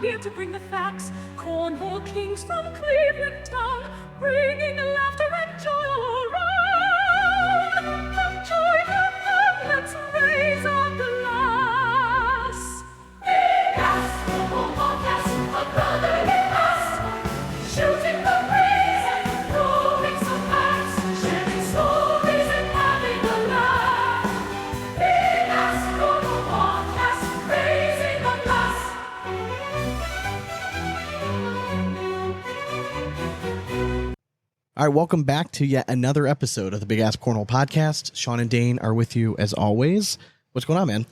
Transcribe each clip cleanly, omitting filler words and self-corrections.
here to bring the facts. Cornhole kings from Cleveland town, bringing laughter and joy all around. Come join them and let's raise our glass. Big ass, football podcast, a brotherly past, shooting the breeze and throwing some packs, sharing stories and having a laugh. Big ass, football podcast, raising the glass. All right, welcome back to yet another episode of the Big Ass Cornhole Podcast. Sean and Dane are with you as always. What's going on, man?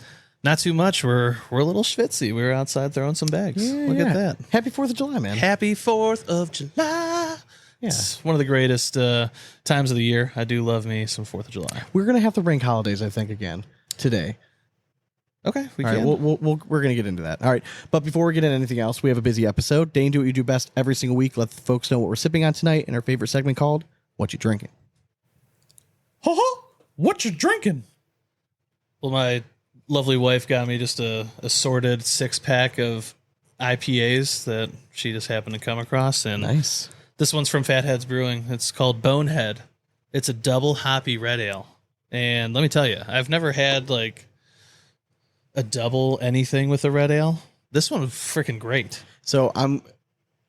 Not too much. We're a little schwitzy. We were outside throwing some bags. Look at that. Happy 4th of July, man. Happy 4th of July. Yeah. It's one of the greatest times of the year. I do love me some 4th of July. We're going to have to rank holidays, I think, again today. Okay, we All can. right, we're going to get into that. All right, but before we get into anything else, we have a busy episode. Dane, do what you do best every single week. Let the folks know what we're sipping on tonight in our favorite segment called What You Drinking. What you drinking? Well, my lovely wife got me just a assorted 6-pack of IPAs that she just happened to come across. And Nice. this one's from Fatheads Brewing. It's called Bonehead. It's a double hoppy red ale. And let me tell you, I've never had like a double anything with a red ale. This one was freaking great. So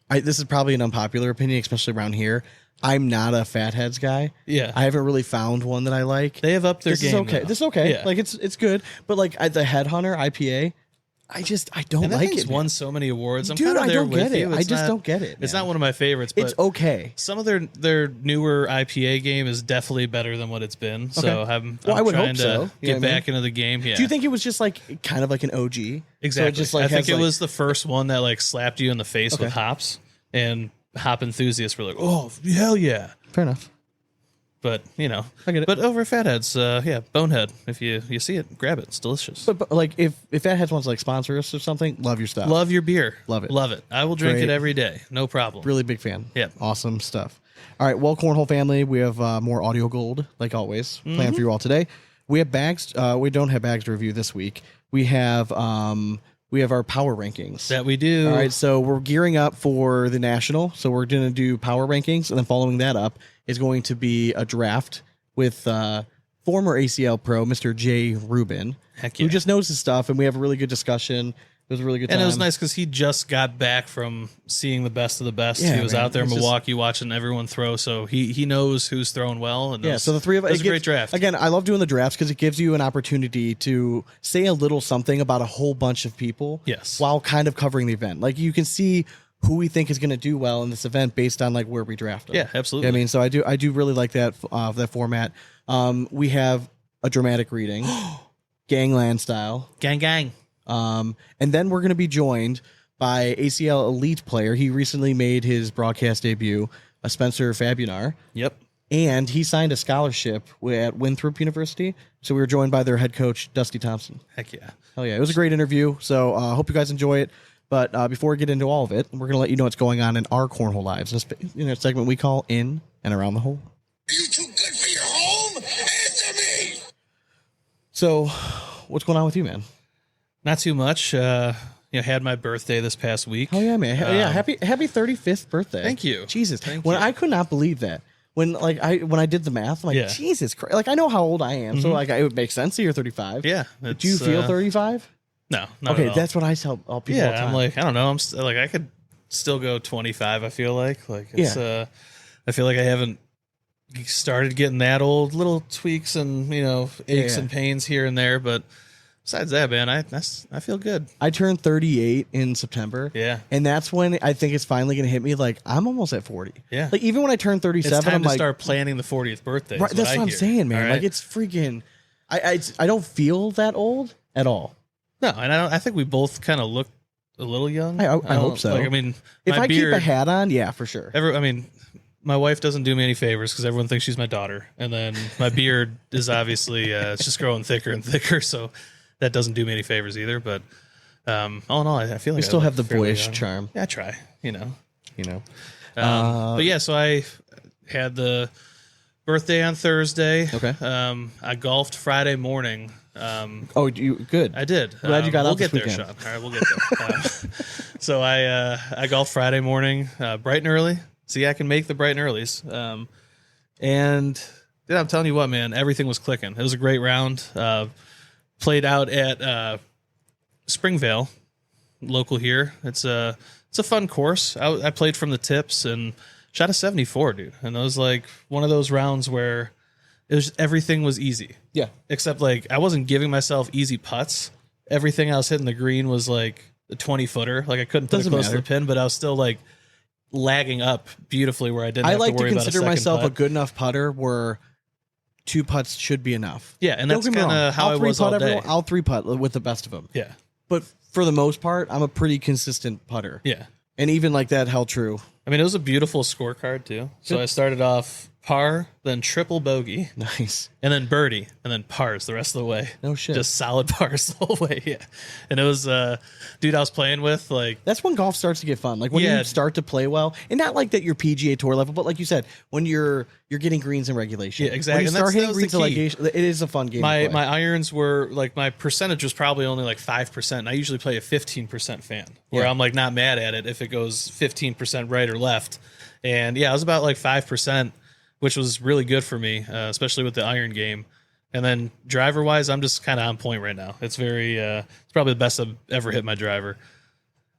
this is probably an unpopular opinion, especially around here. I'm not a Fatheads guy. Yeah. I haven't really found one that I like. They have upped their This game. is okay. though. This is okay. Yeah. Like it's good, but like the Headhunter IPA, I don't And that like thing's it. Man. won so many awards. I'm Dude, kind of I there don't with get it. you. I It's just not- don't get it. It's man. not one of my favorites, but It's okay. some of their newer IPA game is definitely better than what it's been. So Okay. I'm Well, I would trying hope to so. You know get what I mean? back into the game. Yeah. Do you think it was just like kind of like an OG? So exactly? it just like I think has, it like- was the first one that like slapped you in the face Okay. with hops, and hop enthusiasts were like, "Oh, hell yeah!" Fair enough. But you know, I get it. But over at Fatheads, yeah, Bonehead. If you see it, grab it. It's delicious. But like if Fatheads wants to like sponsor us or something, love your stuff. Love your beer. Love it. Love it. I will drink Great. it every day. No problem. Really big fan. Yep. Awesome stuff. All right, well, Cornhole family, we have more audio gold, like always, planned for you all today. We have bags. We don't have bags to review this week. We have our power rankings. That we do. All right, so we're gearing up for the national. So we're going to do power rankings, and then following that up is going to be a draft with former ACL Pro, Mr. Jay Rubin, Heck yeah. who just knows his stuff, and we have a really good discussion. It was a really good time. And it was nice because he just got back from seeing the best of the best. Yeah, He was man. out there in It's just- Milwaukee watching everyone throw, so he knows who's throwing well. And Yeah, so the three of us. it was a great draft. Again, I love doing the drafts because it gives you an opportunity to say a little something about a whole bunch of people. Yes. While kind of covering the event. Like you can see who we think is going to do well in this event based on like where we draft them. Yeah, You know absolutely. what I mean, so I do really like that format. We have a dramatic reading, gangland style. Gang. And then we're going to be joined by ACL Elite player. He recently made his broadcast debut, Spencer Fabionar. Yep. And he signed a scholarship at Winthrop University. So we were joined by their head coach, Dusty Thompson. Heck yeah. Hell yeah. It was a great interview. So I hope you guys enjoy it. But before we get into all of it, we're going to let you know what's going on in our Cornhole lives. In a segment we call In and Around the Hole. Are you too good for your home? Answer me! So what's going on with you, man? Not too much. Had my birthday this past week. Oh, yeah, man. Yeah, happy 35th birthday. Thank you. Jesus. Thank when you. I could not believe that. When I did the math, I'm like, Yeah. Jesus Christ. Like, I know how old I am. So, like, it would make sense that you're 35. Yeah. Do you feel 35? No, not Okay, at all. that's what I tell all people all the Yeah, time. I'm like, I don't know. Like, I could still go 25, I feel like. It's, I feel like I haven't started getting that old. Little tweaks and, aches Yeah. and pains here and there. But besides that, man, I feel good. I turned 38 in September. Yeah. And that's when I think it's finally going to hit me. Like, I'm almost at 40. Yeah. Like, even when I turn 37, It's time I'm to like, start planning the 40th birthday. is right, that's what I'm hear. saying, man. All right? Like, it's freaking, I don't feel that old at all. No, and I think we both kind of look a little young. I hope don't- so. Like, I mean, If my I beard, keep a hat on, yeah, for sure. my wife doesn't do me any favors because everyone thinks she's my daughter, and then my beard is obviously it's just growing thicker and thicker, so that doesn't do me any favors either. But all in all, I feel like You still I have the look fairly boyish young. charm, Yeah, I try. Uh, But yeah, so I had the birthday on Thursday. Okay. I golfed Friday morning. Oh, you good? I did. Glad you got we'll out this get there, weekend. Sean. All right, we'll get there. So I golfed Friday morning, bright and early. See, I can make the bright and earlies. And dude, I'm telling you what, man, everything was clicking. It was a great round. Played out at Springvale, local here. It's a fun course. I played from the tips and shot a 74, dude. And it was like one of those rounds where it was everything was easy. Yeah. Except like I wasn't giving myself easy putts. Everything I was hitting the green was like a 20-footer. Like I couldn't put Doesn't it close matter. to the pin, but I was still like lagging up beautifully where I didn't I have like to to worry about a consider second myself a putt. good enough putter where 2 putts should be enough. Yeah, and Don't that's get me kind wrong. of how I I'll was all three-putt day. everyone. I'll 3-putt with the best of them. Yeah, But for the most part, I'm a pretty consistent putter. yeah. And even like that held true. I mean, it was a beautiful scorecard too. So Good. I started off par, then triple bogey, Nice. and then birdie, and then pars the rest of the way. No shit. Just solid pars the whole way. Yeah, and it was dude I was playing with, like, That's when golf starts to get fun. Like when Yeah. you start to play well, and not like that you're PGA Tour level, but like you said, when you're getting greens in regulation. Yeah, exactly. When you And start that hitting was greens the in key. regulation, it is a fun game. my to play. irons were like, my percentage was probably only like 5%. And I usually play a 15% fan, where Yeah. I'm like not mad at it if it goes 15% right or left. And yeah, I was about like 5%, which was really good for me, especially with the iron game. And then driver wise, I'm just kind of on point right now. It's very, it's probably the best I've ever hit my driver.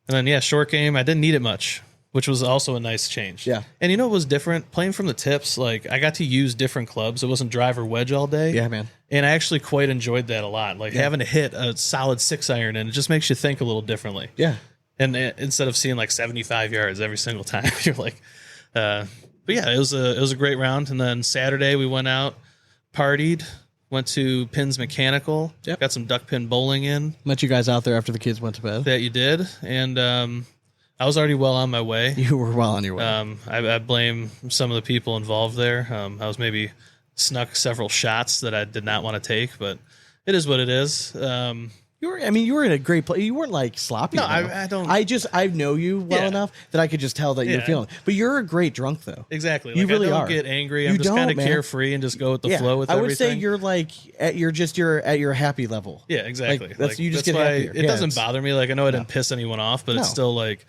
And then yeah, short game, I didn't need it much, which was also a nice change. Yeah. And you know what was different? Playing from the tips, like I got to use different clubs. It wasn't driver wedge all day. Yeah, man. And I actually quite enjoyed that a lot. Like having to hit a solid 6-iron, and it just makes you think a little differently. Yeah. And instead of seeing like 75 yards every single time, you're like, but yeah, it was a great round. And then Saturday we went out, partied, went to Pins Mechanical, Yep. got some duck pin bowling in. Met you guys out there after the kids went to bed. That you did, and I was already well on my way. You were well on your way. I blame some of the people involved there. I was maybe snuck several shots that I did not want to take, but it is what it is. You were in a great place. You weren't like sloppy. No, though. I don't- I know you well Yeah. enough that I could just tell that you're Yeah. feeling. But you're a great drunk though. Exactly. You Like, really I don't are. get angry. You I'm just don't, kind of man. carefree and just go with the flow with I would everything. say you're like you're at your happy level. Yeah, exactly. Like, that's you just that's get why happier. it Yeah, doesn't it's- bother me. Like I know I didn't piss anyone off, but it's No. still like,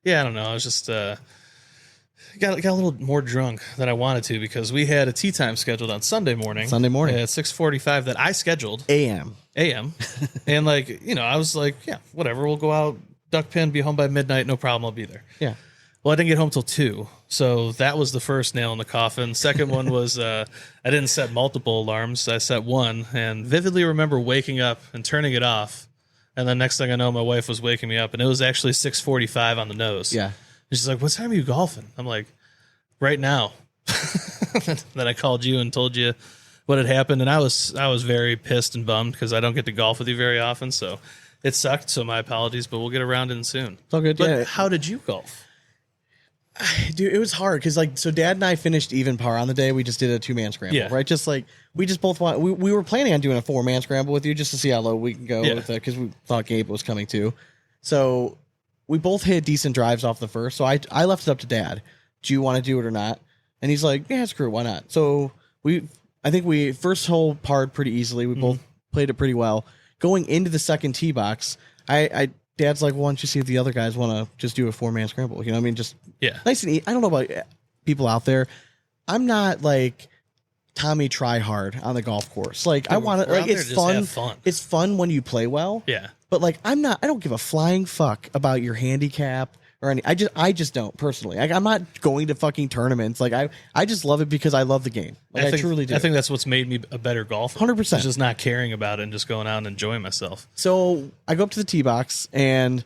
yeah, I don't know. I was just got a little more drunk than I wanted to because we had a tea time scheduled on Sunday morning. Sunday morning. at 6:45 that I scheduled AM. a.m. And like I was like, yeah, whatever. We'll go out, duck pin, be home by midnight. No problem. I'll be there. Yeah. Well, I didn't get home till 2. So that was the first nail in the coffin. Second one was I didn't set multiple alarms. I set one and vividly remember waking up and turning it off. And then next thing I know, my wife was waking me up and it was actually 6:45 on the nose. Yeah. And she's like, what time are you golfing? I'm like, right now. Then I called you and told you what had happened. And I was very pissed and bummed because I don't get to golf with you very often. So it sucked. So my apologies, but we'll get around in soon. It's all good. But Yeah. how did you golf? Dude, it was hard because so Dad and I finished even par on the day. We just did a 2-man scramble, Yeah. right? Just like we just both want. We were planning on doing a 4-man scramble with you just to see how low we can go Yeah. with it because we thought Gabe was coming too. So we both hit decent drives off the first. So I left it up to Dad. Do you want to do it or not? And he's like, yeah, screw it, why not? So I think we first hole parred pretty easily. We both played it pretty well. Going into the second tee box, Dad's like, well, why don't you see if the other guys want to just do a 4-man scramble? You know what I mean? Just Yeah. nice and easy. I don't know about people out there. I'm not like Tommy try hard on the golf course. Like I want to, we're like out there it's to just fun. have fun. It's fun when you play well. Yeah. But like I don't give a flying fuck about your handicap or any. I just don't personally. Like, I'm not going to fucking tournaments. Like I just love it because I love the game. Like I truly do. I think that's what's made me a better golfer. 100%. Is just not caring about it and just going out and enjoying myself. So I go up to the tee box, and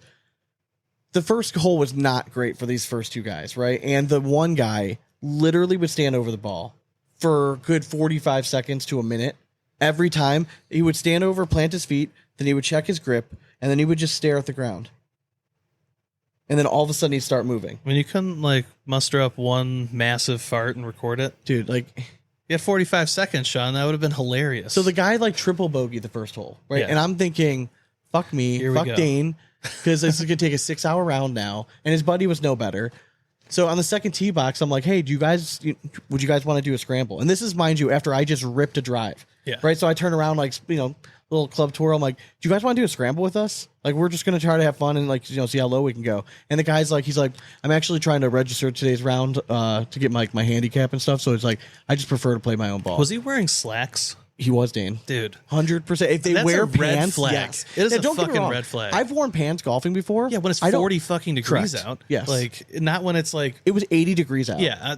the first hole was not great for these first two guys, right? And the one guy literally would stand over the ball for a good 45 seconds to a minute. Every time he would stand over, plant his feet, then he would check his grip, and then he would just stare at the ground. And then all of a sudden he'd start moving. I mean, you couldn't like muster up one massive fart and record it. Dude, like... You had 45 seconds, Sean. That would have been hilarious. So the guy like triple bogeyed the first hole, right? Yeah. And I'm thinking, fuck me, Here we fuck go. Dane, because this is gonna take a 6-hour round now. And his buddy was no better. So on the second tee box, I'm like, hey, would you guys want to do a scramble? And this is, mind you, after I just ripped a drive. Yeah. Right. So I turn around, like, little club tour. I'm like, do you guys want to do a scramble with us? Like, we're just going to try to have fun and, like, see how low we can go. And the guy's like, he's like, I'm actually trying to register today's round to get my handicap and stuff. So it's like, I just prefer to play my own ball. Was he wearing slacks? He was, Dane. Dude. 100%. If they That's wear a red pants, flag. yes. It is Now, a don't get me fucking wrong. red flag. I've worn pants golfing before. Yeah, when it's I don't- 40 fucking degrees Correct. out. Yes. Like, not when it's like, It was 80 degrees out. yeah,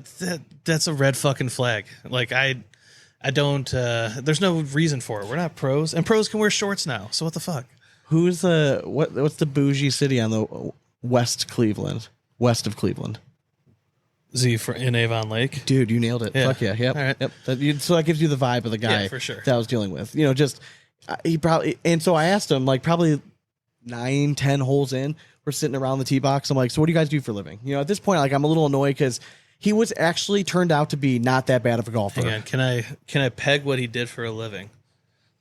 that's a red fucking flag. Like, I don't, there's no reason for it. We're not pros. And pros can wear shorts now. So what the fuck? Who's what's the bougie city on the west of Cleveland? In Avon Lake. Dude, you nailed it. Yeah. Fuck yeah. Yep. All right. Yep. So that gives you the vibe of the guy Yeah, for sure. that I was dealing with. Just he probably, and so I asked him, like, probably 9-10 holes in, we're sitting around the tee box. I'm like, so what do you guys do for a living? At this point, like, I'm a little annoyed because he was actually turned out to be not that bad of a golfer. Hang on. Can I peg what he did for a living?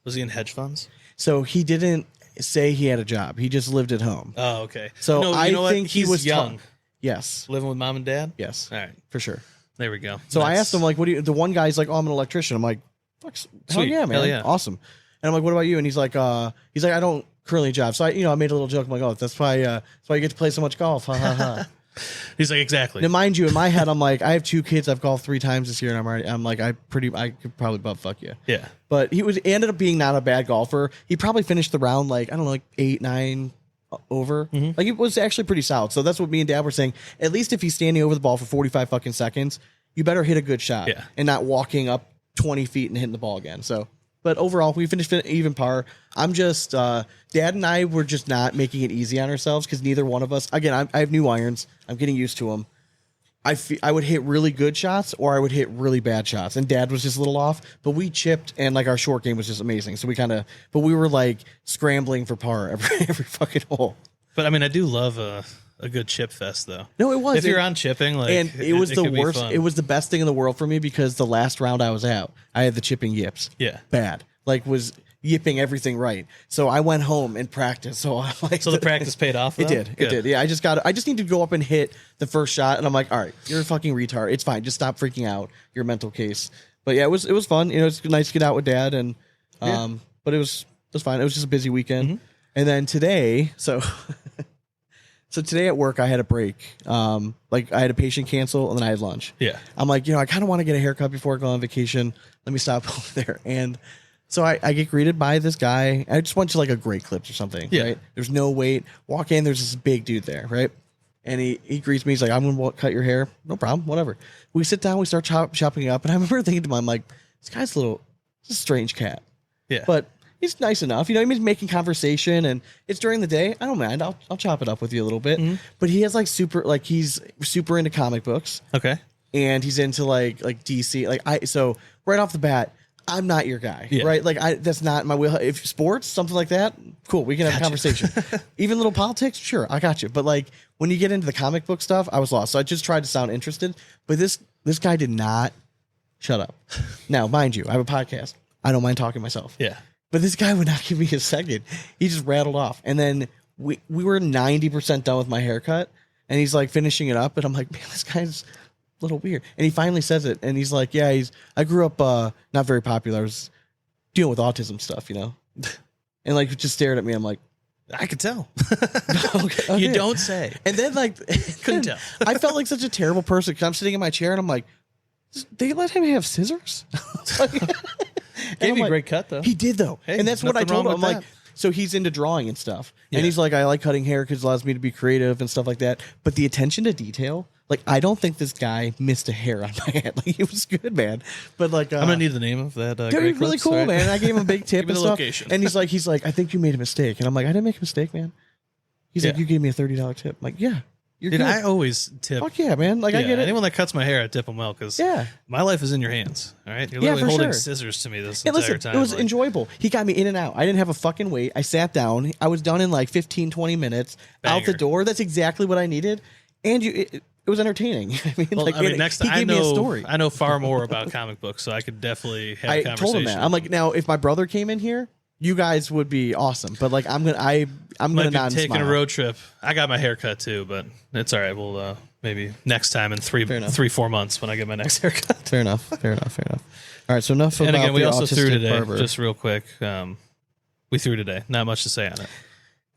Was he in hedge funds? So he didn't say he had a job. He just lived at home. Oh, okay. So no, I you know what? think he He's was young. Yes. Living with mom and dad? Yes. All right. For sure. There we go. So I asked him, like, what do you, the one guy's like, oh, I'm an electrician. I'm like, fuck, hell Sweet. yeah, man. Hell yeah. Awesome. And I'm like, what about you? And he's like, I don't currently job. So I made a little joke. I'm like, oh, that's why you get to play so much golf. Ha ha ha. He's like, exactly. Now, mind you, in my head, I'm like, I have 2 kids. I've golfed 3 times this year, and I'm like, I could probably butt fuck you. Yeah. But he ended up being not a bad golfer. He probably finished the round like, I don't know, like 8, 9 over. Like, it was actually pretty solid. So that's what me and Dad were saying. At least if he's standing over the ball for 45 fucking seconds, you better hit a good shot. Yeah. And not walking up 20 feet and hitting the ball again. So, but overall, we finished even par. I'm just, Dad and I were just not making it easy on ourselves because neither one of us, again, I have new irons. I'm getting used to them. I would hit really good shots or I would hit really bad shots. And Dad was just a little off, but we chipped and, like, our short game was just amazing. So but we were like scrambling for par every fucking hole. But I mean, I do love a good chip fest, though. No, it was. If you're on chipping, like, and it was the could be worst. fun. It was the best thing in the world for me because the last round I was out, I had the chipping yips. Yeah. Bad. Like, was yipping everything right. So I went home and practiced. So I'm like, So the practice paid off, though? It did. Good. It did. Yeah. I just need to go up and hit the first shot. And I'm like, all right, you're a fucking retard. It's fine. Just stop freaking out. Your mental case. But yeah, it was fun. It's nice to get out with Dad and, but it was fine. It was just a busy weekend. Mm-hmm. And then today, so today at work, I had a break. Like, I had a patient cancel and then I had lunch. Yeah. I'm like, I kind of want to get a haircut before I go on vacation. Let me stop over there. And so I get greeted by this guy. I just went to, like, a Great Clips or something, Yeah. right? There's no wait. Walk in, there's this big dude there, right? And he greets me. He's like, I'm going to cut your hair. No problem, whatever. We sit down, we start chopping it up. And I remember thinking to him, I'm like, this guy's a strange cat. Yeah. But he's nice enough. He's making conversation, and it's during the day. I don't mind. I'll chop it up with you a little bit. Mm-hmm. But he has, like, he's super into comic books. Okay. And he's into like DC. So right off the bat, I'm not your guy, Yeah. right? Like, that's not my wheel. If sports, something like that, cool, we can have a conversation. Even little politics, sure, I got you. But, like, when you get into the comic book stuff, I was lost. So I just tried to sound interested. But this guy did not shut up. Now, mind you, I have a podcast. I don't mind talking myself. Yeah. But this guy would not give me a second. He just rattled off. And then we were 90% done with my haircut. And he's, like, finishing it up. And I'm like, man, this guy's a little weird. And he finally says it. And he's like, yeah, I grew up not very popular. I was dealing with autism stuff, And, like, just stared at me. I'm like, I could tell. okay. You don't say. And then, like, Couldn't tell. I felt like such a terrible person because I'm sitting in my chair and I'm like, they let him have scissors? Gave you a great cut, though. He did, though. Hey, And that's what I nothing told wrong him. I'm with like, that. so he's into drawing and stuff. Yeah. And he's like, I like cutting hair because it allows me to be creative and stuff like that. But the attention to detail, like, I don't think this guy missed a hair on my head. Like, he was good, man. But, like, I'm going to need the name of that. dude, Great he's really Clips, cool, right? man. I gave him a big tip Give me and the stuff. location. And he's like, I think you made a mistake. And I'm like, I didn't make a mistake, man. He's like, Yeah. you gave me a $30 tip. I'm like, yeah, you're Dude, good. I always tip. Fuck yeah, man. Like, I Yeah, get it. anyone that cuts my hair, I tip them well because Yeah. my life is in your hands. All right, you're Yeah, literally for holding sure. scissors to me this And entire listen, time. it was like, enjoyable. He got me in and out. I didn't have a fucking wait. I sat down. I was done in like 15, 20 minutes. Out the Banger. door. That's exactly what I needed. And it was entertaining. Well, next time he gave me a story. I know far more about comic books, so I could definitely have a I conversation. told him that. I'm like, now, if my brother came in here, you guys would be awesome. But like I'm gonna Might be not taking smile. a road trip. I got my haircut too, but it's all right. We'll maybe next time in Fair enough. 3-4 months when I get my next haircut. Fair enough. All right, so enough about And again, we the also threw autistic today, barber. just real quick. We threw today. Not much to say on it.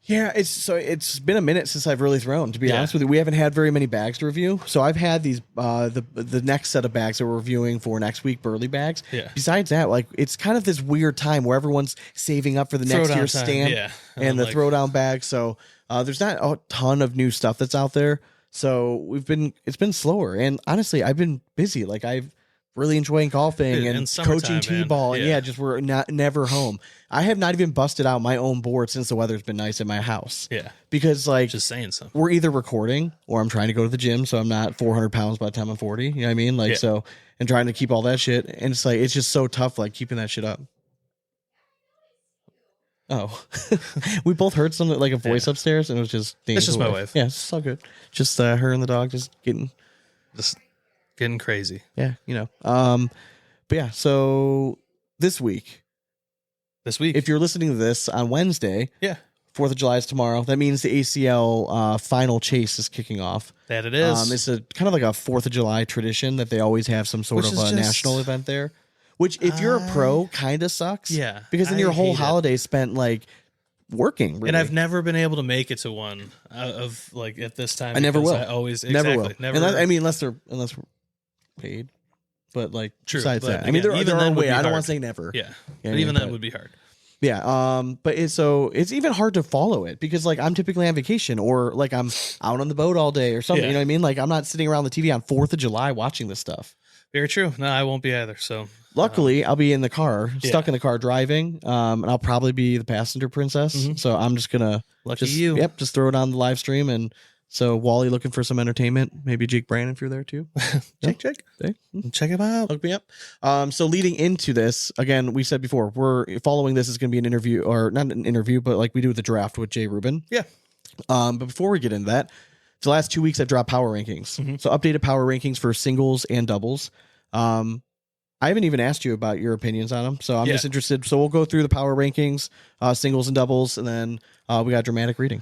Yeah, it's been a minute since I've really thrown. To be Yeah. honest with you, we haven't had very many bags to review. So I've had these the next set of bags that we're reviewing for next week, Burley bags. Yeah. Besides that, like it's kind of this weird time where everyone's saving up for the next Throwdown year's time, stamp yeah. and the Like- throwdown bag. So there's not a ton of new stuff that's out there. So it's been slower, and honestly, I've been busy. Like I've really enjoying golfing Dude, and and summertime, coaching man. t-ball, and Yeah. just we're never home. I have not even busted out my own board since the weather's been nice at my house. Yeah. Because like Just saying something. we're either recording or I'm trying to go to the gym, so I'm not 400 pounds by the time I'm 40. You know what I mean? Like Yeah. so, and trying to keep all that shit, and it's like it's just so tough, like keeping that shit up. Oh, we both heard something like a voice upstairs, and it was just Dane's just my wife. Yeah, it's all good. Just her and the dog just getting Just getting crazy. yeah, you know. But yeah, so this week, This week. if you're listening to this on Wednesday, yeah. 4th of July is tomorrow. That means the ACL final chase is kicking off. That it is. It's a kind of like a 4th of July tradition that they always have some sort Which of is a just- national event there. Which, if you're a pro, kind of sucks. Yeah, because then I your whole hate it. holiday is spent like working. Really. And I've never been able to make it to one of like at this time. I never because will. I always never exactly, will. Never. Unless we're paid. But like True, besides but that, I mean, again, there even are then would ways. be I don't hard. want to say never. Yeah. Yeah, But even but- that would be hard. Yeah, but it's even hard to follow it because like I'm typically on vacation or like I'm out on the boat all day or something. Yeah. You know what I mean? Like I'm not sitting around the TV on 4th of July watching this stuff. Very true. No, I won't be either. So Luckily, I'll be in the car, stuck Yeah. in the car driving, and I'll probably be the passenger princess. So I'm just gonna Lucky just you. just throw it on the live stream. And so Wally looking for some entertainment, maybe Jake Brandon if you're there too. check. Hey, Check him out. hook me up. So leading into this, again, we said before, we're following this is going to be an interview, or not an interview, but like we do with the draft with Jay Rubin. Yeah. But before we get into that, the last 2 weeks I've dropped power rankings. Mm-hmm. So updated power rankings for singles and doubles. I haven't even asked you about your opinions on them, so I'm Yeah. just interested. So we'll go through the power rankings, singles and doubles, and then we got dramatic reading.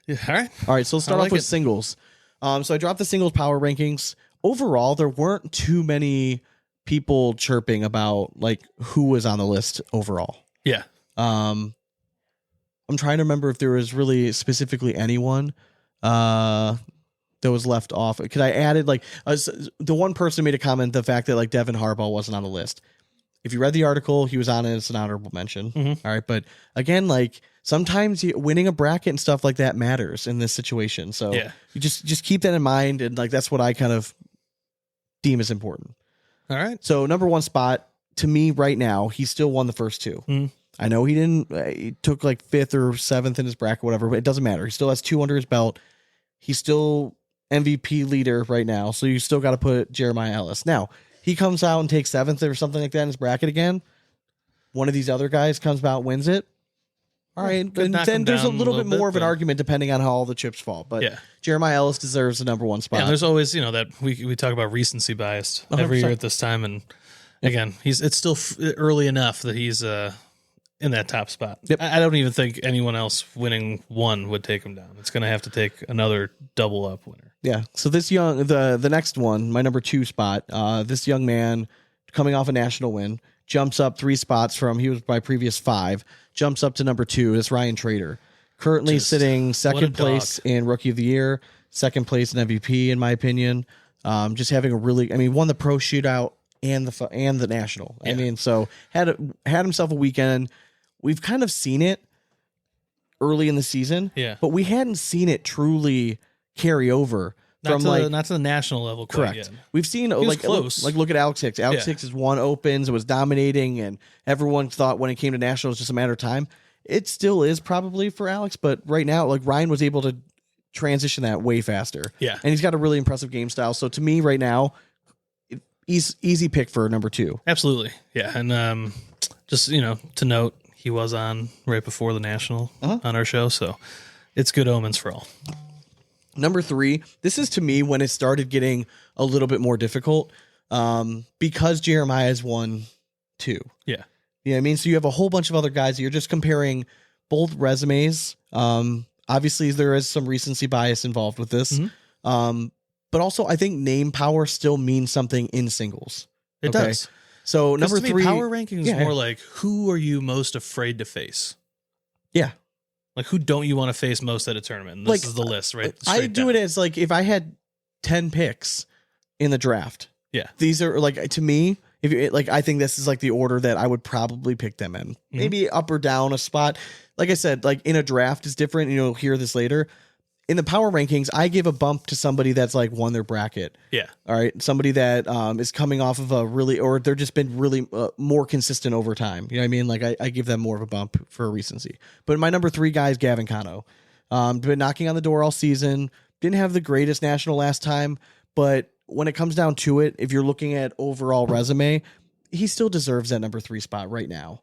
Yeah. All right. All right, so let's start I off like with it. singles. So I dropped the singles power rankings. Overall, there weren't too many people chirping about like who was on the list overall. Yeah. I'm trying to remember if there was really specifically anyone that was left off because I added like the one person made a comment the fact that like Devin Harbaugh wasn't on the list. If you read the article, he was on it. It's an honorable mention. Mhm. All right, but again, like sometimes winning a bracket and stuff like that matters in this situation. So Yeah. you just keep that in mind, and like that's what I kind of deem as important. All right. So number one spot to me right now, he still won the first two. Mm. I know he didn't. He took like 5th or 7th in his bracket, whatever. But it doesn't matter. He still has 2 under his belt. He's still MVP leader right now. So you still got to put Jeremiah Ellis. Now he comes out and takes 7th or something like that in his bracket again. One of these other guys comes out and wins it. All right, could and knock then him there's a down a little little bit more bit, of an but- argument depending on how all the chips fall. But Yeah. Jeremiah Ellis deserves the number one spot. Yeah. There's always that we talk about recency bias every 100%. year at this time, and again, it's still early enough that he's in that top spot. Yep. I don't even think anyone else winning one would take him down. It's going to have to take another double up winner. Yeah. So this the next one, my number 2 spot, this young man coming off a national win, jumps up 3 spots from, he was my previous 5, jumps up to number 2. It's Ryan Trader. Currently Just sitting what a second place dog. in Rookie of the Year, second place in MVP, in my opinion. Just having won the pro shootout and the national. I Yeah. mean, so had himself a weekend. We've kind of seen it early in the season, Yeah. but we hadn't seen it truly carry over Not from to, not to the national level. Quite correct. Yet. We've seen was like close. look at Alex Hicks. Alex Yeah. Hicks has won opens, it was dominating, and everyone thought when it came to nationals, just a matter of time. It still is probably for Alex, but right now, like Ryan was able to transition that way faster. Yeah. And he's got a really impressive game style. So to me, right now, easy pick for number 2. Absolutely. Yeah. And just, to note, he was on right before the national on our show. So it's good omens for all. Number 3, this is to me when it started getting a little bit more difficult because Jeremiah's won 2. Yeah. You know what I mean? So you have a whole bunch of other guys. You're just comparing both resumes. Obviously, there is some recency bias involved with this. But also, I think name power still means something in singles. It does. So number to me, 3, power ranking is more like, who are you most afraid to face? Yeah. Like, who don't you want to face most at a tournament? And this is the list, right? I do it as like, if I had 10 picks in the draft. Yeah. These are like, to me, if you like, I think this is like the order that I would probably pick them in. Maybe up or down a spot. Like I said, like in a draft is different. You'll hear this later. In the power rankings, I give a bump to somebody that's like won their bracket. Yeah. All right. Somebody that is coming off of a really, or they're just been really more consistent over time. You know what I mean? Like I give them more of a bump for recency. But my number 3 guy is Gavin Cano. Been knocking on the door all season. Didn't have the greatest national last time, but when it comes down to it, if you're looking at overall resume, he still deserves that number 3 spot right now.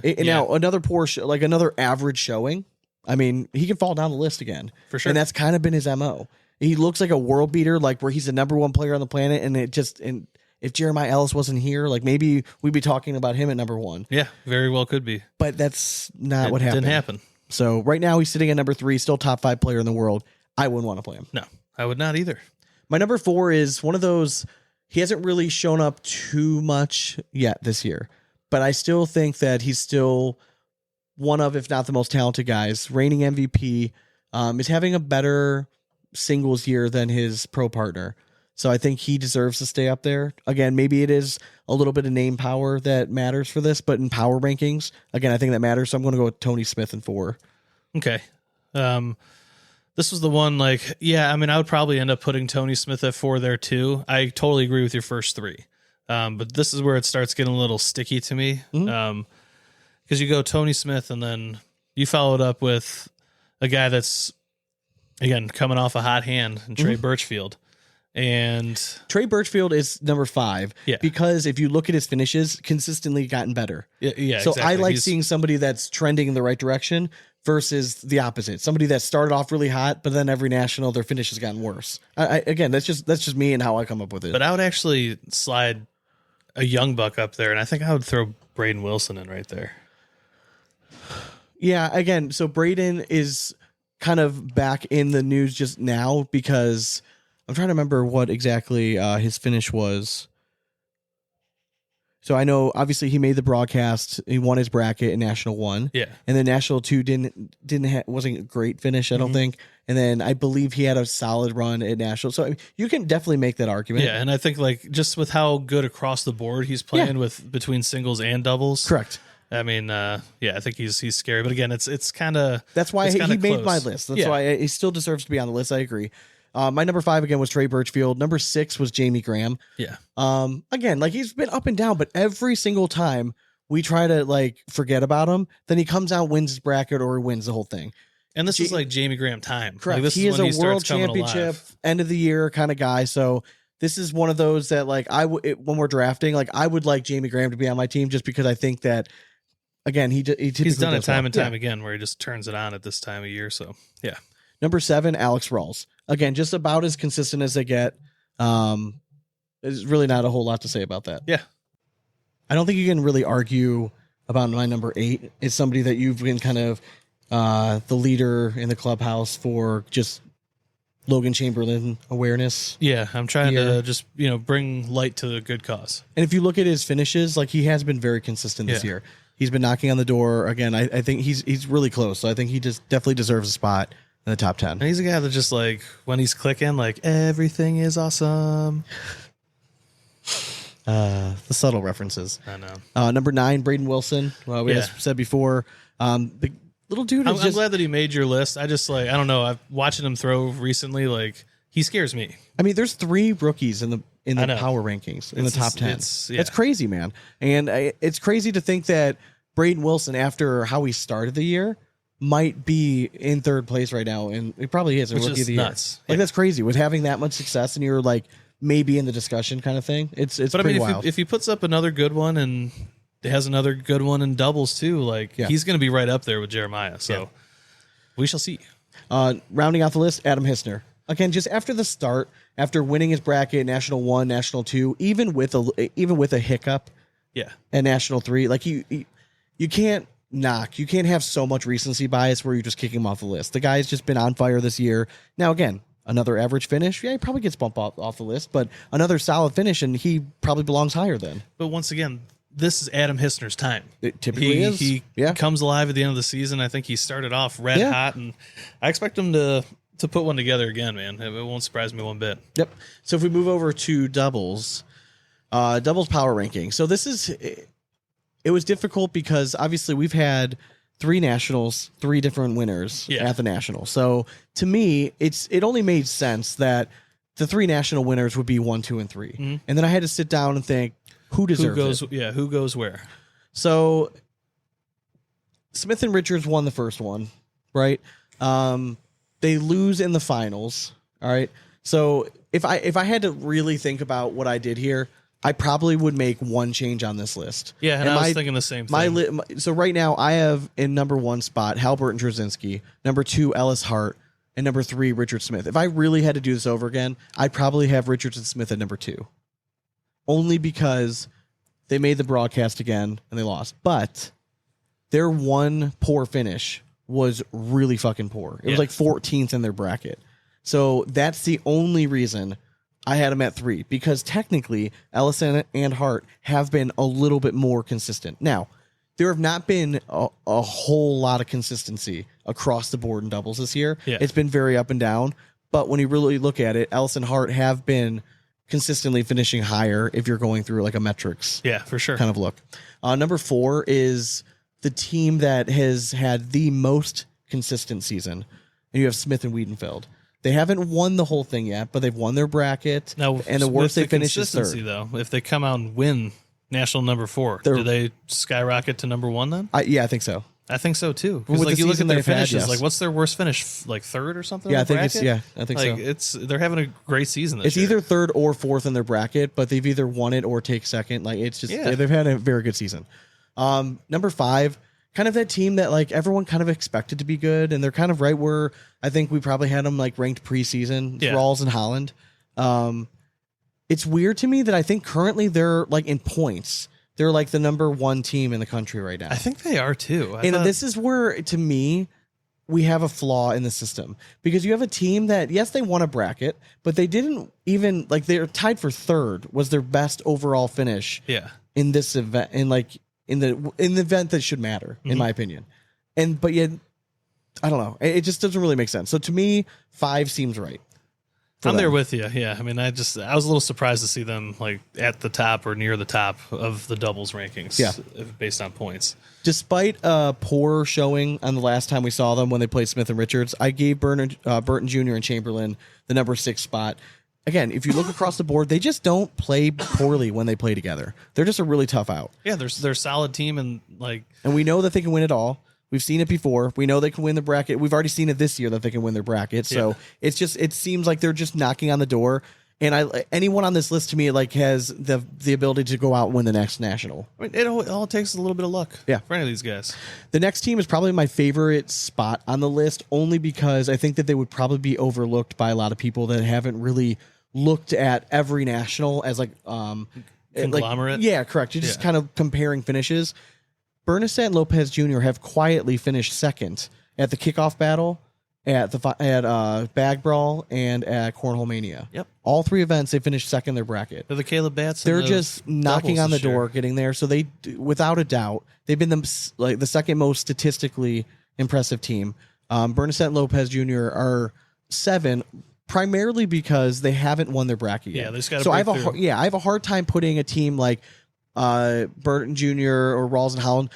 And now another poor like another average showing. I mean, he can fall down the list again. For sure. And that's kind of been his MO. He looks like a world beater, like where he's the number 1 player on the planet. And if Jeremiah Ellis wasn't here, like maybe we'd be talking about him at number 1. Yeah, very well could be. But that's not what happened. Didn't happen. So right now he's sitting at number 3, still top 5 player in the world. I wouldn't want to play him. No, I would not either. My number 4 is one of those, he hasn't really shown up too much yet this year, but I still think that he's still one of, if not the most talented guys. Reigning MVP, is having a better singles year than his pro partner. So I think he deserves to stay up there. Again, maybe it is a little bit of name power that matters for this, but in power rankings, again, I think that matters. So I'm going to go with Tony Smith in 4. Okay. This was the one, like, yeah, I mean, I would probably end up putting Tony Smith at 4 there too. I totally agree with your first 3. But this is where it starts getting a little sticky to me. Because you go Tony Smith and then you follow it up with a guy that's, again, coming off a hot hand, and Trey Birchfield. And Trey Birchfield is number 5 because if you look at his finishes, consistently gotten better. Yeah, so exactly. I like seeing somebody that's trending in the right direction versus the opposite. Somebody that started off really hot, but then every national their finish has gotten worse. Again, that's just me and how I come up with it. But I would actually slide a young buck up there, and I think I would throw Braden Wilson in right there. Yeah, again, so Braden is kind of back in the news just now because I'm trying to remember what exactly his finish was. So I know obviously he made the broadcast. He won his bracket in National 1. Yeah. And then National 2 wasn't a great finish, I don't think. And then I believe he had a solid run at National. So I mean, you can definitely make that argument. Yeah, and I think like just with how good across the board he's playing with between singles and doubles. Correct. I mean, yeah, I think he's scary. But again, it's kind of that's why he made my list. That's yeah. why he still deserves to be on the list. I agree. My number 5 again was Trey Birchfield. Number 6 was Jamie Graham. Yeah. Again, like he's been up and down, but every single time we try to like forget about him, then he comes out, wins his bracket, or he wins the whole thing. And this is like Jamie Graham time. Correct. Like, this he is when a world championship, alive. end of the year kind of guy. So this is one of those that like when we're drafting, like I would like Jamie Graham to be on my team just because I think that. Again, he's done it time and time again where he just turns it on at this time of year. So, yeah. Number 7, Alex Rawls. Again, just about as consistent as they get. There's really not a whole lot to say about that. Yeah. I don't think you can really argue about my number 8. It's somebody that you've been kind of the leader in the clubhouse for just Logan Chamberlain awareness. Yeah, I'm trying to just, bring light to the good cause. And if you look at his finishes, like he has been very consistent this year. He's been knocking on the door again. I think he's really close. So I think he just definitely deserves a spot in the top 10. And he's a guy that just like when he's clicking, like everything is awesome. The subtle references. I know. Number 9, Braden Wilson. Well, we just said before. The little dude. I'm glad that he made your list. I just like I don't know. I've watching him throw recently. Like he scares me. I mean, there's 3 rookies in the power rankings in the top 10. It's crazy, man. And it's crazy to think that Braden Wilson, after how he started the year, might be in 3rd place right now, and it probably is a rookie of the nuts. year. Like that's crazy with having that much success, and you're like maybe in the discussion kind of thing. It's but pretty I mean, wild. if he puts up another good one and has another good one in doubles too, like he's going to be right up there with Jeremiah. So we shall see. Rounding out the list, Adam Hissner. Again, just after the start, after winning his bracket, National 1, National 2, even with a hiccup Yeah. and National 3. Like you can't have so much recency bias where you're just kicking him off the list. The guy's just been on fire this year. Now, again, another average finish. Yeah, he probably gets bumped off the list, but another solid finish, and he probably belongs higher then. But once again, this is Adam Hissner's time. It typically is. He comes alive at the end of the season. I think he started off red hot, and I expect him to put one together again, man. It won't surprise me one bit. Yep. So if we move over to doubles power ranking. So it was difficult because obviously we've had 3 nationals, 3 different winners at the national. So to me, it only made sense that the 3 national winners would be 1, 2, and 3. Mm-hmm. And then I had to sit down and think who deserves it. Yeah, who goes where? So Smith and Richards won the first one, right? They lose in the finals. All right. So if I had to really think about what I did here, I probably would make one change on this list. Yeah, and I was thinking the same thing. So right now I have in number 1 spot Halbert and Trzynski, number 2 Ellis Hart, and number 3 Richard Smith. If I really had to do this over again, I'd probably have Richards and Smith at number 2, only because they made the broadcast again and they lost. But their one poor finish was really fucking poor. It was like 14th in their bracket. So that's the only reason I had them at 3, because technically Ellison and Hart have been a little bit more consistent. Now, there have not been a whole lot of consistency across the board in doubles this year. Yeah. It's been very up and down. But when you really look at it, Ellison and Hart have been consistently finishing higher if you're going through like a metrics for sure kind of look. Number 4 is the team that has had the most consistent season, and you have Smith and Wiedenfeld. They haven't won the whole thing yet, but they've won their bracket. Now, and the worst they finish is 3rd. Though, if they come out and win national number 4, do they skyrocket to number 1 then? I think so. I think so too. Because like you look at their finishes, like what's their worst finish? Like 3rd or something? Yeah, I think so. They're having a great season this year. It's either 3rd or 4th in their bracket, but they've either won it or take 2nd. Like it's just they've had a very good season. Number 5. Kind of that team that like everyone kind of expected to be good, and they're kind of right where I think we probably had them like ranked preseason. Rawls and Holland. It's weird to me that I think currently they're like in points. They're like the number 1 team in the country right now. I think they are too. This is where, to me, we have a flaw in the system, because you have a team that, yes, they won a bracket, but they didn't even like they're tied for 3rd was their best overall finish. In this event, in the event that should matter, in my opinion. But yet, I don't know. It just doesn't really make sense. So to me, 5 seems right. I'm there with you. Yeah. I mean, I was a little surprised to see them like at the top or near the top of the doubles rankings based on points. Despite a poor showing on the last time we saw them when they played Smith and Richards, I gave Burton Jr. and Chamberlain the number 6 spot. Again, if you look across the board, they just don't play poorly when they play together. They're just a really tough out. Yeah, they're a solid team, and we know that they can win it all. We've seen it before. We know they can win the bracket. We've already seen it this year that they can win their bracket. So it seems like they're just knocking on the door. And anyone on this list to me like has the ability to go out and win the next national. I mean, it all takes a little bit of luck. For any of these guys. The next team is probably my favorite spot on the list, only because I think that they would probably be overlooked by a lot of people that haven't really looked at every national as like conglomerate. Yeah, correct. You're just kind of comparing finishes. Bernasette and Lopez Jr. have quietly finished 2nd at the kickoff battle, at Bag Brawl, and at Cornhole Mania. Yep. All 3 events, they finished 2nd in their bracket. They're the Caleb Batts. They're just knocking on the door, getting there. So they, without a doubt, they've been the 2nd most statistically impressive team. Bernasette and Lopez Jr. are 7, primarily because they haven't won their bracket yet. Yeah, they just got to. So I have a hard time putting a team like Burton Jr. or Rawls and Holland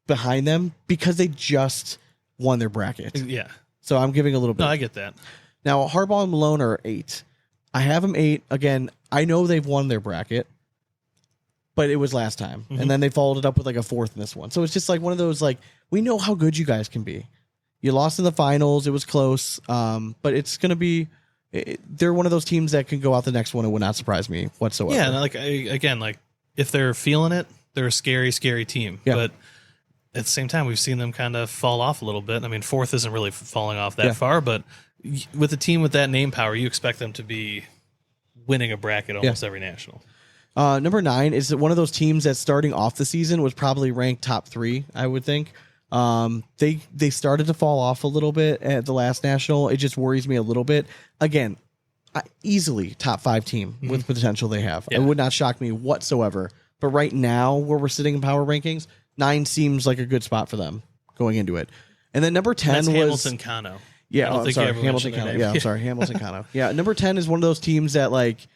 behind them because they just won their bracket. Yeah. So I'm giving a little bit. No, I get that. Now, Harbaugh and Malone are 8. I have them 8. Again, I know they've won their bracket, but it was last time. And then they followed it up with like a 4th in this one. So it's just like one of those, like, we know how good you guys can be. You lost in the finals. It was close. But it's going to be, they're one of those teams that can go out the next one. It would not surprise me whatsoever. Yeah. Like, if they're feeling it, they're a scary, scary team. Yeah. But at the same time, we've seen them kind of fall off a little bit. I mean, 4th isn't really falling off that far, but with a team with that name power, you expect them to be winning a bracket almost every national. Number 9 is one of those teams that starting off the season was probably ranked top 3, I would think. They started to fall off a little bit at the last national. It just worries me a little bit. Again, easily top 5 team with potential they have. Yeah. It would not shock me whatsoever. But right now, where we're sitting in power rankings, 9 seems like a good spot for them going into it. And then number 10 That's was Hamilton Cano. Yeah, I don't think you ever Hamilton mentioned their Cano. name. Yeah, I'm sorry, Hamilton Cano. Yeah, number 10 is one of those teams that like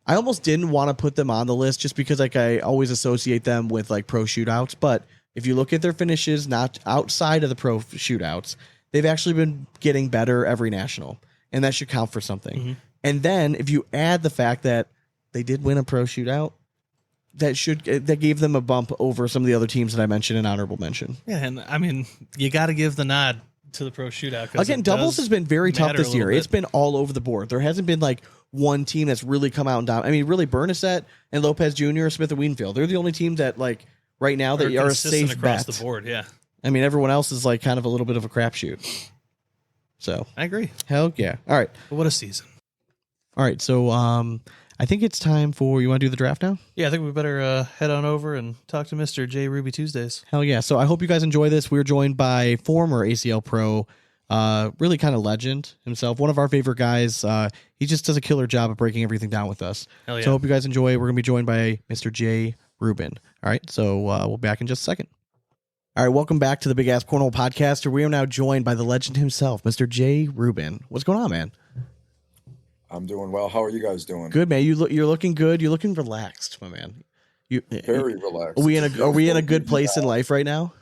I almost didn't want to put them on the list just because like I always associate them with like pro shootouts. But if you look at their finishes, not outside of the pro shootouts, they've actually been getting better every national, and that should count for something. Mm-hmm. And then if you add the fact that they did win a pro shootout, that gave them a bump over some of the other teams that I mentioned in honorable mention. Yeah, and I mean, you got to give the nod to the pro shootout. Again, doubles has been very tough this year. It's been all over the board. There hasn't been like one team that's really come out and down. I mean, really, Bernasset and Lopez Jr., Smith and Weenfield, they're the only teams that like right now that are a safe across bet. the board. Yeah, I mean, everyone else is like kind of a little bit of a crapshoot. So I agree. Hell yeah! All right, But what a season. all right. So I think it's time for you want to do the draft now. Yeah, I think we better head on over and talk to Mr. Jay Ruby Tuesdays. Hell yeah. So I hope you guys enjoy this. We're joined by former ACL Pro, really kind of legend himself. One of our favorite guys. He just does a killer job of breaking everything down with us. Hell yeah. So I hope you guys enjoy. We're going to be joined by Mr. Jay Rubin. All right. So we'll be back in just a second. All right. Welcome back to the Big Ass Cornhole podcast, where we are now joined by the legend himself, Mr. Jay Rubin. What's going on, man? I'm doing well. How are you guys doing? Good, man. You're looking good. You're looking relaxed, my man. Very relaxed. Are we in a good place in life right now?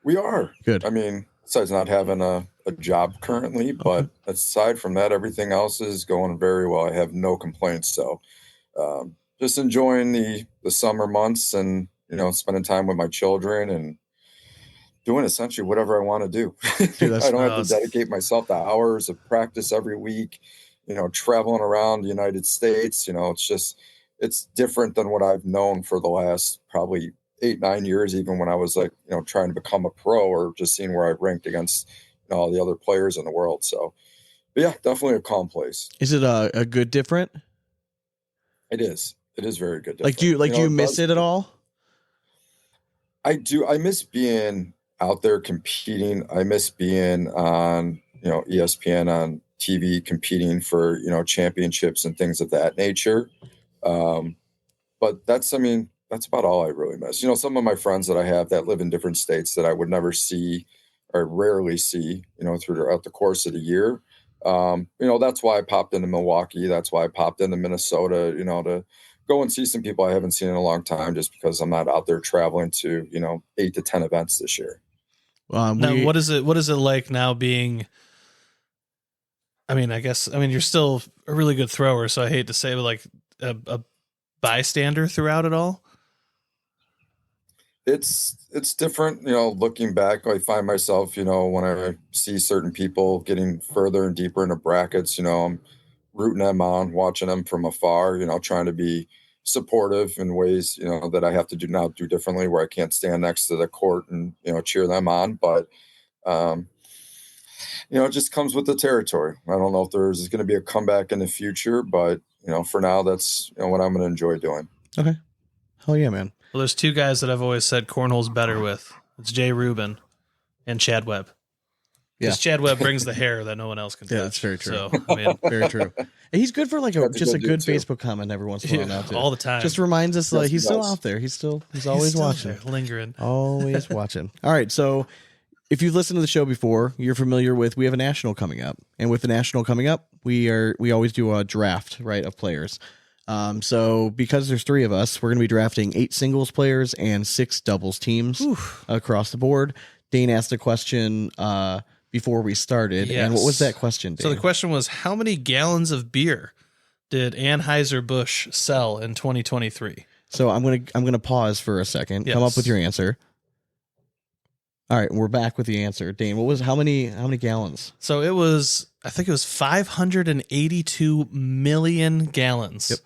We are. Good. I mean, besides not having a job currently, but aside from that, everything else is going very well. I have no complaints. So just enjoying the summer months and, spending time with my children and doing essentially whatever I want to do. Dude, I don't have to dedicate myself to hours of practice every week, traveling around the United States. It's different than what I've known for the last probably 8-9 years, even when I was like, trying to become a pro or just seeing where I ranked against all the other players in the world. So, but yeah, definitely a calm place. Is it a good different? It is. It is very good. Like, do you miss it at all? I do. I miss being out there competing. I miss being on, ESPN on TV competing for, championships and things of that nature. But that's about all I really miss. Some of my friends that I have that live in different states that I would never see or rarely see, throughout the course of the year. That's why I popped into Milwaukee. That's why I popped into Minnesota, to go and see some people I haven't seen in a long time, just because I'm not out there traveling to, 8 to 10 events this year. Now, what is it like now being, you're still a really good thrower, so I hate to say, but like a bystander throughout it all? It's different, looking back. I find myself, when I see certain people getting further and deeper into brackets, I'm rooting them on, watching them from afar, trying to be supportive in ways, that I have to do differently, where I can't stand next to the court and, cheer them on. But, it just comes with the territory. I don't know if there's going to be a comeback in the future, but, for now, that's what I'm going to enjoy doing. Okay. Hell yeah, man. Well, there's two guys that I've always said cornhole's better with. It's Jay Rubin and Chad Webb. Because Chad Webb brings the hair that no one else can touch. Yeah, that's very true. So, very true. And he's good for like a good dude, too. Facebook comment every once in a while now too. All the time. Just reminds us like he's still nice. out there. He's always still watching. there, lingering. Always watching. All right, so if you've listened to the show before, you're familiar with we have a national coming up, and with the national coming up, we always do a draft, right, of players. So because there's 3 of us, we're going to be drafting 8 singles players and 6 doubles teams across the board. Dane asked a question before we started, and what was that question, Dane? So the question was, how many gallons of beer did Anheuser-Busch sell in 2023? So I'm gonna pause for a second. Yes. Come up with your answer. All right, we're back with the answer. Dane, what was how many gallons? So I think it was 582 million gallons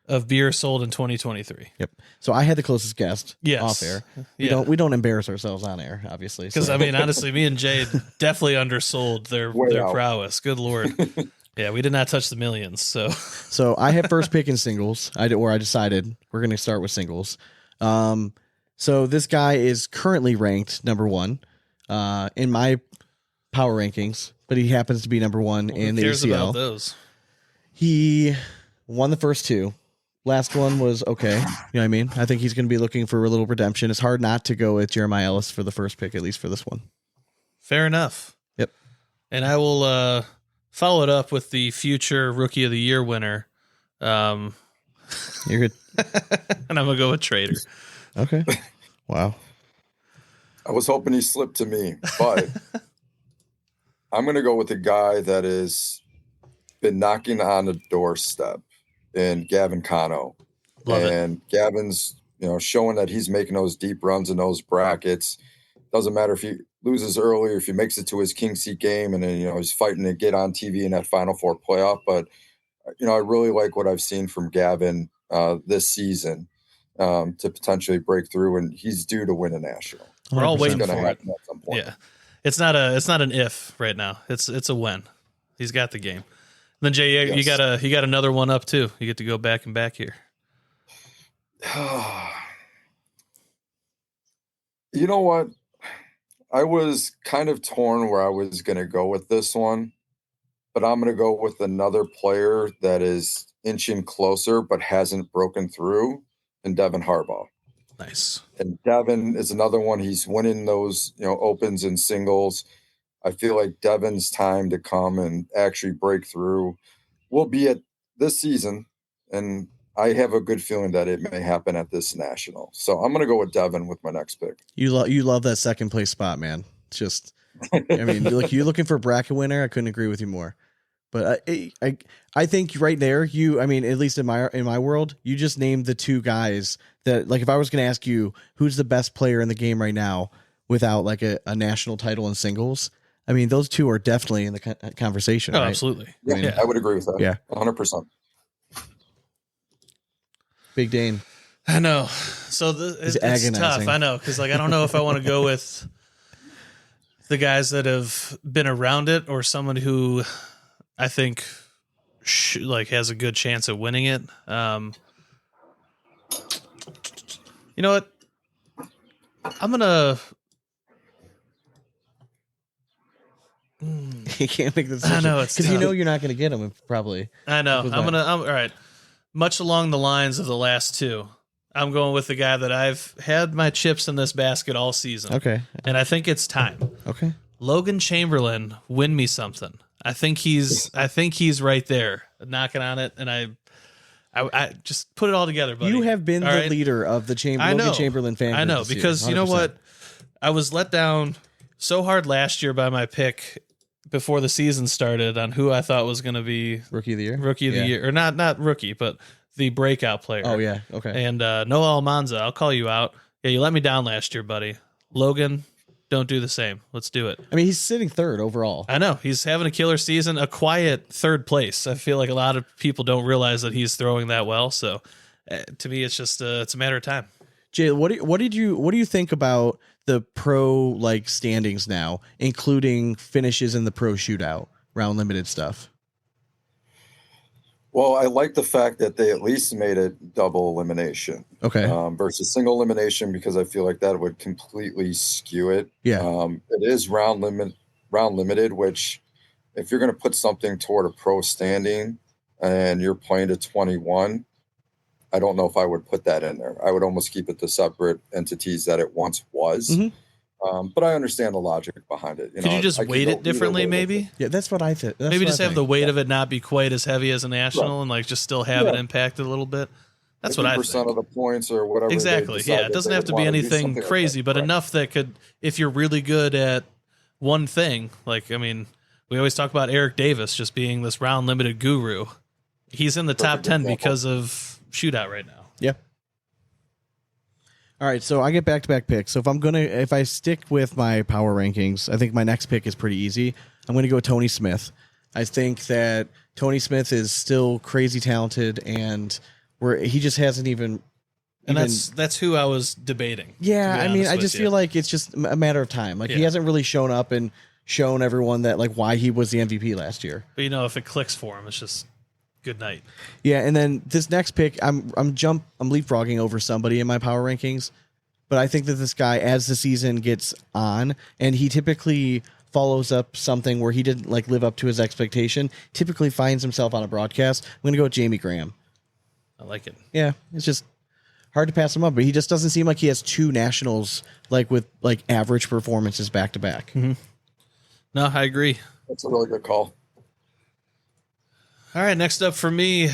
of beer sold in 2023. Yep. So I had the closest guess. Yes. Off air. Yeah. We don't embarrass ourselves on air, obviously. Because honestly, me and Jay definitely undersold their Way out. prowess. Good Lord. Yeah, we did not touch the millions. So I have first pick in singles. I decided we're going to start with singles. So this guy is currently ranked number 1 in my power rankings, but he happens to be number 1 in the Who cares ACL. about those? He won the first 2. Last one was okay. You know what I mean? I think he's going to be looking for a little redemption. It's hard not to go with Jeremiah Ellis for the first pick, at least for this one. Fair enough. Yep. And I will follow it up with the future Rookie of the Year winner. You're good. And I'm going to go with Trader. Okay. Wow. I was hoping he slipped to me, but I'm going to go with a guy that has been knocking on the doorstep in Gavin Cano. Love it. And Gavin's, showing that he's making those deep runs in those brackets. Doesn't matter if he loses early or if he makes it to his king seat game and then, he's fighting to get on TV in that Final Four playoff. But, I really like what I've seen from Gavin this season to potentially break through, and he's due to win a national. We're all waiting It's gonna for it. happen at some point. Yeah. It's not an if right now. It's a when. He's got the game. Then Jay, you got another one up too. You get to go back and back here. You know what? I was kind of torn where I was going to go with this one, but I'm going to go with another player that is inching closer but hasn't broken through, and Devin Harbaugh. Nice. And Devin is another one. He's winning those, opens and singles. I feel like Devin's time to come and actually break through will be at this season, and I have a good feeling that it may happen at this national. So I'm going to go with Devin with my next pick. You love that second place spot, man. It's just, I mean, you're looking for a bracket winner. I couldn't agree with you more. But I think right there, at least in my world, you just named the 2 guys that, like, if I was going to ask you who's the best player in the game right now without like a national title in singles, I mean, those 2 are definitely in the conversation. Oh, right? absolutely. Yeah, I would agree with that. Yeah. 100%. Big Dane. I know. So it's tough. I know, because I don't know if I want to go with the guys that have been around it or someone who I think has a good chance of winning it. You know what? I'm gonna. You can't make the decision. I know, it's because tough. you're not going to get them probably. I know. I'm all right. Much along the lines of the last 2, I'm going with the guy that I've had my chips in this basket all season. Okay. And I think it's time. Okay. Logan Chamberlain, win me something. I think he's right there, knocking on it, and I just put it all together, buddy. You have been All the right? leader of the Logan Chamberlain fan. I know, group this because year, you know 100%. what? I was let down so hard last year by my pick before the season started on who I thought was going to be Rookie of the year. rookie of the year, or not rookie, but the breakout player. Oh yeah. Okay. And Noah Almanza, I'll call you out. Yeah, you let me down last year, buddy. Logan, don't do the same. Let's do it. I mean, he's sitting 3rd overall. I know. He's having a killer season, a quiet 3rd place. I feel like a lot of people don't realize that he's throwing that well. So to me, it's just it's a matter of time. Jay, what do you think about the pro standings now, including finishes in the pro shootout, round limited stuff? Well, I like the fact that they at least made it double elimination. Okay. Versus single elimination, because I feel like that would completely skew it. Yeah. It is round limited, which if you're going to put something toward a pro standing and you're playing to 21, I don't know if I would put that in there. I would almost keep it to separate entities that it once was. Mm-hmm. But I understand the logic behind it. Could you just weight it differently, maybe? Yeah, that's what I think. Maybe just have the weight of it not be quite as heavy as a national, and just still have it impacted a little bit. That's what I think. 50% of the points or whatever. Exactly. Yeah, it doesn't have to be anything crazy, but enough that could, if you're really good at one thing, we always talk about Eric Davis just being this round limited guru. He's in the top 10 because of shootout right now. Yeah. All right, so I get back-to-back picks. So if I stick with my power rankings, I think my next pick is pretty easy. I'm going to go Tony Smith. I think that Tony Smith is still crazy talented, and he just hasn't even. And that's who I was debating. Yeah, I mean, I just feel like it's just a matter of time. He hasn't really shown up, and shown everyone that like why he was the MVP last year. But you know, if it clicks for him, it's just good night. Yeah, and then this next pick, I'm leapfrogging over somebody in my power rankings, but I think that this guy, as the season gets on, and he typically follows up something where he didn't like live up to his expectation, typically finds himself on a broadcast. I'm gonna go with Jamie Graham. I like it. Yeah, it's just hard to pass him up, but he just doesn't seem like he has two nationals like with like average performances back to back. No, I agree. That's a really good call. All right, next up for me,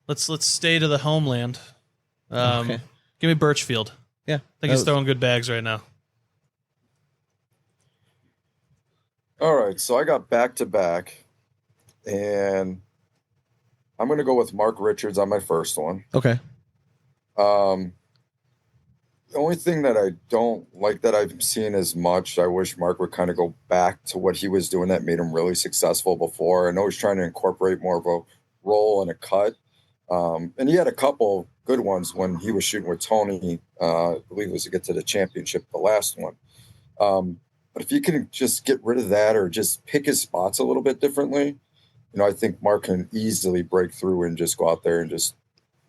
let's stay to the homeland. Okay. Give me Birchfield. Yeah, I think he's throwing good bags right now. All right, so I got back-to-back, and I'm going to go with Mark Richards on my first one. Okay. The only thing that I don't like that I've seen as much, I wish Mark would kind of go back to what he was doing that made him really successful before. I know he's trying to incorporate more of a roll and a cut. And he had a couple good ones when he was shooting with Tony. I believe it was to get to the championship, the last one. But if you can just get rid of that or just pick his spots a little bit differently, you know, I think Mark can easily break through and just go out there and just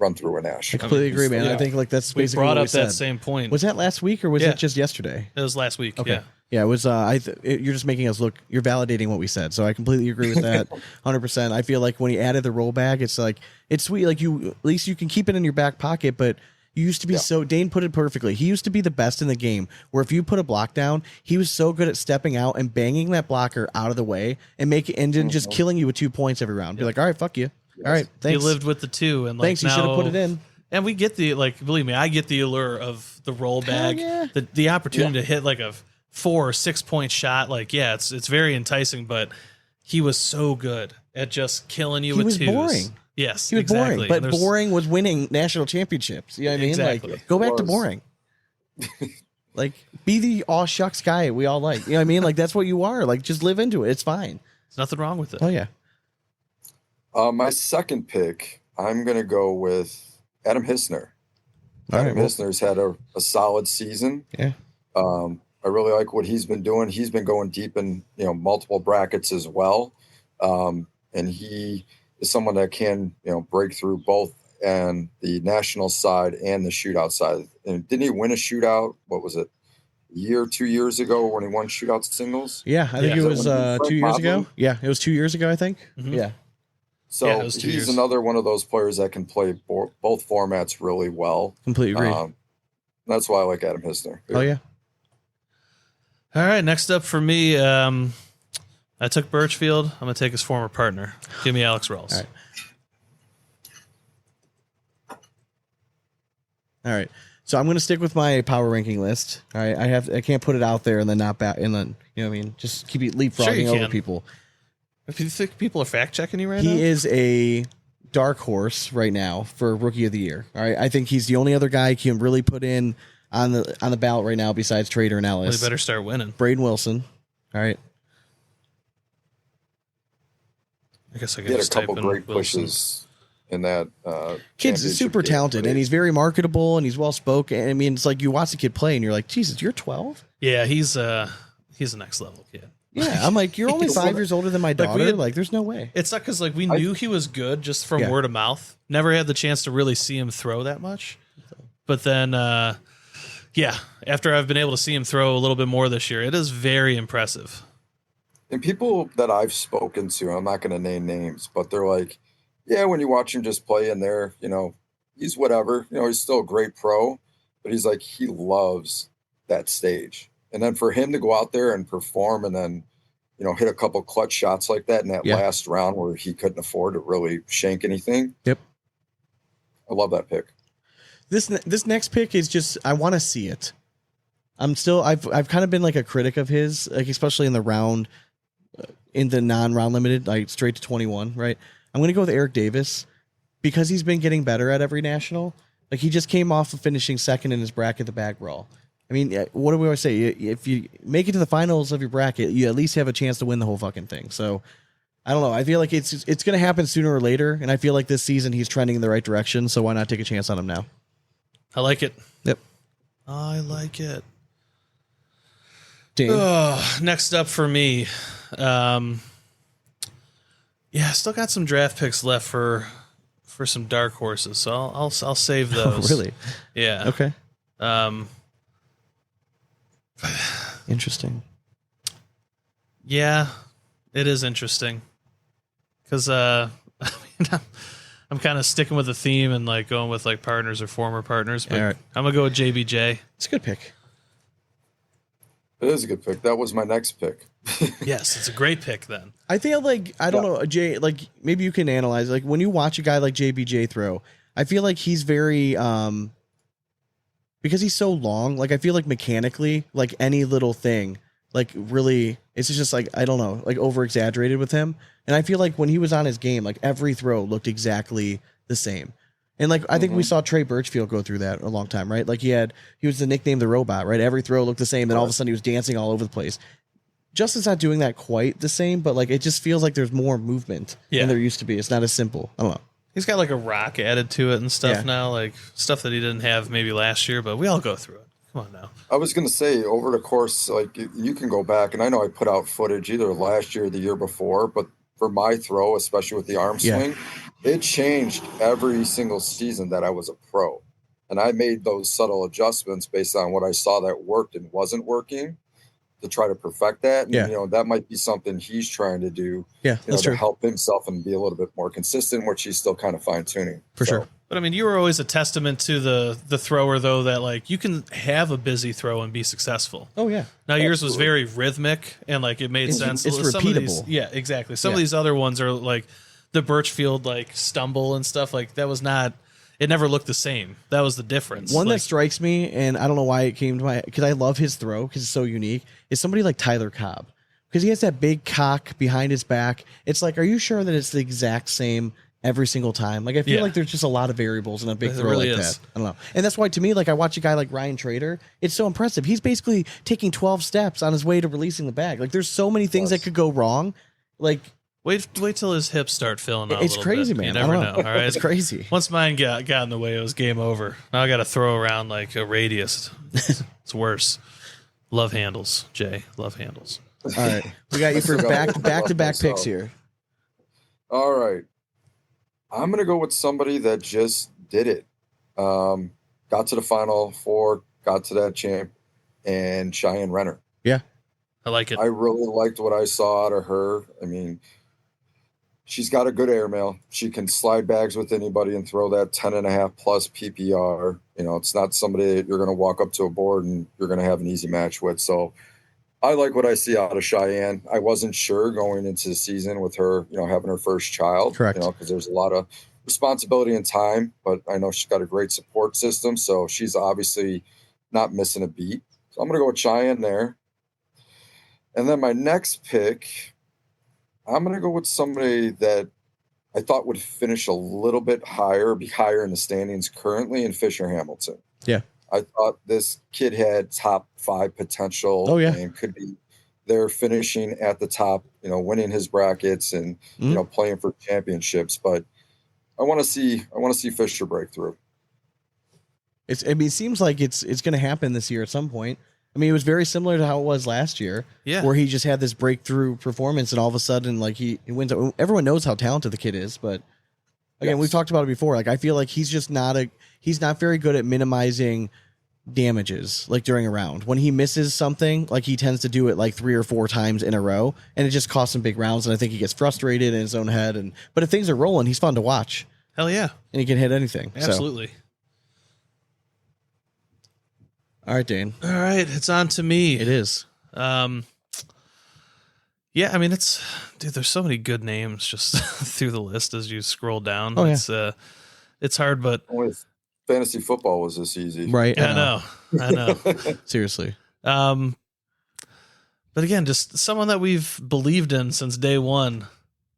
run through a Nash. I completely agree, man. Yeah. I think like that's We basically brought what up we said. that same point. Was that last week or was Yeah. it just yesterday? It was last week. Okay. Yeah. Yeah, it was. You're just making us look. You're validating what we said, so I completely agree with that, 100%. I feel like when he added the roll bag, it's like it's sweet. Like at least you can keep it in your back pocket. But you used to be so. Dane put it perfectly. He used to be the best in the game. Where if you put a block down, he was so good at stepping out and banging that blocker out of the way and then just killing you with 2 points every round. You're like, all right, fuck you. All right, thanks. He lived with the two, and like Thanks. You should have put it in. And we get the believe me, I get the allure of the roll bag, yeah. the opportunity to hit like a 4 or 6 point shot. Like, yeah, it's very enticing, but he was so good at just killing you He with was twos. boring. Yes, He was exactly. boring, but And there's- boring was winning national championships. You know what I mean? Exactly. Like, go back to Was. boring. Like, be the aw shucks guy we all like. You know what I mean? Like, that's what you are. Like, just live into it. It's fine. There's nothing wrong with it. Oh, yeah. My second pick, I'm going to go with Adam Hissner. All Adam right. Hissner's had a solid season. Yeah. I really like what he's been doing. He's been going deep in multiple brackets as well, and he is someone that can break through both and the national side and the shootout side. And didn't he win a shootout? What was it? A year, 2 years ago when he won shootout singles? Yeah, I think Yeah. it was Frank 2 years ago. Mobley? Yeah, it was 2 years ago, I think. Mhm. Yeah. So Yeah, it was 2 he's years. another one of those players that can play both formats really well. Completely agree. That's why I like Adam Hissner. Oh, yeah. All right, next up for me, I took Birchfield. I'm gonna take his former partner. Give me Alex Rawls. All right. All right. So I'm going to stick with my power ranking list. All right. I can't put it out there and then not back and then, you know what I mean? Just keep it leapfrogging you over can. people. If you think people are fact checking you right now, He is a dark horse right now for rookie of the year. All right. I think he's the only other guy who can really put in on the ballot right now besides Trader and well, Ellis. he better start winning. Braden Wilson. All right. I guess I He could had a just type couple in great Wilson. pushes in that. Kid's championship super game, talented but and he's very marketable and he's well spoken. I mean, it's like you watch the kid play and you're like, Jesus, you're 12? Yeah, he's a next level kid. Yeah. I'm like, you're only He's 5 years older than my Like, we daughter. had- Like, there's no way. It's not because we knew he was good just from Yeah. word of mouth. Never had the chance to really see him throw that much. But then, after I've been able to see him throw a little bit more this year, it is very impressive. And people that I've spoken to, I'm not going to name names, but they're like, yeah, when you watch him just play in there, he's whatever. He's still a great pro, but he's like, he loves that stage. And then for him to go out there and perform and then, hit a couple clutch shots like that in that last round where he couldn't afford to really shank anything. Yep. I love that pick. This next pick is just I want to see it. I've kind of been like a critic of his, like especially in the round, in the non-round limited, like straight to 21. Right. I'm gonna go with Eric Davis because he's been getting better at every national. Like he just came off of finishing second in his bracket, the bag brawl. I mean, what do we always say? If you make it to the finals of your bracket, you at least have a chance to win the whole fucking thing. So I don't know. I feel like it's going to happen sooner or later, and I feel like this season he's trending in the right direction. So why not take a chance on him now? I like it. Yep. I like it. Dane. Next up for me, yeah, I still got some draft picks left for some dark horses, so I'll save those. Oh, really? Yeah. Okay. Um, Interesting. yeah, it is interesting because I mean, I'm kind of sticking with the theme and like going with like partners or former partners, but All right. I'm gonna go with JBJ. It's a good pick. It is a good pick. That was my next pick. Yes, it's a great pick then. I feel like I don't know, Jay. Like maybe you can analyze. Like when you watch a guy like JBJ throw, I feel like he's very because he's so long. Like I feel like mechanically, like any little thing, like really, it's just like I don't know, like over exaggerated with him. And I feel like when he was on his game, like every throw looked exactly the same. And like I think we saw Trey Birchfield go through that a long time, right? Like he was the nickname the robot, right? Every throw looked the same, then all of a sudden he was dancing all over the place. Justin's not doing that quite the same, but like it just feels like there's more movement than there used to be. It's not as simple. I don't know. He's got like a rock added to it and stuff Yeah. now, like stuff that he didn't have maybe last year, but we all go through it. Come on now. I was going to say over the course, like you can go back, and I know I put out footage either last year or the year before, but for my throw, especially with the arm swing, it changed every single season that I was a pro. And I made those subtle adjustments based on what I saw that worked and wasn't working to try to perfect that. And, you know, that might be something he's trying to do to help himself and be a little bit more consistent, which he's still kind of fine tuning. For sure. But I mean, you were always a testament to the thrower, though, that like you can have a busy throw and be successful. Oh yeah. Now yours was very rhythmic and like it made sense. It's Some repeatable. of these, yeah, exactly. Some of these other ones are like the Birchfield like stumble and stuff. Like that was not. It never looked the same. That was the difference. One that strikes me, and I don't know why it came to my, because I love his throw because it's so unique, is somebody like Tyler Cobb. Because he has that big cock behind his back. It's like, are you sure that it's the exact same every single time? Like, I feel like there's just a lot of variables in a big throw really like is. that. I don't know. And that's why, to me, like, I watch a guy like Ryan Trader. It's so impressive. He's basically taking 12 steps on his way to releasing the bag. Like, there's so many things that could go wrong. Like, Wait till his hips start filling out. it's a little crazy, bit. man. You never I know. don't All right, It's crazy. Once mine got in the way, it was game over. Now I got to throw around like a radius. It's worse. Love handles, Jay. Love handles. All right. We got you for back-to-back picks here. All right. I'm going to go with somebody that just did it. Got to the Final Four, got to that champ, and Cheyenne Renner. Yeah. I like it. I really liked what I saw out of her. I mean, she's got a good airmail. She can slide bags with anybody and throw that 10.5 plus PPR. You know, it's not somebody that you're going to walk up to a board and you're going to have an easy match with. So I like what I see out of Cheyenne. I wasn't sure going into the season with her, you know, having her first child. Correct. You know, because there's a lot of responsibility and time, but I know she's got a great support system. So she's obviously not missing a beat. So I'm going to go with Cheyenne there. And then my next pick, I'm going to go with somebody that I thought would finish a little bit higher, be higher in the standings currently, in Fisher Hamilton. Yeah. I thought this kid had top 5 potential. Oh, yeah. And could be there finishing at the top, you know, winning his brackets and, you know, playing for championships. But I want to see Fisher break through. It seems like it's going to happen this year at some point. I mean, it was very similar to how it was last year, where he just had this breakthrough performance, and all of a sudden, like he wins. Everyone knows how talented the kid is, but again, we've talked about it before. Like, I feel like he's just he's not very good at minimizing damages, like during a round. When he misses something, like he tends to do it like 3 or 4 times in a row, and it just costs him big rounds. And I think he gets frustrated in his own head. But if things are rolling, he's fun to watch. Hell yeah, and he can hit anything. Absolutely. So. All right, Dane. All right, it's on to me. It is. Yeah, I mean, there's so many good names just through the list as you scroll down. Oh, yeah. It's hard, but only fantasy football was this easy. Right. I know. Seriously. But again, just someone that we've believed in since day one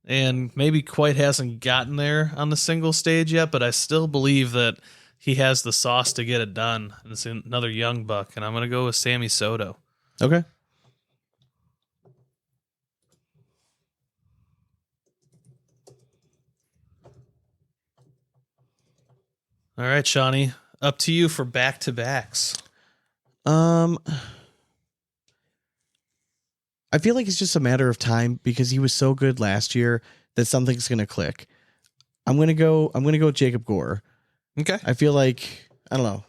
and maybe quite hasn't gotten there on the single stage yet, but I still believe that he has the sauce to get it done. And it's another young buck, and I'm going to go with Sammy Soto. Okay. All right, Shawnee, up to you for back-to-backs. I feel like it's just a matter of time because he was so good last year that something's going to click. I'm going to go with Jacob Gore. Okay. I feel like, I don't know.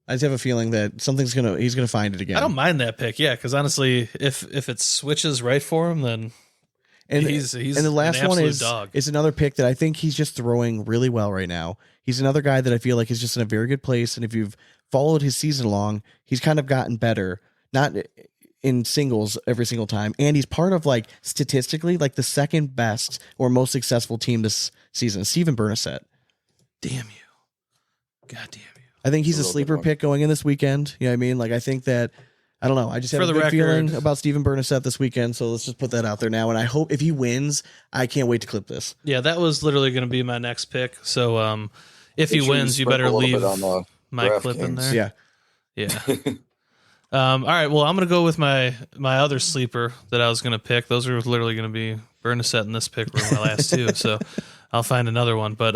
I just have a feeling that he's going to find it again. I don't mind that pick. Yeah. Cause honestly, if it switches right for him, then he's and the last an one absolute is dog. It's another pick that I think he's just throwing really well right now. He's another guy that I feel like is just in a very good place. And if you've followed his season along, he's kind of gotten better, not in singles every single time. And he's part of like statistically, like the second best or most successful team this season, Steven Bernasette. Damn you. God damn you. I think he's a sleeper pick going in this weekend. You know what I mean? Like, I think that, I don't know. I just have a good feeling about Steven Bernasette this weekend. So let's just put that out there now. And I hope if he wins, I can't wait to clip this. Yeah, that was literally going to be my next pick. So if he wins, you better leave my clip in there. Yeah. Yeah. All right. Well, I'm going to go with my other sleeper that I was going to pick. Those are literally going to be Bernasette and this pick were my last two. So I'll find another one. But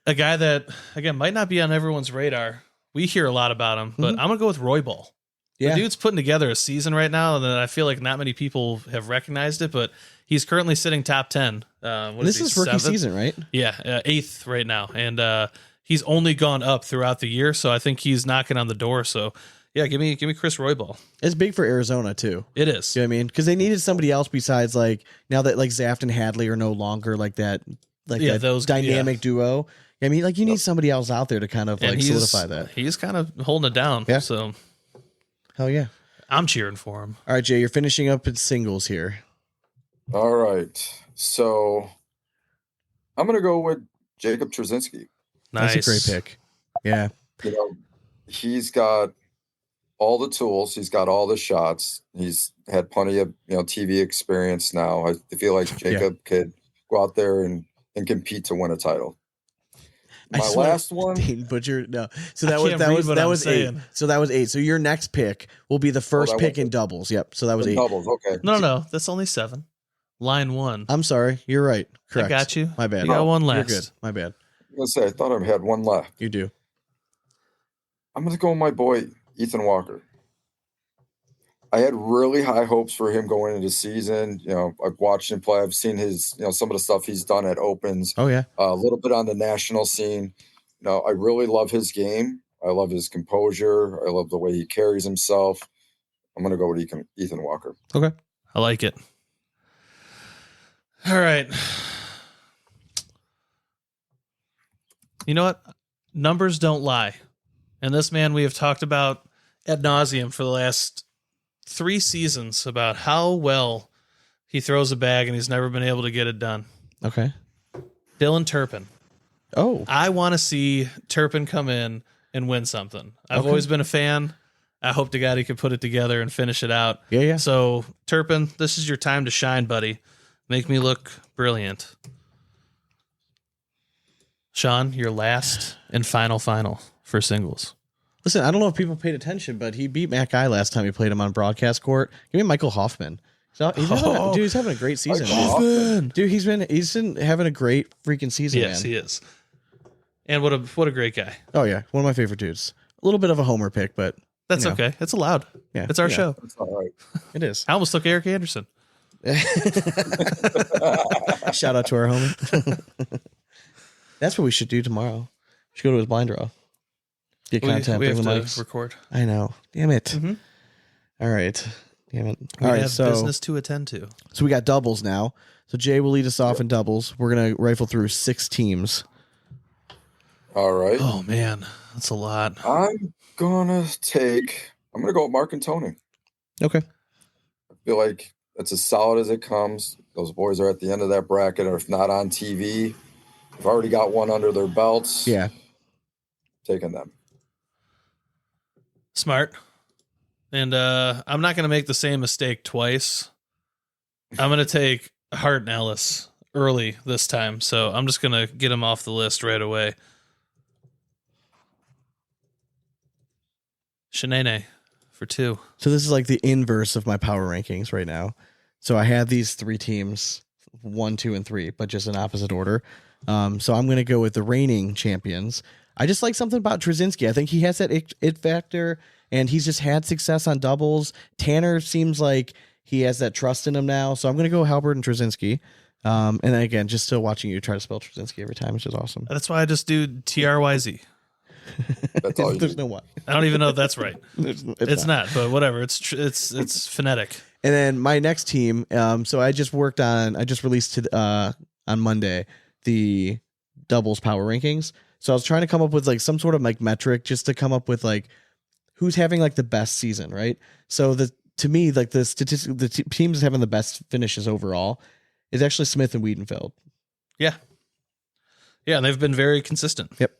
a guy that, again, might not be on everyone's radar. We hear a lot about him, but I'm going to go with Roy Ball. Yeah. The dude's putting together a season right now, and I feel like not many people have recognized it, but he's currently sitting top 10. This is rookie season, right? Yeah, 8th right now. And he's only gone up throughout the year, so I think he's knocking on the door. So, yeah, give me Chris Roybal. It's big for Arizona, too. It is. You know what I mean? Because they needed somebody else besides, like, now that, like, Zaft and Hadley are no longer, like, that those dynamic duo. I mean, like, you need somebody else out there to kind of, like, solidify that. He's kind of holding it down. Yeah. So, hell yeah. I'm cheering for him. All right, Jay, you're finishing up in singles here. All right. So I'm going to go with Jacob Trzynski. Nice. That's a great pick. Yeah. You know, he's got all the tools. He's got all the shots. He's had plenty of, TV experience now. I feel like Jacob could go out there and compete to win a title. My last one, Butcher. No, so that was 8. So that was 8. So your next pick will be the first pick in doubles. Yep. So that was 8. Doubles. Okay. No, that's only 7. Line 1. I'm sorry. You're right. Correct. I got you. My bad. You got one left. You're good. My bad. I was gonna say I thought I had one left. You do. I'm gonna go with my boy Ethan Walker. I had really high hopes for him going into the season. I've watched him play. I've seen his, some of the stuff he's done at Opens. Oh, yeah. A little bit on the national scene. I really love his game. I love his composure. I love the way he carries himself. I'm going to go with Ethan Walker. Okay. I like it. All right. You know what? Numbers don't lie. And this man we have talked about ad nauseum for the last 3 seasons about how well he throws a bag and he's never been able to get it done. Okay. Dylan Turpin. Oh. I want to see Turpin come in and win something. I've always been a fan. I hope to God he could put it together and finish it out. Yeah. So, Turpin, this is your time to shine, buddy. Make me look brilliant. Sean, your last and final for singles. Listen, I don't know if people paid attention, but he beat Matt Guy last time he played him on broadcast court. Give me Michael Hoffman. He's having a great season. Dude, he's been having a great freaking season. Yes, man. he is. And what a great guy. Oh yeah, one of my favorite dudes. A little bit of a homer pick, but that's okay. It's allowed. Yeah, it's our show. It's all right. It is. I almost took Eric Anderson. Shout out to our homie. That's what we should do tomorrow. We should go to his blind draw. Get content. We have bring the to mics. record. I know. Damn it. Mm-hmm. All right. Damn it. We All right. have So business to attend to. So we got doubles now. So Jay will lead us off in doubles. We're gonna rifle through 6 teams. All right. Oh man, that's a lot. I'm gonna go with Mark and Tony. Okay. I feel like it's as solid as it comes. Those boys are at the end of that bracket, or if not on TV, they've already got one under their belts. Yeah. Taking them. Smart. And I'm not going to make the same mistake twice. I'm going to take Hart and Ellis early this time. So I'm just going to get him off the list right away. Shanae for 2. So this is like the inverse of my power rankings right now. So I had these 3 teams, 1, 2, and 3, but just in opposite order. So I'm going to go with the reigning champions. I just like something about Trzynski. I think he has that it factor. and he's just had success on doubles. Tanner seems like he has that trust in him now, so I'm going to go Halbert and Trzynski. And then again, just still watching you try to spell Trzynski every time, which is awesome. That's why I just do TRYZ. That's all you There's do. no what. I don't even know if that's right. It's not, but whatever. It's phonetic. And then my next team, so I just released on Monday the doubles power rankings. So I was trying to come up with like some sort of like metric just to come up with like who's having like the best season, right? So to me, like the teams having the best finishes overall is actually Smith and Wiedenfeld. Yeah. Yeah, they've been very consistent. Yep.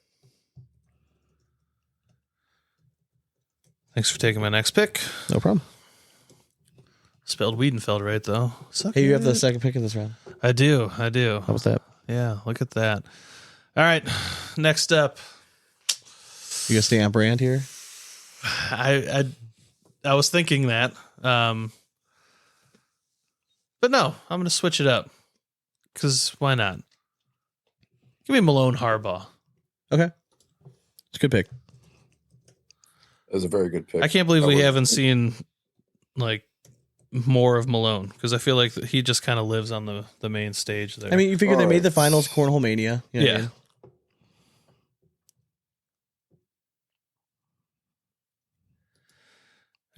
Thanks for taking my next pick. No problem. Spelled Wiedenfeld right, though. Hey, you have the second pick in this round. I do. How was that? Yeah, look at that. All right, next up. You gonna stay on brand here? I was thinking that. But no, I'm going to switch it up. Because why not? Give me Malone Harbaugh. Okay. It's a good pick. It was a very good pick. I can't believe we haven't seen like more of Malone, because I feel like he just kind of lives on the main stage there. I mean, you figure they All made right. the finals, Cornhole Mania. You know what I Yeah. mean?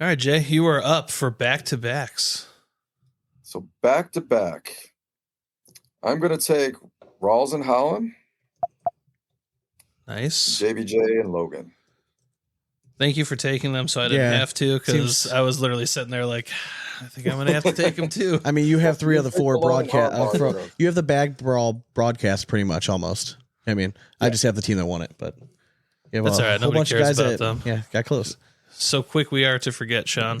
All right, Jay, you are up for back-to-backs. So back to back, I'm going to take Rawls and Holland, Nice. JBJ and Logan. Thank you for taking them, so I didn't Yeah. have to, because Seems- I was literally sitting there like, I think I'm going to have to take them too. I mean, you have three of the four Malone broadcast. Harbaugh. You have the bag brawl broadcast pretty much almost. I mean, I just have the team that won it, but you have That's a all right. whole Nobody bunch of cares guys about that them. yeah got close. So quick we are to forget, Sean.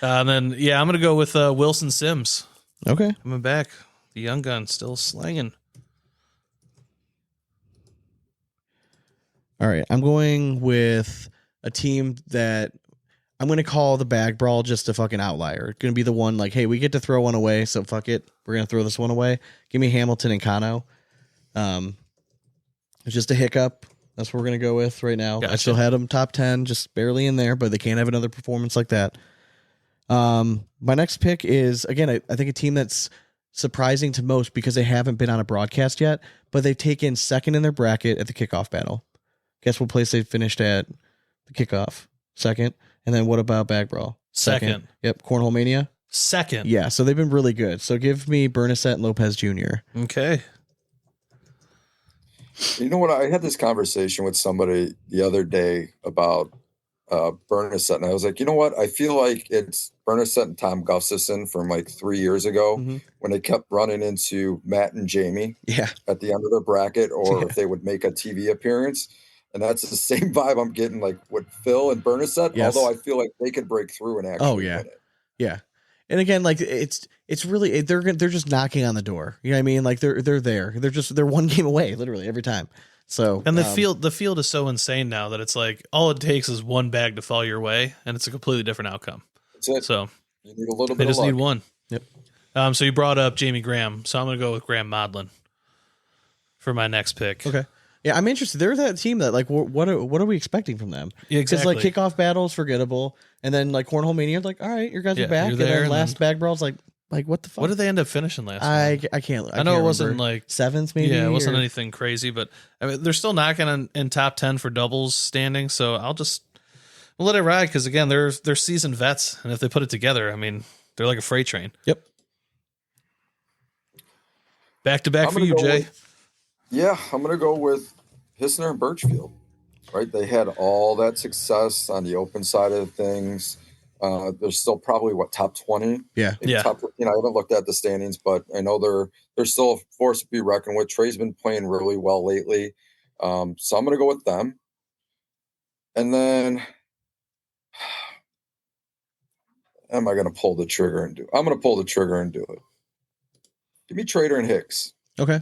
And then, yeah, I'm going to go with Wilson Sims. Okay. Coming back. The young gun still slanging. All right. I'm going with a team that I'm going to call the bag brawl just a fucking outlier. Going to be the one like, hey, we get to throw one away, so fuck it. We're going to throw this one away. Give me Hamilton and Kano. It's just a hiccup. That's what we're going to go with right now. Gotcha. I still had them top 10, just barely in there, but they can't have another performance like that. My next pick is, again, I think a team that's surprising to most because they haven't been on a broadcast yet, but they've taken second in their bracket at the kickoff battle. Guess what place they finished at the kickoff? Second. And then what about Bag Brawl? Second. Yep. Cornhole Mania. Second. Yeah. So they've been really good. So give me Bernasette and Lopez Jr. Okay. You know what? I had this conversation with somebody the other day about Bernasette, and I was like, you know what? I feel like it's Bernasette and Tom Gustafson from like 3 years ago Mhm. when they kept running into Matt and Jamie Yeah. at the end of their bracket, or Yeah. if they would make a TV appearance. And that's the same vibe I'm getting like with Phil and Bernasette, Yes. although I feel like they could break through and actually yeah. win it. Yeah. And again, like it's really, they're just knocking on the door. You know what I mean? Like they're there. They're one game away literally every time. So, And the field is so insane now that it's like all it takes is one bag to fall your way, and it's a completely different outcome. That's it. So You need a little they bit of just luck. need one. Yep. So you brought up Jamie Graham, so I'm going to go with Graham Modlin for my next pick. Okay. Yeah, I'm interested. They're that team that like what are we expecting from them? Yeah, Because exactly. like kickoff battle is forgettable, and then like Cornhole Mania, like all right, your guys Yeah, are back, you're and there, then and last bag brawl's like what the fuck? What did they end up finishing last? I round? can't. I know can't it wasn't remember. like seventh, maybe. Yeah, it wasn't or- anything crazy, but I mean, they're still knocking on in top 10 for doubles standing. So we'll let it ride because again, they're seasoned vets, and if they put it together, I mean, they're like a freight train. Yep. Back to back I'm for gonna you, go Jay. I'm going to go with Hissner and Birchfield. Right, they had all that success on the open side of things. They're still probably top 20. Yeah. Maybe Yeah. Top 15. I haven't looked at the standings, but I know they're still a force to be reckoned with. Trey's been playing really well lately, so I'm going to go with them. And then, am I going to pull the trigger and do it? I'm going to pull the trigger and do it. Give me Trader and Hicks. Okay.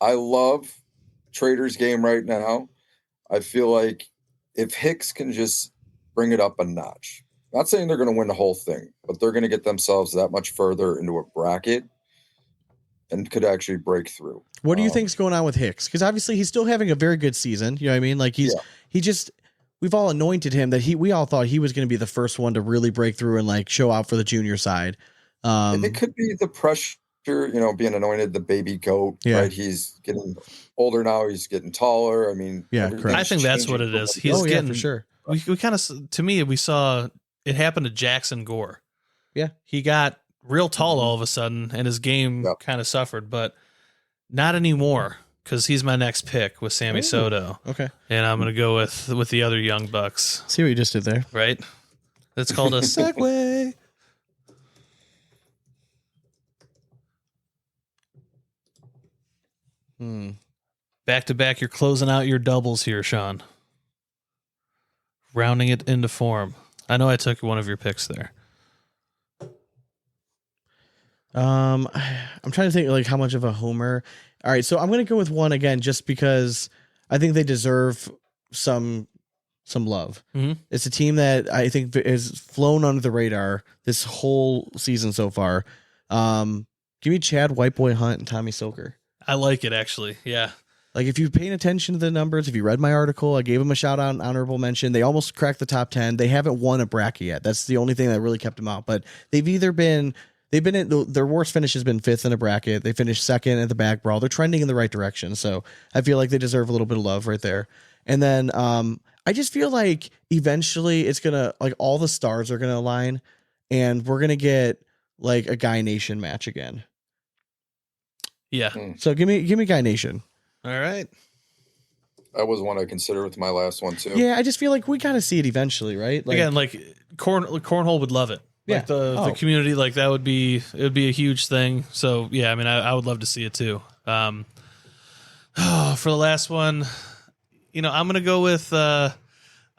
I love Trader's game right now. I feel like if Hicks can just bring it up a notch, not saying they're going to win the whole thing, but they're going to get themselves that much further into a bracket and could actually break through. What do you think's going on with Hicks? Because obviously he's still having a very good season. You know what I mean? Like he just we've all anointed him that we all thought he was going to be the first one to really break through and like show out for the junior side. It could be the pressure, being anointed the baby goat, right? He's getting older now. He's getting taller. I mean, correct. I think that's what it is. He's getting for sure. We kind of, to me, we saw it happen to Jackson Gore. Yeah. He got real tall all of a sudden and his game kind of suffered, but not anymore because he's my next pick with Sammy Soto. Okay. And I'm going to go with the other young bucks. See what you just did there. Right? That's called a segue. Back to back, you're closing out your doubles here, Sean. Rounding it into form. I know I took one of your picks there. I'm trying to think like how much of a homer. All right, so I'm going to go with one again just because I think they deserve some love. Mm-hmm. It's a team that I think has flown under the radar this whole season so far. Give me Chad Whiteboy Hunt and Tommy Silker. I like it, actually. Yeah. Like, if you've paid attention to the numbers, if you read my article, I gave them a shout out and honorable mention. They almost cracked the top 10. They haven't won a bracket yet. That's the only thing that really kept them out. But they've been in their worst finish has been fifth in a bracket. They finished second at the back brawl. They're trending in the right direction. So I feel like they deserve a little bit of love right there. And then I just feel like eventually it's going to, like, all the stars are going to align and we're going to get like a Guy Nation match again. Yeah. So give me Guy Nation. All right. That was one I considered with my last one too. Yeah, I just feel like we got to see it eventually, right? Like, again, like Cornhole would love it. Like the community, like it would be a huge thing. So yeah, I mean, I would love to see it too. For the last one, I'm gonna go with I'm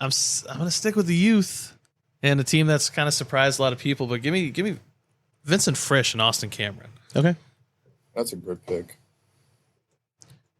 gonna stick with the youth and a team that's kind of surprised a lot of people. But give me Vincent Frisch and Austin Cameron. Okay. That's a good pick.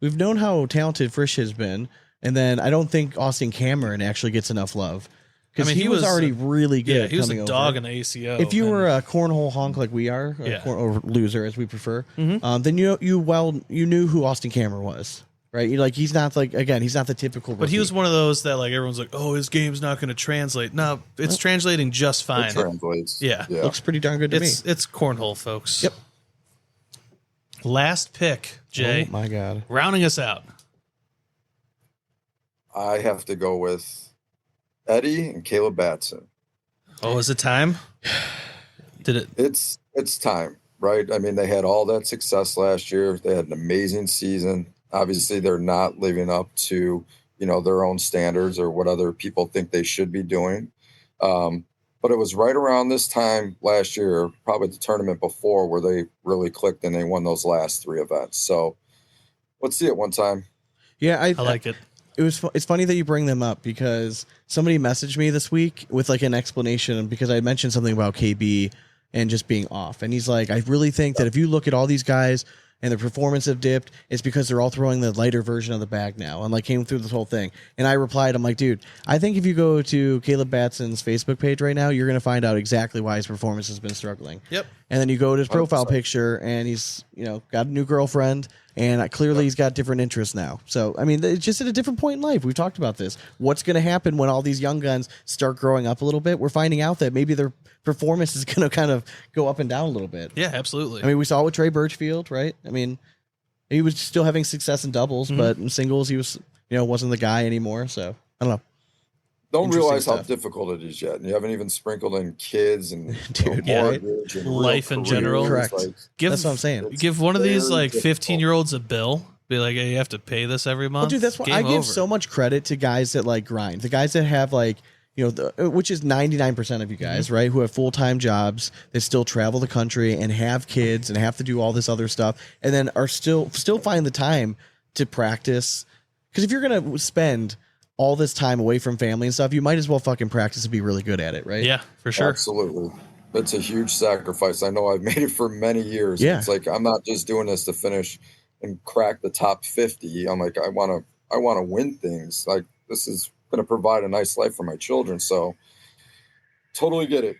We've known how talented Frisch has been, and then I don't think Austin Cameron actually gets enough love because he was already really good. Yeah, he was a over. dog in the ACO. If you were a cornhole honk like we are, or loser as we prefer, then you knew who Austin Cameron was, right? He's not the typical. But he was one of those that like everyone's like, oh, his game's not going to translate. No, it's translating just fine. It translates. Yeah, looks pretty darn good to me. It's cornhole, folks. Yep. Last pick, Jay. Oh my God. Rounding us out. I have to go with Eddie and Caleb Batson. Oh, is it time? Did it? It's time, right? I mean, they had all that success last year. They had an amazing season. Obviously, they're not living up to, their own standards or what other people think they should be doing. But it was right around this time last year, probably the tournament before, where they really clicked and they won those last three events. So let's see it one time. Yeah, I like it. It's funny that you bring them up because somebody messaged me this week with like an explanation because I mentioned something about KB and just being off. And he's like, I really think that if you look at all these guys and their performance have dipped, it's because they're all throwing the lighter version of the bag now, and like came through this whole thing. And I replied, I'm like, dude, I think if you go to Caleb Batson's Facebook page right now, you're going to find out exactly why his performance has been struggling. Yep. And then you go to his profile picture and he's, got a new girlfriend and clearly he's got different interests now. So, I mean, it's just at a different point in life. We've talked about this. What's going to happen when all these young guns start growing up a little bit? We're finding out that maybe their performance is going to kind of go up and down a little bit. Yeah, absolutely. I mean, we saw it with Trey Birchfield, right? I mean, he was still having success in doubles, but in singles, he was, wasn't the guy anymore. So I don't know. Don't realize how difficult it is yet. And you haven't even sprinkled in kids and mortgage and life in general. Correct. That's what I'm saying. Give one of these like 15-year-olds a bill. Be like, hey, you have to pay this every month. Well, dude, that's why I give so much credit to guys that like grind. The guys that have like, which is 99% of you guys, right? Who have full-time jobs, that still travel the country and have kids and have to do all this other stuff, and then are still find the time to practice. Because if you're gonna spend all this time away from family and stuff, you might as well fucking practice and be really good at it, right? Yeah, for sure. Absolutely. It's a huge sacrifice. I know I've made it for many years. Yeah. It's like I'm not just doing this to finish and crack the top 50. I'm like, I want to win things. Like, this is going to provide a nice life for my children. So totally get it.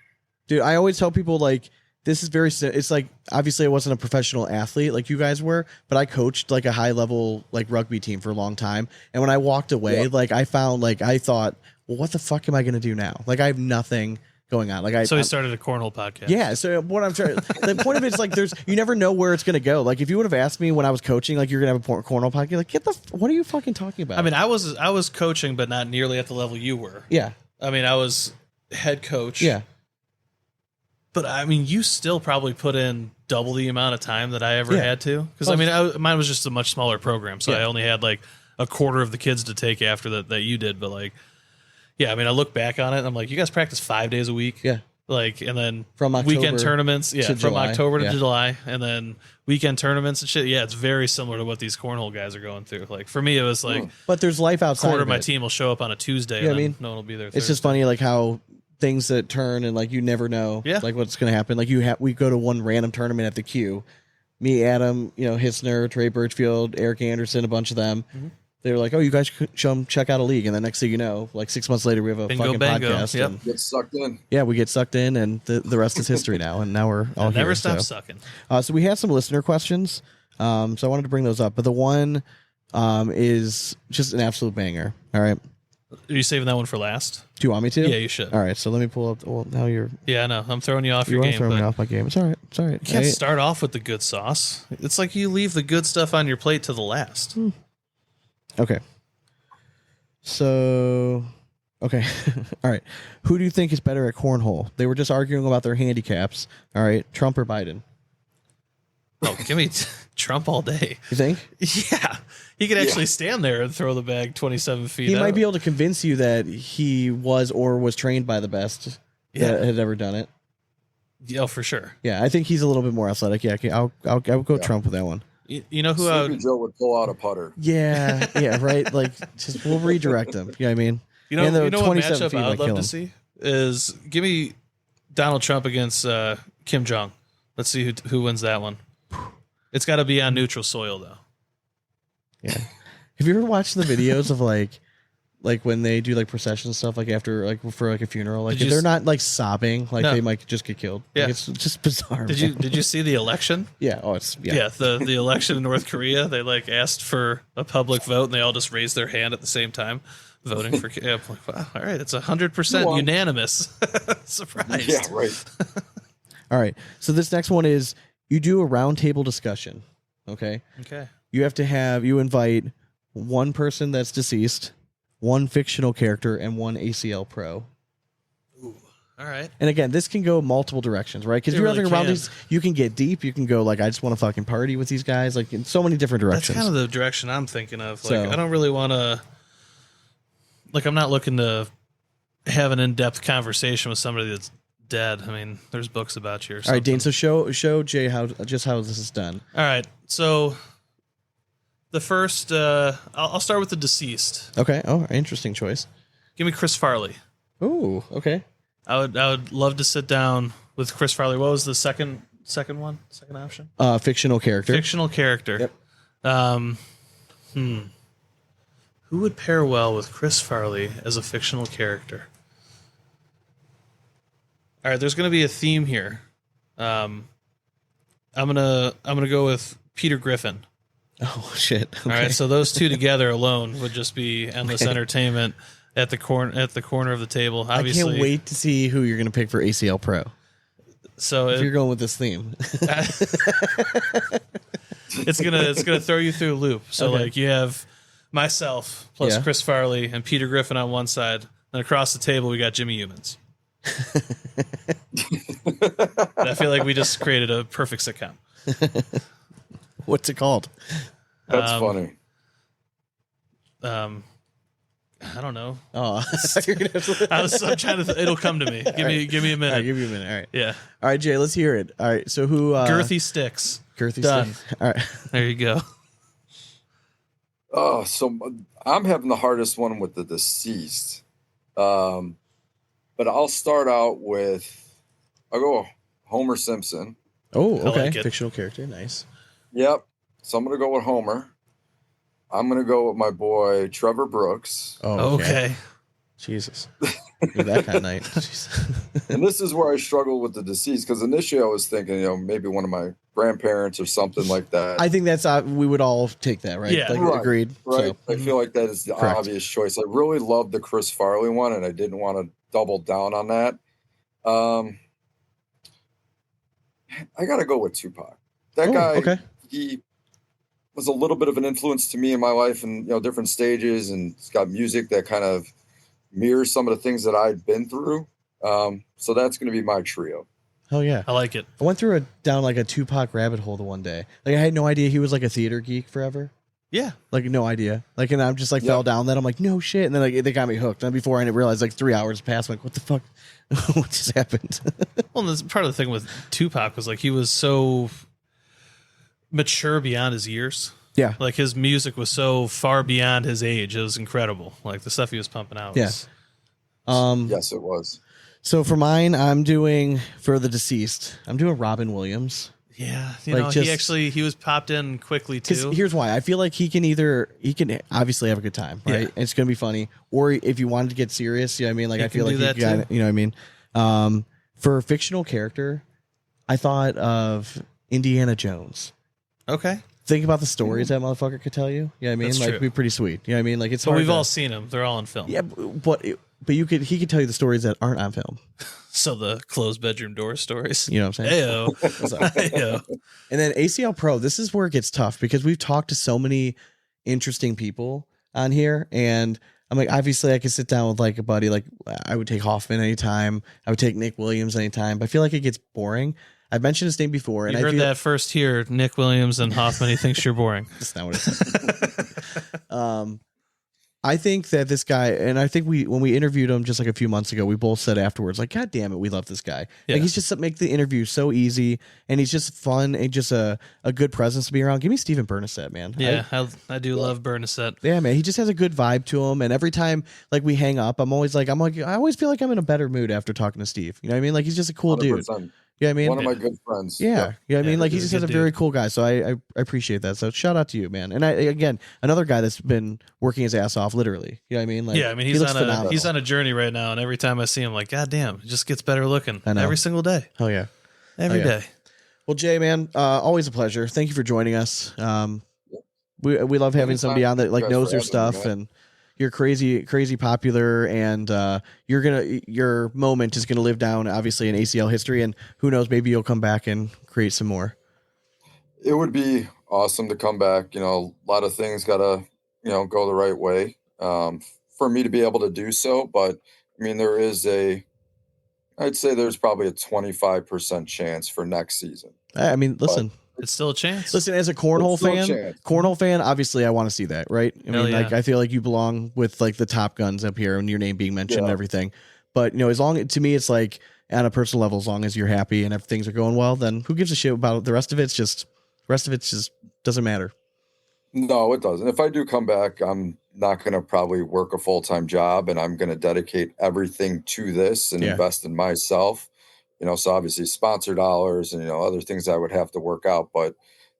Dude, I always tell people like, this is it's like, obviously I wasn't a professional athlete like you guys were, but I coached like a high level like rugby team for a long time. And when I walked away, like I found like, I thought well, what the fuck am I going to do now? Like, I have nothing going on. Like, So he started a cornhole podcast. yeah. So what I'm trying, the point of it is like, you never know where it's going to go. Like, if you would have asked me when I was coaching, like, you're going to have a cornhole podcast, like, what are you fucking talking about? I mean, I was coaching, but not nearly at the level you were. yeah. I mean, I was head coach. Yeah. But I mean, you still probably put in double the amount of time that I ever had to. Because I mean, mine was just a much smaller program, so I only had like a quarter of the kids to take after that you did. But like, yeah, I mean, I look back on it, and I'm like, you guys practice 5 days a week. Yeah. Like, and then From October weekend tournaments, from July. October to Yeah. July, and then weekend tournaments and shit. Yeah, it's very similar to what these cornhole guys are going through. Like for me, it was like But there's life outside quarter of of my it. team will show up on a Tuesday. Yeah, and I mean, no one will be there. It's just funny, like how things that turn and like you never know, like what's going to happen. Like we go to one random tournament at the Q. Me, Adam, Hissner, Trey Birchfield, Eric Anderson, a bunch of them. Mm-hmm. They were like, "Oh, you guys should check out a league," and the next thing you know, like 6 months later, we have a Bingo, fucking bango. podcast. Yep. And, Get sucked in. yeah, we get sucked in, and the rest is history now. And now we're all never here, stop so. sucking. So we have some listener questions. So I wanted to bring those up, but the one is just an absolute banger. All right. Are you saving that one for last? Do you want me to? Yeah, you should. All right. So let me pull up. Well, now you're. Yeah, I know. I'm throwing you off You your are game. throwing me But off my game. It's all right. It's all right. you can't start off with the good sauce. It's like you leave the good stuff on your plate to the last. Okay. So, okay. All right. Who do you think is better at cornhole? They were just arguing about their handicaps. All right. Trump or Biden? Oh, give me Trump all day. You think? Yeah. He could actually stand there and throw the bag 27 feet He out. might be able to convince you that he was trained by the best that had ever done it. Yeah, for sure. Yeah, I think he's a little bit more athletic. Yeah, okay, I'll go Trump with that one. You know who I Sleepy would, Joe would pull out a putter. Yeah, yeah, right. Like, just we'll redirect him. You know what I mean? you know, And the you know what 27 matchup feet I might would kill love to him. see is give me Donald Trump against Kim Jong. Let's see who wins that one. It's got to be on neutral soil though. Yeah. Have you ever watched the videos of like when they do like procession stuff, like after like for like a funeral, like Did you they're s- not like sobbing, like No. they might just get killed. Yeah. Like, it's just bizarre. Did you see the election? Yeah. Oh, it's Yeah, the election in North Korea, they like asked for a public vote and they all just raised their hand at the same time, voting for. Yeah, I'm like, wow, all right, it's 100% unanimous. Surprised. Yeah, right. All right. So this next one is you do a round table discussion. Okay. Okay. You invite one person that's deceased, one fictional character, and one ACL Pro. All right. And again, this can go multiple directions, right? Because It if you're really having around can. these, you can get deep. You can go like, I just want to fucking party with these guys, like in so many different That's directions. kind of the direction I'm thinking of. Like, So- I don't really want to. Like, I'm not looking to have an in-depth conversation with somebody that's dead. I mean, there's books about you. Or All something. right, Dane. So show Jay how this is done. All right. So the first, I'll start with the deceased. Okay. Oh, interesting choice. Give me Chris Farley. Ooh. Okay. I would love to sit down with Chris Farley. What was the second one? Second option? Fictional character. Fictional character. Yep. Who would pair well with Chris Farley as a fictional character? All right, there's going to be a theme here. I'm gonna go with Peter Griffin. Oh shit. Okay. All right, so those two together alone would just be endless entertainment at the corner of the table. Obviously, I can't wait to see who you're going to pick for ACL Pro. So If you're going with this theme. it's gonna throw you through a loop. So Okay. like you have myself plus Yeah. Chris Farley and Peter Griffin on one side, and across the table we got Jimmy Humans. And I feel like we just created a perfect sitcom. What's it called? That's funny. I don't know. Oh, you're gonna have to... I'm trying to. It'll come to me. Give me a All minute. right, give you a minute. All right. Yeah, All right, Jay, let's hear it. All right. So who girthy sticks. Girthy Done. stuff. All right. There you go. Oh, so I'm having the hardest one with the deceased. But I'll start out with, I'll go Homer Simpson. Oh, okay. like it. Fictional character. Nice. Yep. So I'm going to go with Homer. I'm going to go with my boy Trevor Brooks. Oh, Okay. Jesus. That kind of night. Jeez. And this is where I struggle with the deceased, because initially I was thinking, maybe one of my grandparents or something like that. I think that's we would all take that, right? Yeah. Like, Right, agreed. right. So, I feel like that is the Correct. obvious choice. I really loved the Chris Farley one, and I didn't want to double down on that. I got to go with Tupac. That guy, okay. he was a little bit of an influence to me in my life, and different stages, and it's got music that kind of mirrors some of the things that I'd been through. So that's going to be my trio. Hell yeah. I like it. I went through down like a Tupac rabbit hole the one day. Like I had no idea he was like a theater geek forever. Yeah. Like no idea. Like, and I'm just like fell down that. I'm like, no shit. And then like they got me hooked. And before I realized like 3 hours passed. I'm like, what the fuck? What just happened? Well, this part of the thing with Tupac was like he was so mature beyond his years. Yeah. Like his music was so far beyond his age. It was incredible. Like the stuff he was pumping out. Yes. Yes, it was. So for mine, I'm doing for the deceased. I'm doing Robin Williams. Yeah. He was popped in quickly too. Here's why. I feel like he can obviously have a good time, right? Yeah. It's going to be funny. Or if you wanted to get serious, you know what I mean? Like He I feel can like do you that got, too. you know what I mean? For a fictional character, I thought of Indiana Jones. Okay. Think about the stories that motherfucker could tell you. You know what I mean? That's Like true. it'd be pretty sweet. You know what I mean? Like it's But hard we've to- all seen them. They're all in film. Yeah, but he could tell you the stories that aren't on film. So the closed bedroom door stories. You know what I'm saying? Heyo. Heyo. And then ACL Pro, this is where it gets tough because we've talked to so many interesting people on here. And I'm like, obviously I could sit down with like a buddy, like I would take Hoffman anytime. I would take Nick Williams anytime, but I feel like it gets boring. I've mentioned his name before. And You I heard feel, that first here. Nick Williams and Hoffman, he thinks you're boring. That's not what it said. I think that this guy, and I think when we interviewed him just like a few months ago, we both said afterwards, like, God damn it, we love this guy. Yeah. Like he's just make the interview so easy, and he's just fun and just a good presence to be around. Give me Steven Bernasette, man. Yeah, I do love Bernasette. Yeah, man, he just has a good vibe to him, and every time like we hang up, I always feel like I'm in a better mood after talking to Steve. You know what I mean? Like he's just a cool dude. 100%. You know what I mean? One of my good friends. Yeah, you know what I mean? Like he he's just a has a good very dude. cool guy. So I appreciate that. So shout out to you, man. And again, another guy that's been working his ass off, literally. You know what I mean? Like, Yeah, I mean he he's looks on phenomenal. he's on a journey right now, and every time I see him, like, God damn, it just gets better looking. I know. Every single day. Hell yeah. Every Oh, yeah. day. Well, Jay, man, always a pleasure. Thank you for joining us. We love having somebody on that like Thanks knows for their having me, stuff, man. and you're crazy popular, and your moment is gonna live down obviously in ACL history, and who knows, maybe you'll come back and create some more. It would be awesome to come back. A lot of things got to, go the right way for me to be able to do so. But I mean, I'd say there's probably a 25% chance for next season. I mean, listen. It's still a chance. Listen, as a cornhole It's still a fan, chance. Obviously, I want to see that, right? I Hell mean, like, yeah. I feel like you belong with like the top guns up here, and your name being mentioned and Yeah. everything. But to me, it's like on a personal level, as long as you're happy and if things are going well, then who gives a shit about it? The rest of it just doesn't matter. No, it doesn't. If I do come back, I'm not going to probably work a full-time job, and I'm going to dedicate everything to this and Yeah. invest in myself. So obviously sponsor dollars and, other things I would have to work out. But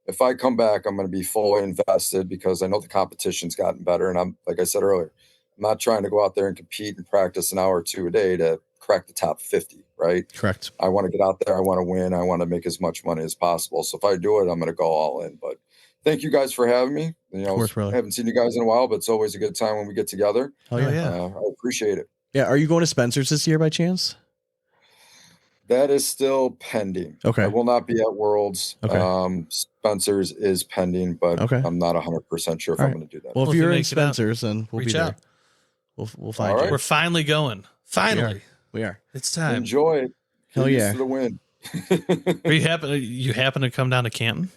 if I come back, I'm going to be fully invested because I know the competition's gotten better. And I'm, like I said earlier, I'm not trying to go out there and compete and practice an hour or two a day to crack the top 50, right? Correct. I want to get out there. I want to win. I want to make as much money as possible. So if I do it, I'm going to go all in. But thank you guys for having me. Of course, brother. I haven't seen you guys in a while, but it's always a good time when we get together. Oh yeah. yeah. I appreciate it. Yeah. Are you going to Spencer's this year by chance? That is still pending. Okay. I will not be at Worlds. Okay. Spencer's is pending, but Okay. I'm not 100% sure if All I'm right. going to do that. Well, Well, if if you're you in make it out, Spencer's, then we'll reach be out. there. We'll find All you. right. We're finally going. Finally. We are. It's time. Enjoy it. Hell Get used yeah. to the win. Are you happen to come down to Canton?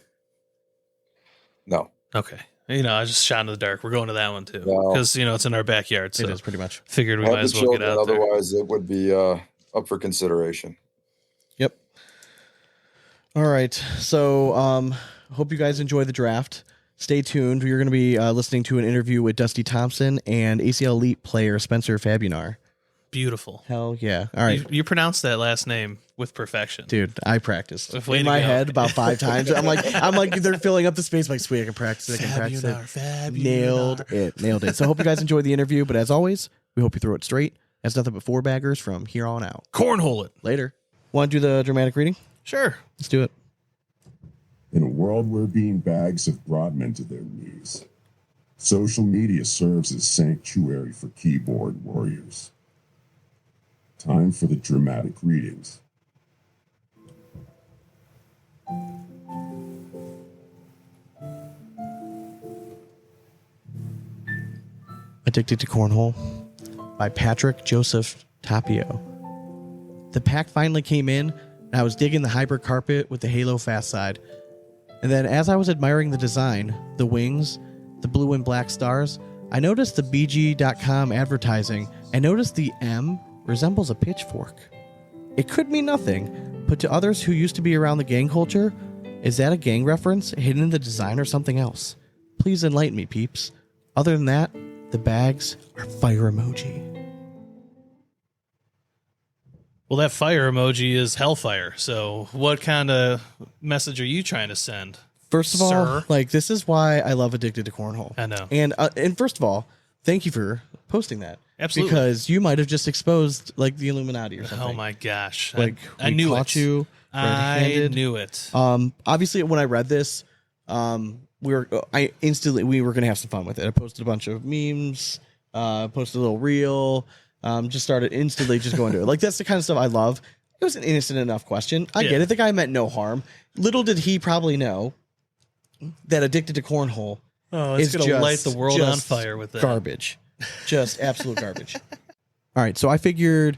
No. Okay. I just shot in the dark. We're going to that one too. No. Because, it's in our backyard. So It is pretty much. figured we Have might the as well get children, out there. otherwise it would be up for consideration. Yep. All right. So, hope you guys enjoy the draft. Stay tuned. You're going to be listening to an interview with Dusty Thompson and ACL Elite player Spencer Fabionar. Beautiful. Hell yeah. All right. You pronounced that last name with perfection. Dude, I practiced Way in to my go. head about 5 times. I'm like, they're filling up the space. I'm like, sweet, I can practice it. Fabionar. Nailed it. So, hope you guys enjoyed the interview. But as always, We hope you throw it straight. That's nothing but 4 baggers from here on out. Cornhole it. Later. Want to do the dramatic reading? Sure. Let's do it. In a world where bean bags have brought men to their knees, social media serves as sanctuary for keyboard warriors. Time for the dramatic readings. Addicted to Cornhole by Patrick Joseph Tapio. The pack finally came in, and I was digging the hybrid carpet with the Halo Fast Side. And then as I was admiring the design, the wings, the blue and black stars, I noticed the BG.com advertising and noticed the M resembles a pitchfork. It could mean nothing, but to others who used to be around the gang culture, is that a gang reference hidden in the design or something else? Please enlighten me, peeps. Other than that, the bags are fire emoji. Well, that fire emoji is hellfire. So what kind of message are you trying to send? First of all, Sir? like, this is why I love Addicted to Cornhole. I know. And first of all, thank you for posting that. Absolutely. Because you might have just exposed, like, the Illuminati or something. Oh my gosh. Like, I we knew caught it. you I red-handed. knew it. Obviously, when I read this, we were going to have some fun with it. I posted a bunch of memes, posted a little reel, just started instantly just going to it. Like, that's the kind of stuff I love. It was an innocent enough question. I get it. The guy meant no harm. Little did he probably know that Addicted to Cornhole It's going to light the world on fire with that. Garbage. Just absolute garbage. All right, so I figured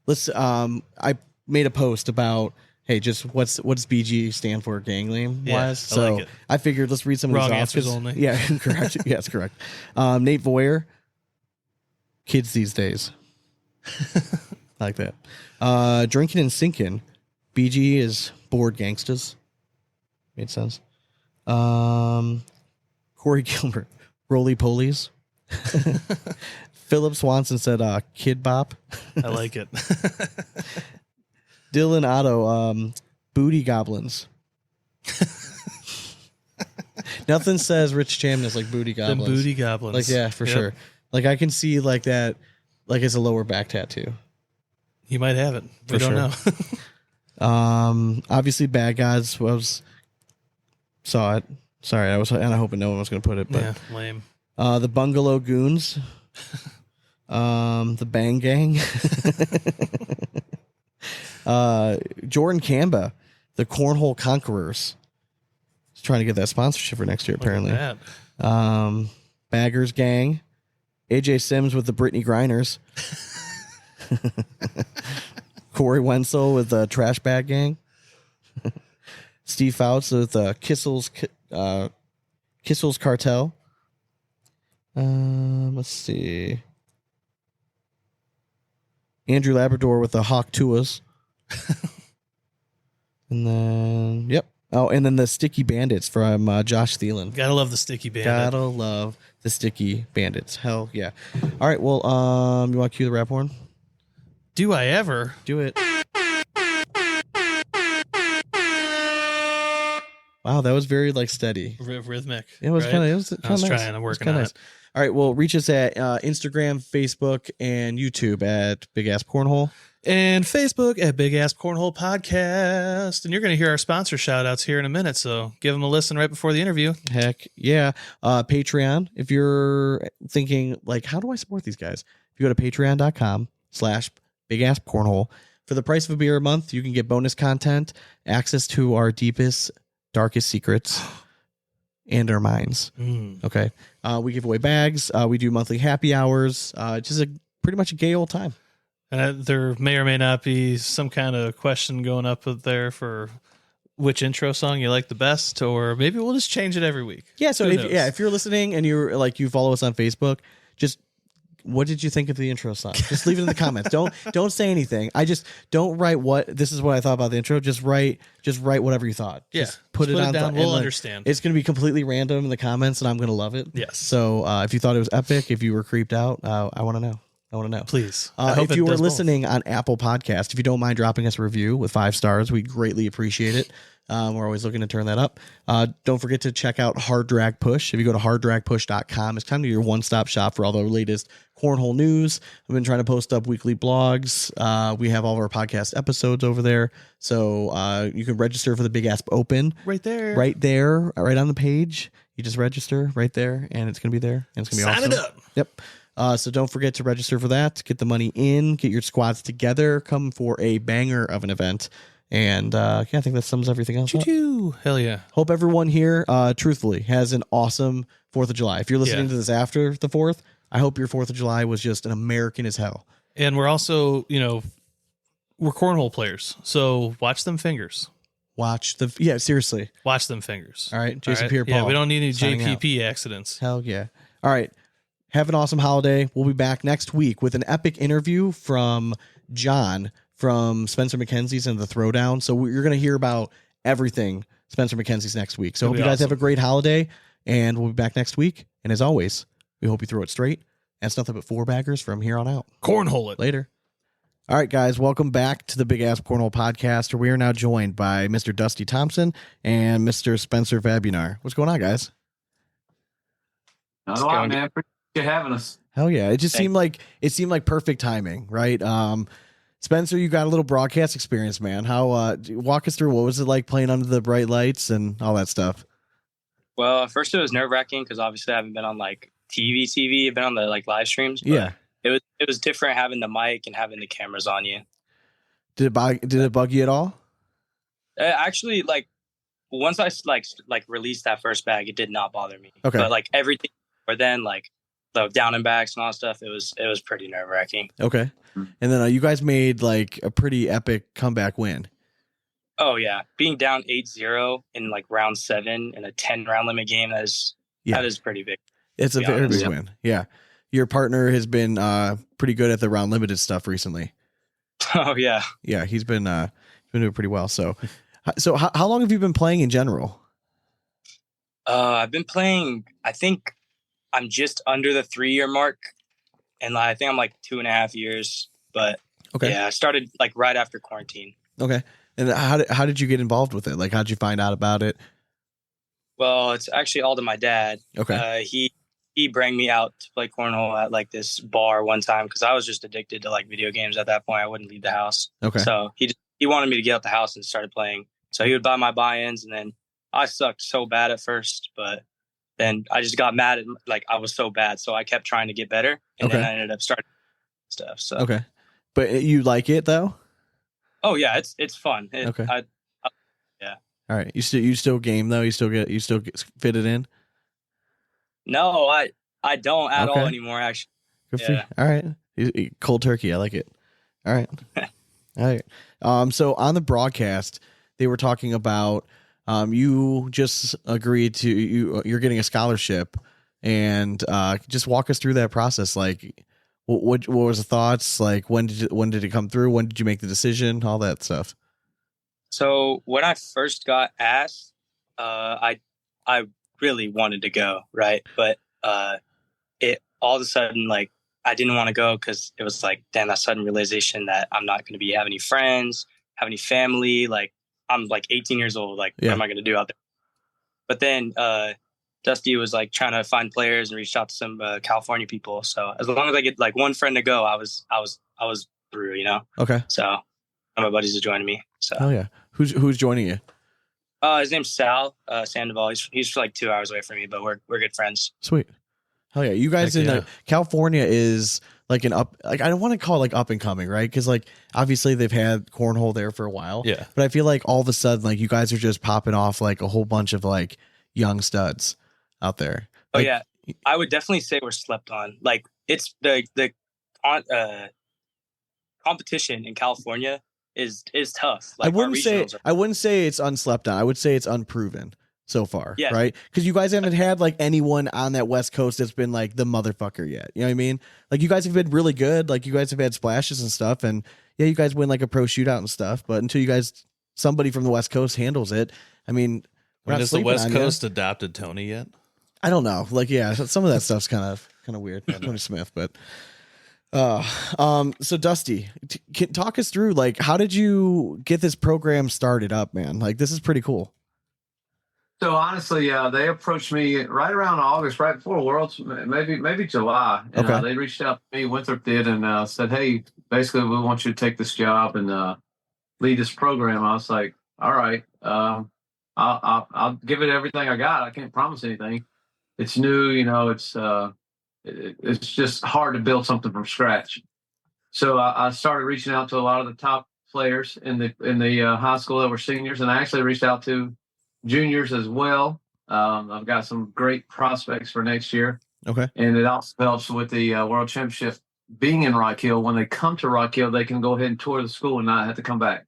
I made a post about, hey, just what's BG stand for gang name wise. Yeah, So I like it. I figured let's read some Wrong of these answers off 'cause- only. Yeah, correct. Yes, correct. Nate Voyer. Kids these days. I like that. Drinking and sinking. BG is bored gangsters. Made sense. Corey Gilbert. Roly polies. Philip Swanson said kid bop. I like it. Dylan Otto, booty goblins. Nothing says Rich Chamness like booty The goblins. booty goblins. Like, yeah, for Yep. sure. Like, I can see like that, like it's a lower back tattoo. You might have it. We For don't sure. know. Obviously Bad Gods saw it. Sorry, I was and I hoping no one was going to put it, but Yeah, lame. the Bungalow Goons, the Bang Gang, Jordan Kamba, the Cornhole Conquerors. He's trying to get that sponsorship for next year, apparently. Look at that. Baggers Gang, AJ Sims with the Brittany Grinders, Corey Wenzel with the Trash Bag Gang, Steve Fouts with Kissel's Cartel. Let's see. Andrew Labrador with the Hawk Tuas. And then, yep. Oh, and then the Sticky Bandits from Josh Thielen. Gotta love the sticky bandit. Gotta love the Sticky Bandits. Hell yeah. All right, well, you want to cue the rap horn? Do I ever? Do it. Wow, that was very like steady. Rhythmic. It was right? kind of. It was I was nice. trying. I'm It was working kinda on nice. it. All right, well, reach us at Instagram, Facebook, and YouTube at Big Ass Cornhole. And Facebook at Big Ass Cornhole Podcast. And you're going to hear our sponsor shout outs here in a minute. So give them a listen right before the interview. Heck yeah. Patreon. If you're thinking like, how do I support these guys? If you go to patreon.com/Big Ass Cornhole, for the price of a beer a month, you can get bonus content, access to our deepest, darkest secrets, and our minds. Okay. We give away bags. We do monthly happy hours. Just pretty much a gay old time. And there may or may not be some kind of question going up there for which intro song you like the best, or maybe we'll just change it every week. Yeah. So Who knows? if you're listening and you're like, you follow us on Facebook, just, what did you think of the intro song? Just leave it in the comments. Don't say anything. Don't write this is what I thought about the intro. Just write whatever you thought. Yeah. Just put it on down. and We'll then understand. It's going to be completely random in the comments, and I'm going to love it. Yes. So if you thought it was epic, if you were creeped out, I want to know. Please. I hope If it you were does both. listening on Apple Podcast, if you don't mind dropping us a review with 5 stars, we greatly appreciate it. We're always looking to turn that up. Don't forget to check out Hard Drag Push. If you go to harddragpush.com, it's kind of your one-stop shop for all the latest cornhole news. I've been trying to post up weekly blogs. We have all of our podcast episodes over there. So you can register for the Big Asp Open. Right there. Right on the page. You just register right there, and it's going to be there. And it's going to be awesome. Sign it up. Yep. So don't forget to register for that. Get the money in. Get your squads together. Come for a banger of an event. And I think that sums everything else up. Hell yeah. Hope everyone here, truthfully, has an awesome 4th of July. If you're listening to this after the 4th, I hope your 4th of July was just an American as hell. And we're also, we're cornhole players. So watch them fingers. Seriously. Watch them fingers. All right. Jason Pierre-Paul. Yeah, we don't need any signing JPP accidents. Hell yeah. All right. Have an awesome holiday. We'll be back next week with an epic interview from John from Spencer McKenzie's and the Throwdown. So you're going to hear about everything Spencer McKenzie's next week. So hope you guys have a great holiday, and we'll be back next week. And as always, we hope you throw it straight. And it's nothing but 4-baggers from here on out. Cornhole it. Later. All right, guys, welcome back to the Big Asp Cornhole Podcast, where we are now joined by Mr. Dusty Thompson and Mr. Spencer Fabionar. What's going on, guys? Not a lot, man. Appreciate you having us. Hell yeah. It just seemed like perfect timing, right? Spencer, you got a little broadcast experience, man. How walk us through, what was it like playing under the bright lights and all that stuff? Well, at first it was nerve-wracking because obviously I haven't been on like TV. I've been on the like live streams. Yeah. It was different having the mic and having the cameras on you. Did it bug you at all? Actually, like once I like released that first bag, it did not bother me. Okay. But like everything, or then like the down and backs and all that stuff, it was pretty nerve-wracking. Okay. And then you guys made like a pretty epic comeback win. Oh yeah, being down 8-0 in like round 7 in a 10-round limit game, that is pretty big. It's a very big win. Yeah. Your partner has been pretty good at the round limited stuff recently. Oh yeah. Yeah, he's been doing pretty well. So how long have you been playing in general? I've been playing, I think I'm just under the 3-year mark. And I think I'm like 2.5 years, but okay. Yeah, I started like right after quarantine. Okay. And how did you get involved with it? Like, how'd you find out about it? Well, it's actually all to my dad. Okay. He brought me out to play cornhole at like this bar one time because I was just addicted to like video games at that point. I wouldn't leave the house. Okay. So he wanted me to get out the house and started playing. So he would buy my buy-ins, and then I sucked so bad at first, but then I just got mad at like I was so bad, so I kept trying to get better, and then I ended up starting stuff. So okay, but you like it though? Oh yeah, it's fun. Okay. Yeah. All right, you still game though? You still get fit it in? No, I don't at all anymore. Actually. Good for you. All right, cold turkey. I like it. All right, all right. So on the broadcast, they were talking about. You just agreed to you're getting a scholarship, and just walk us through that process. Like, what was the thoughts? Like, when did it come through? When did you make the decision? All that stuff. So when I first got asked, I really wanted to go, right? But it all of a sudden, like, I didn't want to go because it was like, damn, that sudden realization that I'm not going to have any friends, have any family, like. I'm like 18 years old. Like, what am I going to do out there? But then Dusty was like trying to find players and reached out to some California people. So as long as I get like one friend to go, I was through, you know? Okay. So my buddies are joining me. So. Oh yeah. Who's joining you? His name's Sal Sandoval. He's like 2 hours away from me, but we're good friends. Sweet. Hell yeah. You guys California is like I don't want to call it like up and coming, right? Because like obviously they've had cornhole there for a while. Yeah. But I feel like all of a sudden like you guys are just popping off like a whole bunch of like young studs out there. Oh like, yeah. I would definitely say we're slept on. Like it's the competition in California is tough. Like I wouldn't say it's unslept on. I would say it's unproven so far, right? Because you guys haven't had like anyone on that West Coast that's been like the motherfucker yet. You know what I mean? Like you guys have been really good. Like you guys have had splashes and stuff, and yeah, you guys win like a pro shootout and stuff. But until somebody from the West Coast handles it, I mean, has the West Coast adopted Tony yet? I don't know. Like, yeah, some of that stuff's kind of weird. Tony Smith, but So Dusty, talk us through, like, how did you get this program started up, man? Like, this is pretty cool. So honestly, they approached me right around August, right before Worlds, maybe July. And Okay. they reached out to me, Winthrop did, and said, "Hey, basically, we want you to take this job and lead this program." I was like, "All right, I'll give it everything I got. I can't promise anything. It's new, it's just hard to build something from scratch." So I started reaching out to a lot of the top players in the high school that were seniors, and I actually reached out to juniors as well. I've got some great prospects for next year. Okay. And it also helps with the World Championship being in Rock Hill. When they come to Rock Hill, they can go ahead and tour the school and not have to come back.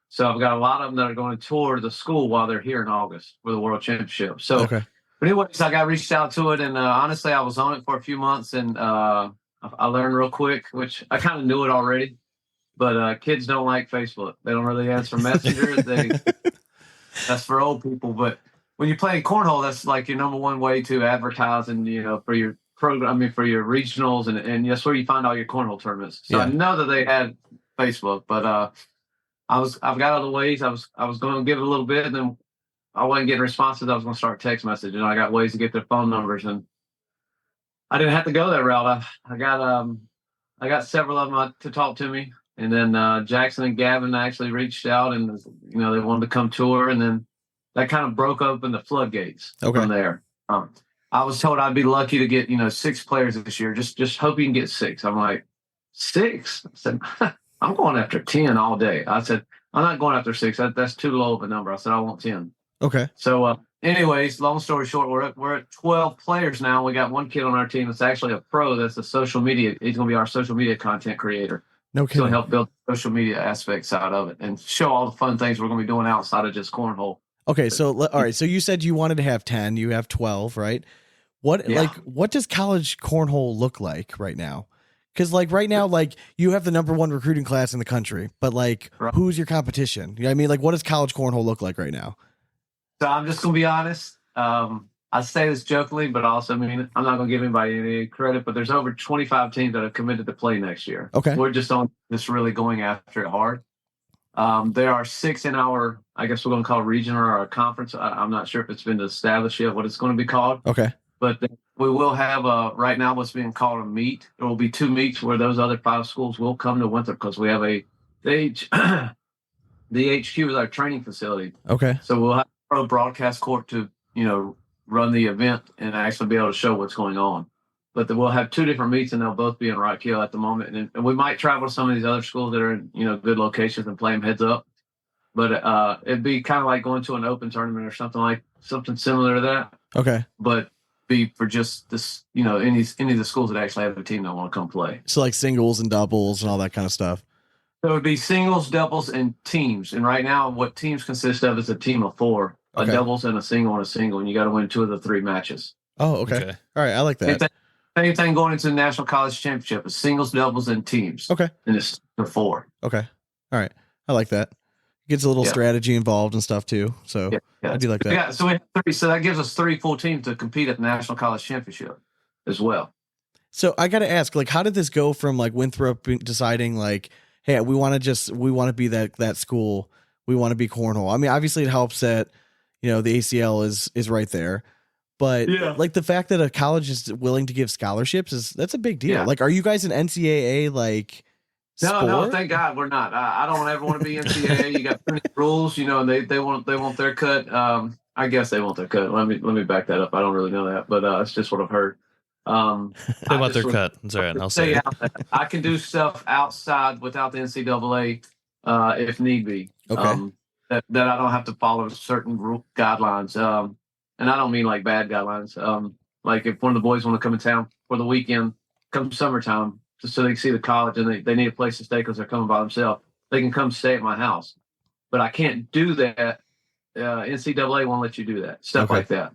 So I've got a lot of them that are going to tour the school while they're here in August for the World Championship. So, okay. But anyways, I got reached out to it, and honestly, I was on it for a few months, and I learned real quick, which I kind of knew it already. But kids don't like Facebook. They don't really answer Messenger. That's for old people. But when you play cornhole, that's like your number one way to advertise and, for your program, for your regionals, and that's where you find all your cornhole tournaments. So I know that they had Facebook, but I've got other ways. I was going to give it a little bit, and then I wasn't getting responses. I was going to start text messaging. I got ways to get their phone numbers, and I didn't have to go that route. I got several of them to talk to me. And then Jackson and Gavin actually reached out, and they wanted to come tour, and then that kind of broke open the floodgates from there. I was told I'd be lucky to get 6 players this year. Just hope you can get 6. I'm like, 6? I said, I'm going after 10 all day. I said, I'm not going after 6. That's too low of a number. I said, I want 10. Okay. So, anyways, long story short, we're at 12 players now. We got one kid on our team that's actually a pro. That's a social media. He's going to be our social media content creator. No kidding. So help build social media aspects out of it and show all the fun things we're going to be doing outside of just cornhole. Okay, so all right, so you said you wanted to have 10, you have 12, right? What does college cornhole look like right now? Because right now, you have the number 1 recruiting class in the country, but who's your competition? You know what I mean? What does college cornhole look like right now? So I'm just going to be honest. I say this jokingly, but also I'm not going to give anybody any credit, but there's over 25 teams that have committed to play next year. Okay. We're just really going after it hard. There are 6 in our, I guess we're going to call it region or our conference. I'm not sure if it's been established yet what it's going to be called. Okay. But we will have right now what's being called a meet. There will be 2 meets where those other 5 schools will come to Winthrop because we have the HQ is our training facility. Okay. So we'll have a pro broadcast court to, run the event and actually be able to show what's going on. But we'll have 2 different meets, and they'll both be in Rock Hill at the moment. And we might travel to some of these other schools that are in, good locations and play them heads up. But it'd be kind of like going to an open tournament or something similar to that. Okay. But be for just this, any of the schools that actually have a team that want to come play. So singles and doubles and all that kind of stuff. So it would be singles, doubles, and teams. And right now, what teams consist of is a team of 4. Okay. A doubles and a single, and you got to win 2 of the 3 matches. Oh, okay. All right, I like that. Same thing going into the National College Championship. It's singles, doubles, and teams. Okay. And it's 4. Okay. All right. I like that. Gets a little strategy involved and stuff too. So I do like that. Yeah. So we have 3. So that gives us 3 full teams to compete at the National College Championship as well. So I got to ask, how did this go from Winthrop deciding hey, we want to be that school. We want to be cornhole. I mean, obviously it helps that, the ACL is right there, but the fact that a college is willing to give scholarships that's a big deal. Yeah. Are you guys an NCAA sport? No, thank God we're not. I don't ever want to be NCAA. You got plenty of rules, and they want their cut. I guess they want their cut. Let me back that up. I don't really know that, but it's just what I've heard. They want their cut. It's all right. I'll say it. I can do stuff outside without the NCAA if need be. Okay. That I don't have to follow certain guidelines. And I don't mean bad guidelines. If one of the boys want to come in town for the weekend, come summertime, just so they can see the college and they need a place to stay because they're coming by themselves, they can come stay at my house. But I can't do that. NCAA won't let you do that. Stuff like that.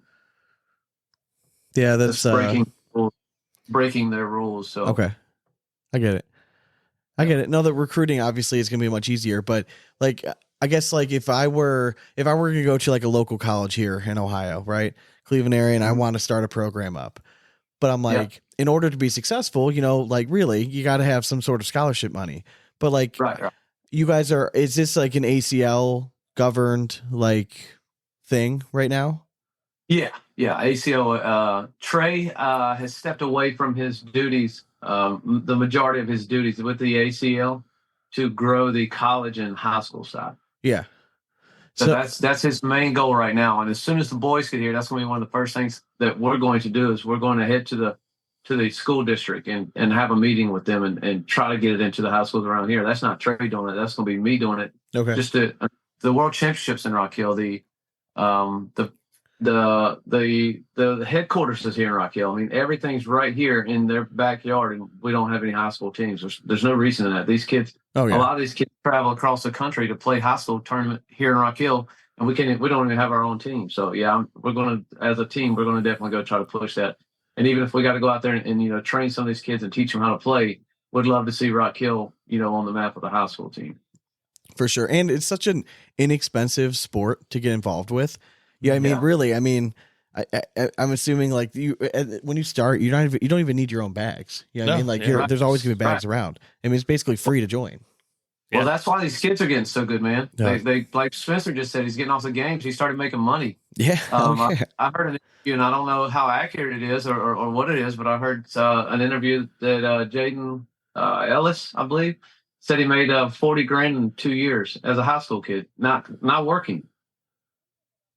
Yeah, that's breaking their rules. So okay, I get it. No, the recruiting obviously is going to be much easier, but I guess if I were going to go to a local college here in Ohio, right, Cleveland area, and I want to start a program up, but I'm in order to be successful, like really, you got to have some sort of scholarship money. But like, Right. you guys is this like an ACL governed like thing right now? Yeah. ACL. Trey has stepped away from his duties, the majority of his duties with the ACL, to grow the college and high school side. Yeah. So that's his main goal right now. And as soon as the boys get here, that's going to be one of the first things that we're going to do is we're going to head to the school district and have a meeting with them and try to get it into the high schools around here. That's not Trey doing it. That's going to be me doing it. Okay. Just the World Championships in Rock Hill, the headquarters is here in Rock Hill. I mean, everything's right here in their backyard, and we don't have any high school teams. There's no reason in that. These kids, a lot of these kids travel across the country to play high school tournament here in Rock Hill, and we don't even have our own team. So yeah, we're going to, as a team, we're going to definitely go try to push that. And even if we got to go out there and train some of these kids and teach them how to play, would love to see Rock Hill, on the map with a high school team. For sure. And it's such an inexpensive sport to get involved with. Yeah, I mean, really, I mean, I'm assuming like when you start, you don't even need your own bags. You know what I mean? Like there's always gonna be bags around. I mean, it's basically free to join. Well, that's why these kids are getting so good, man. Yeah. They like Spencer just said, he's getting off the games. He started making money. Yeah. I heard an interview, and I don't know how accurate it is or what it is, but I heard an interview that Jaden Ellis, I believe, said he made $40,000 in 2 years as a high school kid, not working.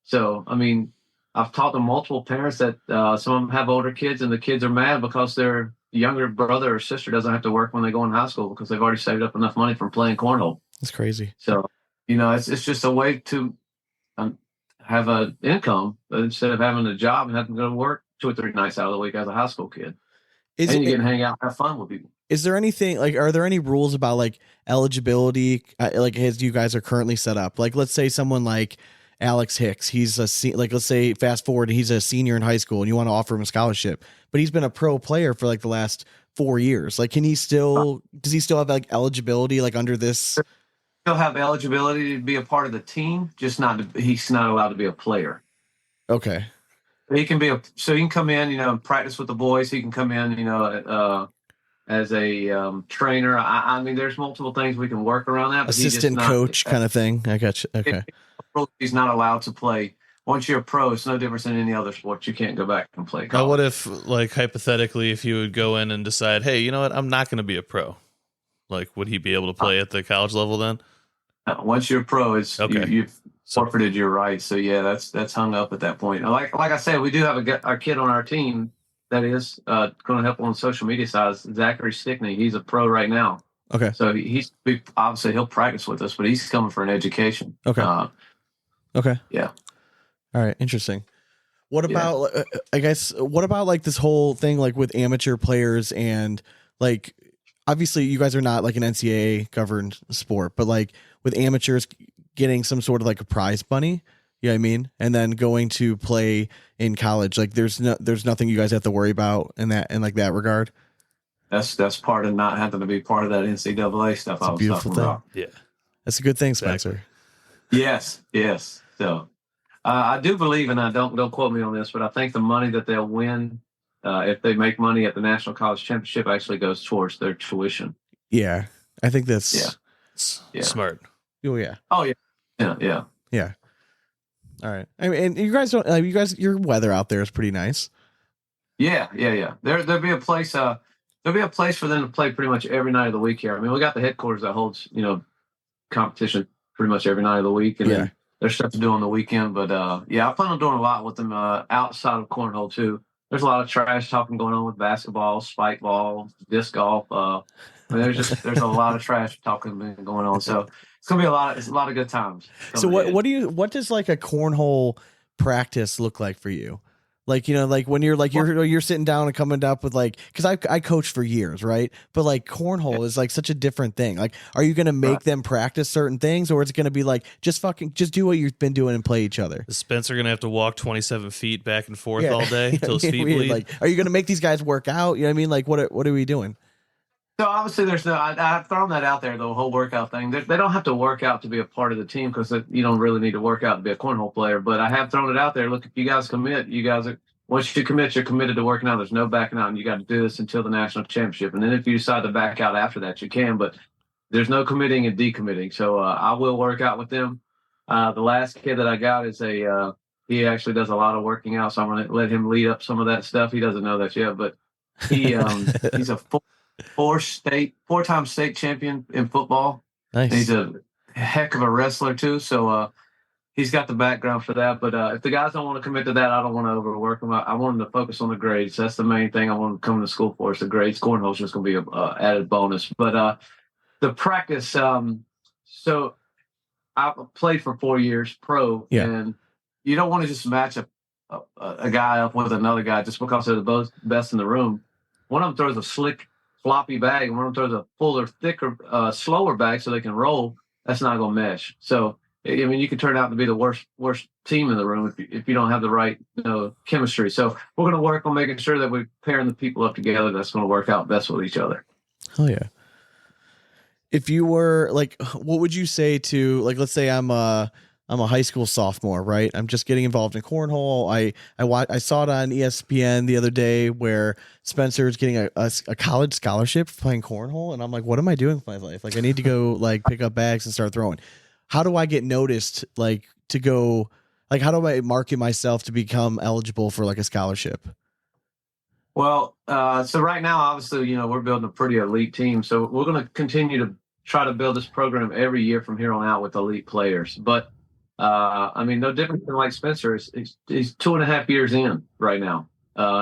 So, I mean, I've talked to multiple parents that some of them have older kids, and the kids are mad because their younger brother or sister doesn't have to work when they go in high school because they've already saved up enough money from playing cornhole. That's crazy. So, it's just a way to have an income instead of having a job and having to go to work 2 or 3 nights out of the week as a high school kid. You get to hang out and have fun with people. Is there anything like, are there any rules about like eligibility, like as you guys are currently set up? Like, let's say someone like Alex Hicks, he's let's say fast forward, he's a senior in high school and you want to offer him a scholarship, but he's been a pro player for like the last 4 years. Like, does he still have like eligibility, like under this? He'll have eligibility to be a part of the team, just he's not allowed to be a player. Okay. He can so he can come in, and practice with the boys. He can come in, as a trainer. I mean, there's multiple things we can work around that. But assistant coach kind of thing. I got you. Okay. He's not allowed to play. Once you're a pro, it's no different than any other sport. You can't go back and play college. Now, what if, like, hypothetically, if you would go in and decide, hey, you know what, I'm not going to be a pro. Like, would he be able to play at the college level then? Once you're a pro, it's okay. You've forfeited your rights. So yeah, that's hung up at that point. Like I said, we do have a kid on our team that is going to help on the social media side. Zachary Stickney. He's a pro right now. Okay. So obviously he'll practice with us, but he's coming for an education. Okay. Okay. Yeah. All right. Interesting. What about, what about like this whole thing, like with amateur players and like, obviously you guys are not like an NCAA governed sport, but like with amateurs getting some sort of like a prize money, you know what I mean? And then going to play in college, like there's nothing you guys have to worry about in that regard. That's part of not having to be part of that NCAA stuff. It's a beautiful thing. About. Yeah. That's a good thing, Spencer. Yes. So I do believe, and I don't quote me on this, but I think the money that they'll win, if they make money at the National College Championship, actually goes towards their tuition. Yeah. I think that's smart. Oh yeah. Oh yeah. Yeah. All right. I mean, and you guys your weather out there is pretty nice. Yeah. There'll be a place for them to play pretty much every night of the week here. I mean, we got the headquarters that holds, competition pretty much every night of the week, and then there's stuff to do on the weekend. But I plan on doing a lot with them outside of cornhole too. There's a lot of trash talking going on with basketball, spike ball, disc golf. I mean, there's a lot of trash talking going on. So it's gonna be a lot of good times. So what does like a cornhole practice look like for you? Like, like when you're sitting down and coming up with like, cause I coached for years, right? But like cornhole is like such a different thing. Like, are you going to make them practice certain things, or is it going to be like, just do what you've been doing and play each other? Is Spencer going to have to walk 27 feet back and forth all day until his feet bleed? Like, are you going to make these guys work out? You know what I mean? Like, what are we doing? So obviously I've thrown that out there, the whole workout thing. They don't have to work out to be a part of the team, because you don't really need to work out to be a cornhole player. But I have thrown it out there. Look, if you guys commit, once you commit, you're committed to working out. There's no backing out, and you got to do this until the national championship. And then if you decide to back out after that, you can, but there's no committing and decommitting. So I will work out with them. The last kid that I got is he actually does a lot of working out, so I'm going to let him lead up some of that stuff. He doesn't know that yet, but he's a four-time state champion in football. Nice. And he's a heck of a wrestler too. So he's got the background for that. But if the guys don't want to commit to that, I don't want to overwork them. I want them to focus on the grades. That's the main thing I want them to come to school for, is the grades. Cornhole is just going to be an added bonus. But the practice, so I played for 4 years pro, and you don't want to just match a guy up with another guy just because they're the both best in the room. One of them throws a slick, floppy bag, and one of them throws a fuller, thicker, slower bag so they can roll. That's not going to mesh. So, I mean, you can turn out to be the worst team in the room if you don't have the right chemistry. So we're going to work on making sure that we're pairing the people up together that's going to work out best with each other. Oh, yeah. If you were like, what would you say to, like, let's say I'm a high school sophomore, right? I'm just getting involved in cornhole. I saw it on ESPN the other day where Spencer's getting a college scholarship for playing cornhole, and I'm like, what am I doing with my life? Like, I need to go like pick up bags and start throwing. How do I get noticed? Like, to go, like, how do I market myself to become eligible for like a scholarship? Well, so right now, obviously, we're building a pretty elite team. So we're going to continue to try to build this program every year from here on out with elite players. But I mean, no different than like Spencer. He's 2.5 years in right now.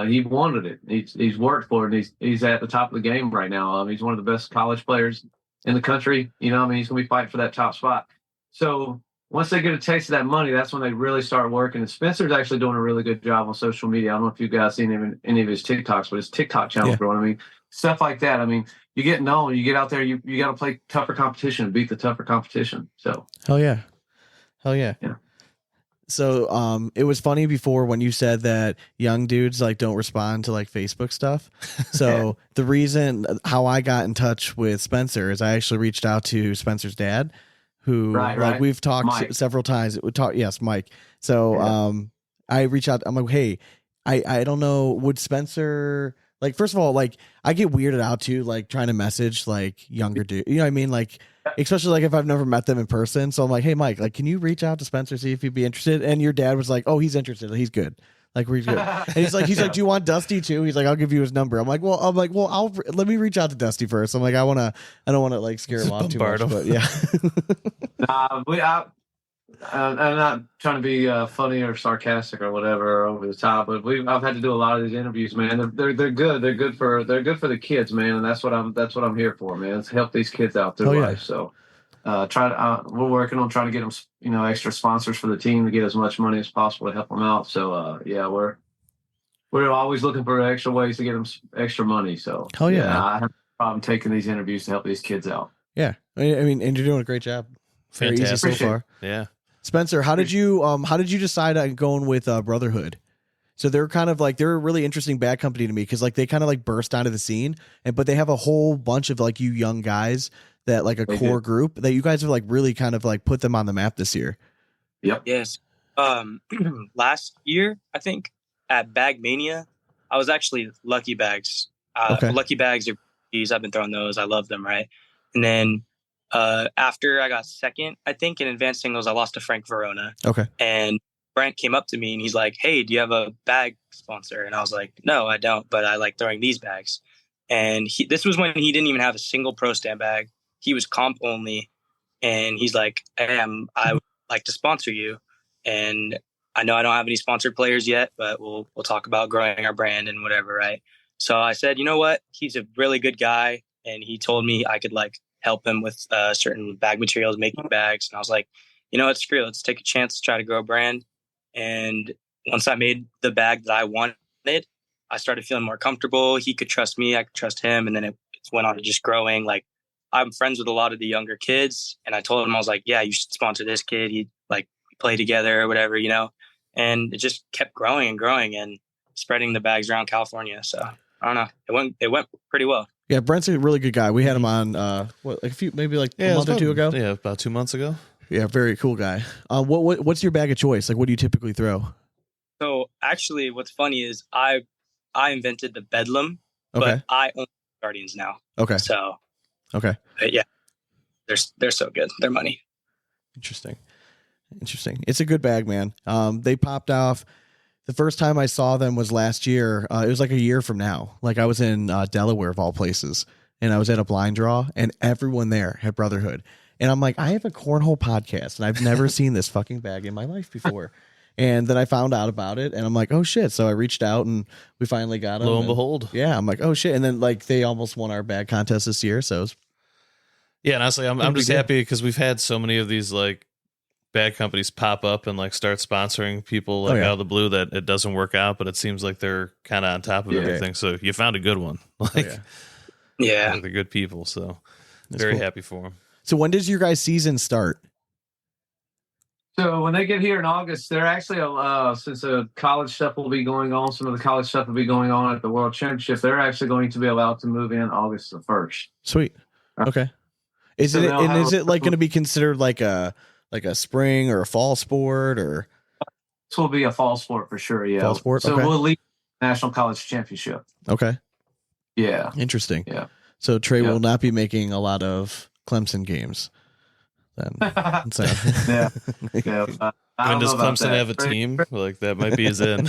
He wanted it. He's worked for it. And he's at the top of the game right now. He's one of the best college players in the country. He's going to be fighting for that top spot. So once they get a taste of that money, that's when they really start working. And Spencer's actually doing a really good job on social media. I don't know if you guys seen any of his TikToks, but his TikTok channel is growing. I mean, stuff like that. I mean, you get known, you get out there, you got to play tougher competition and beat the tougher competition. So hell yeah. So it was funny before when you said that young dudes like don't respond to like Facebook stuff. So the reason how I got in touch with Spencer is I actually reached out to Spencer's dad, who like we've talked Mike. several times. Yes, Mike. So I reached out. I'm like, hey, I don't know, would Spencer, like, first of all, like, I get weirded out too, like trying to message like younger dude, you know what I mean? Like, especially like if I've never met them in person. So I'm like, hey, Mike, like, can you reach out to Spencer, see if he'd be interested? And your dad was like, oh, he's interested. He's good. Like, we're good. And he's like, do you want Dusty too? He's like, I'll give you his number. I'm like, well, let me reach out to Dusty first. I'm like, I don't want to like scare him off too much, but yeah. I'm not trying to be funny or sarcastic or whatever or over the top, but I've had to do a lot of these interviews, man. They're good. They're good for the kids, man, and that's what I'm here for, man. It's help these kids out through life. So we're working on trying to get them, extra sponsors for the team to get as much money as possible to help them out. So we're always looking for extra ways to get them extra money. So I have no problem taking these interviews to help these kids out. Yeah, I mean, and you're doing a great job. Very easy so far. Yeah. Spencer, how did you decide on going with Brotherhood? So they're kind of like, they're a really interesting bag company to me because like they kind of like burst onto the scene, but they have a whole bunch of like you young guys that like core group that you guys have like really kind of like put them on the map this year. Yep. Yes. Last year, I think at Bag Mania, I was actually Lucky Bags. Lucky Bags are these. I've been throwing those. I love them. Right. And then after I got second, I think in advanced singles, I lost to Frank Verona. Okay. And Brent came up to me and he's like, hey, do you have a bag sponsor? And I was like, no, I don't, but I like throwing these bags. And this was when he didn't even have a single pro stand bag. He was comp only. And he's like, hey, I would like to sponsor you. And I know I don't have any sponsored players yet, but we'll talk about growing our brand and whatever. Right. So I said, you know what? He's a really good guy. And he told me I could like help him with certain bag materials, making bags. And I was like, you know what, screw it. Let's take a chance to try to grow a brand. And once I made the bag that I wanted, I started feeling more comfortable. He could trust me. I could trust him. And then it went on to just growing. Like, I'm friends with a lot of the younger kids. And I told him, I was like, yeah, you should sponsor this kid. He like play together or whatever, and it just kept growing and growing and spreading the bags around California. So I don't know. It went pretty well. Yeah, Brent's a really good guy. We had him on a month or two ago. Yeah, about 2 months ago. Yeah, very cool guy. What's your bag of choice? Like, what do you typically throw? So actually, what's funny is I invented the Bedlam, Okay. but I own Guardians now. Okay. So, Okay. but yeah, they're so good. They're money. Interesting. It's a good bag, man. They popped off. The first time I saw them was last year. It was like a year from now. Like I was in Delaware of all places, and I was at a blind draw, and everyone there had Brotherhood. And I'm like, I have a cornhole podcast, and I've never seen this fucking bag in my life before. And then I found out about it, and I'm like, oh shit. So I reached out, and we finally got them. Lo and behold. Yeah, I'm like, oh shit. And then like they almost won our bag contest this year. So it's Yeah, and honestly, I'm just happy because we've had so many of these like bag companies pop up and like start sponsoring people like out of the blue that it doesn't work out, but it seems like they're kind of on top of everything. So you found a good one. Like, yeah, they're good people. So That's very cool. happy for them. So when does your guys' season start? So when they get here in August, they're actually since the college stuff will be going on, some of the college stuff will be going on at the World Championship. They're actually going to be allowed to move in August the 1st. Sweet. Okay. Is So it they'll and have is it like going to be considered like a spring or a fall sport or This will be a fall sport for sure. Yeah, fall sport? So Okay. we'll lead National College Championship. Okay. Yeah. Interesting. Yeah. So Trey Yeah. will not be making a lot of Clemson games then. So. Yeah. Yeah. I When don't does know about Clemson that. have a team? Like that might be his in.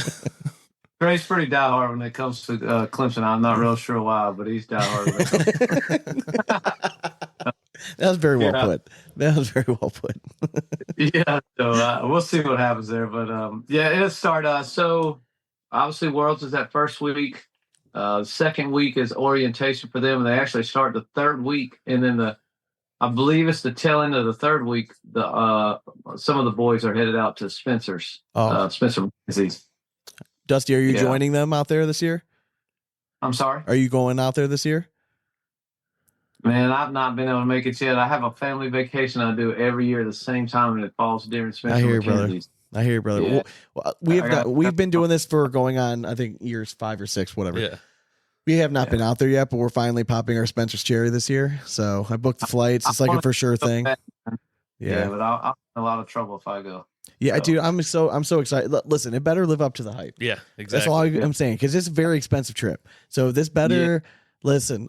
Trey's pretty diehard when it comes to Clemson. I'm not real sure why, but he's diehard. When it comes to That was very well Yeah. put. That was very well put. Yeah, so we'll see what happens there. But yeah, it'll start. So obviously, Worlds is that first week. Second week is orientation for them, and they actually start the third week, and then I believe it's the tail end of the third week. Some of the boys are headed out to Spencer's. Spencer Disease. Dusty, are you Yeah. joining them out there this year? I'm sorry, Are you going out there this year? man. I've not been able to make it yet. I have a family vacation I do every year at the same time, and it falls during Spencer. I hear you, brother. Mackenzie's. I hear you, brother. Yeah. Well, I we've been doing this for going on, I think, years 5 or 6, whatever. Yeah. We have not been out there yet, but we're finally popping our Spencer's cherry this year. So I booked the flights. It's like a for sure thing. Yeah, but I'll in a lot of trouble if I go. Yeah, So. dude, I'm so excited. Listen, it better live up to the hype. Yeah, exactly. That's all I'm saying, because it's a very expensive trip. So this better listen.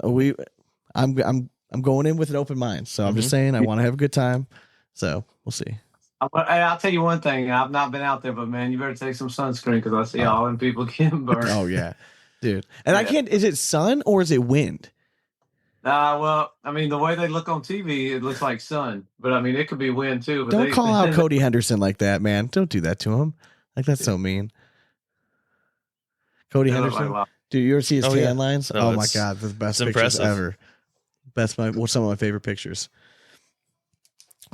I'm going in with an open mind. So I'm just saying I want to have a good time. So we'll see. I'll tell you one thing. I've not been out there, but man, you better take some sunscreen because I see all them people getting burned. Oh yeah, dude. And I can't. Is it sun or is it wind? Well, I mean, the way they look on TV, it looks like sun, but I mean, it could be wind too. But Don't call out Cody Henderson like that, man. Don't do that to him. Like that's so mean. Cody Henderson, dude. You ever see his tan lines? No, Oh my god, the best it's pictures impressive. ever. Some of my favorite pictures.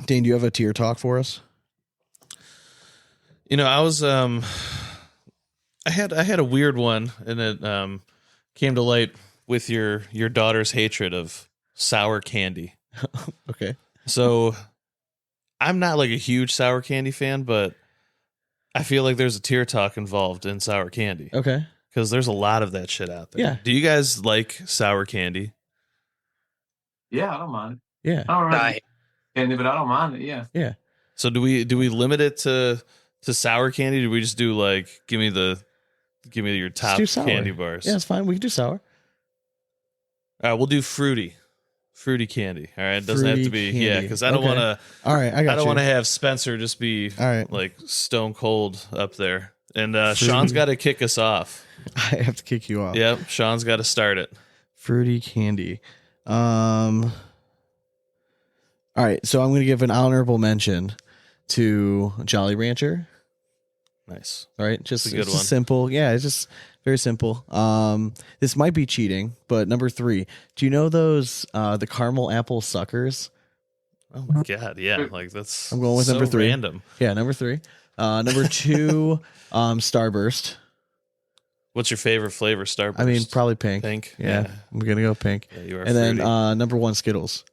Dane, do you have a tier talk for us? You know, I was I had a weird one, and it came to light with your daughter's hatred of sour candy. Okay. So I'm not like a huge sour candy fan, but I feel like there's a tier talk involved in sour candy. Okay. Because there's a lot of that shit out there. Yeah. Do you guys like sour candy? Yeah, I don't mind it. Yeah. I don't really candy, but I don't mind it. Yeah. Yeah. So do we limit it to sour candy? Do we just do like give me your top do sour. candy bars? Yeah, it's fine. We can do sour. All right, we'll do fruity candy. All right, it doesn't have to be Fruity candy. because I don't Okay. want to. All right, I don't you. want to have Spencer just be All right. like stone cold up there. And Sean's got to kick us off. I have to kick you off. Yep, Sean's got to start it. Fruity candy. All right, so I'm going to give an honorable mention to Jolly Rancher. Nice. All right, just That's a good it's just one. simple. Yeah, it's just very simple. This might be cheating, but number 3. Do you know those the caramel apple suckers? Oh my god, yeah, like that's. I'm going with so number 3. Random. Yeah, number 3. Number 2, Starburst. What's your favorite flavor? Starburst. I mean, probably pink. Pink. Yeah, I'm gonna go pink. Yeah, you are. And then fruity. number 1, Skittles.